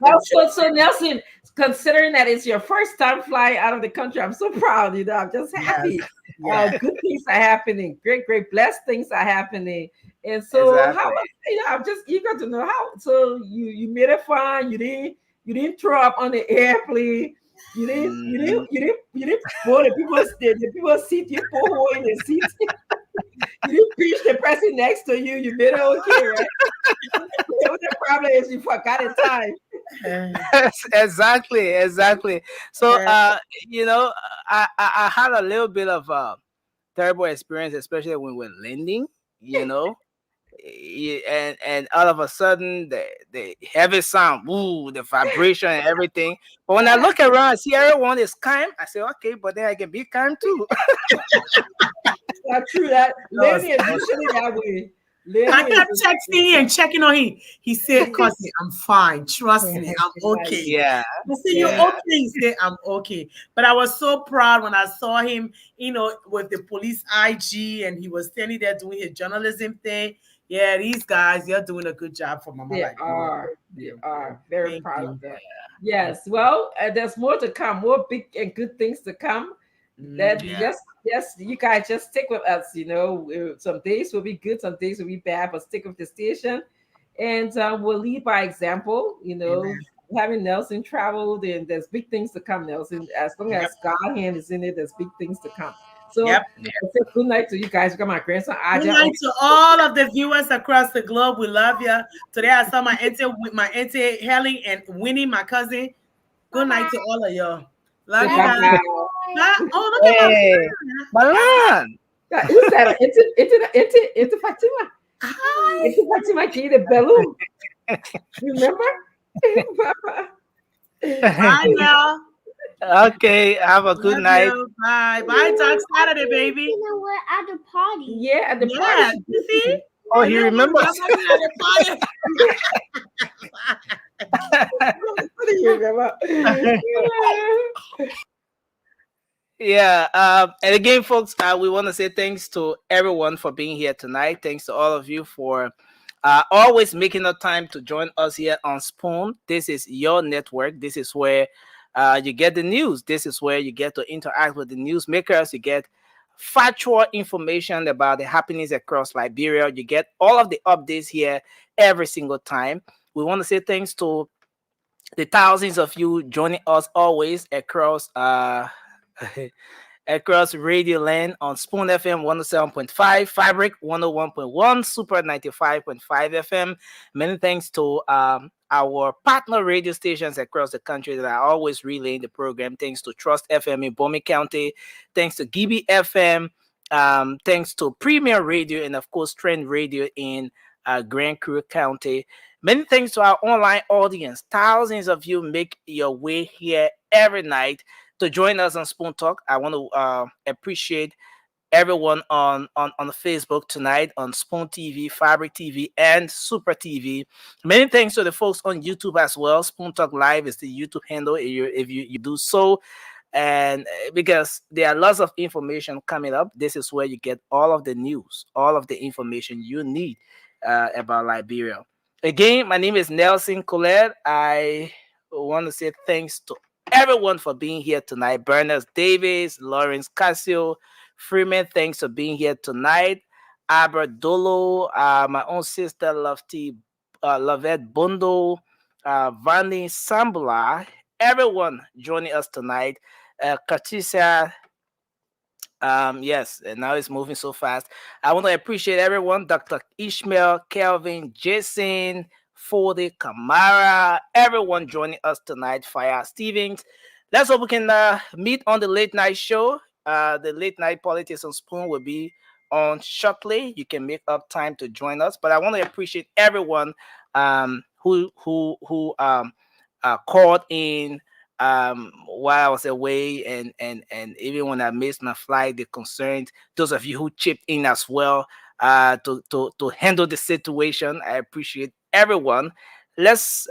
So Nelson, considering that it's your first time flying out of the country, I'm so proud. You know, I'm just happy. Yes. Good things are happening. Great, blessed things are happening. And so, Exactly. how was, you know, I'm just eager to know how. So you made it fun. You You didn't throw up on the airplane. You didn't pull the people's seat. You put hole in the seat. You didn't preach the person next to you. You made it okay, right? The problem is you forgot the time. Exactly. So you know, I had a little bit of terrible experience, especially when we're landing, you know. And all of a sudden the heavy sound, ooh, the vibration and everything. But when I look around, I see everyone is calm. I say, okay, but then I can be calm too. That's true. That Lenny is usually that way. I kept texting and checking on him. He said, "Cousin, I'm fine. Trust me, I'm okay." Yeah. I said, "You're okay." He said, "I'm okay." But I was so proud when I saw him, you know, with the police IG, and he was standing there doing his journalism thing. Yeah, these guys, they're doing a good job for Mama. They are very proud of that. Yes. Well, there's more to come. More big and good things to come. That just you guys just stick with us. You know, some days will be good, some days will be bad, but stick with the station, and we'll lead by example. You know, having Nelson traveled, and there's big things to come, Nelson. As long as God's hand is in it, there's big things to come. So I say good night to you guys. You got my grandson. Good night to all of the viewers across the globe. We love you. Today I saw my auntie Helen and Winnie, my cousin. Good night to all of y'all. Love you guys. Oh, look at Malan. Who's that? Into Fatima. Hi. Into Fatima Key, the balloon. Remember? Bye now. Okay, have a good night. Bye. Bye. Talk Saturday, baby. You know what? At the party. Yeah, at the party. You see? Oh, he remembers. What do you remember? Yeah, and again, folks, we want to say thanks to everyone for being here tonight. Thanks to all of you for always making the time to join us here on Spoon. This is your network. This is where you get the news. This is where you get to interact with the newsmakers. You get factual information about the happenings across Liberia. You get all of the updates here every single time. We want to say thanks to the thousands of you joining us always across across Radio Land on Spoon FM 107.5, Fabric 101.1, Super 95.5 FM. Many thanks to our partner radio stations across the country that are always relaying the program. Thanks to Trust FM in Bomi County. Thanks to Gibi FM. Thanks to Premier Radio and, of course, Trend Radio in Grand Crew County. Many thanks to our online audience. Thousands of you make your way here every night to join us on Spoon Talk. I want to appreciate everyone on Facebook tonight, on Spoon TV, Fabric TV, and Super TV. Many thanks to the folks on YouTube as well. Spoon Talk Live is the YouTube handle if you do so. And because there are lots of information coming up, this is where you get all of the news, all of the information you need about Liberia. Again, my name is Nelson Colette. I want to say thanks to everyone for being here tonight. Bernard Davis, Lawrence Casio, Freeman, thanks for being here tonight. Albert Dolo, my own sister, Lovette Bondo, Vani Sambula, everyone joining us tonight. Katisha, yes, and now it's moving so fast. I want to appreciate everyone. Dr. Ishmael, Kelvin, Jason, Fode, Kamara, everyone joining us tonight. Fire Stevens. Let's hope we can meet on the late night show. The late night politics on Spoon will be on shortly. You can make up time to join us. But I want to appreciate everyone who called in while I was away, and even when I missed my flight, the concerned those of you who chipped in as well to handle the situation. I appreciate everyone. Let's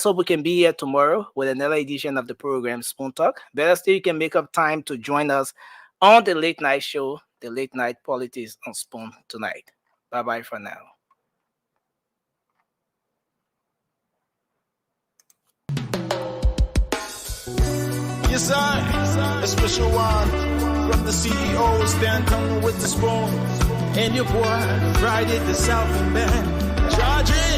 hope we can be here tomorrow with another edition of the program Spoon Talk. Better still, you can make up time to join us on the late night show, the late night politics on Spoon tonight. Bye bye for now. Yes, sir. A special one from the CEOs, then coming with the spoon. And your boy, Friday the Southern Band. Charging.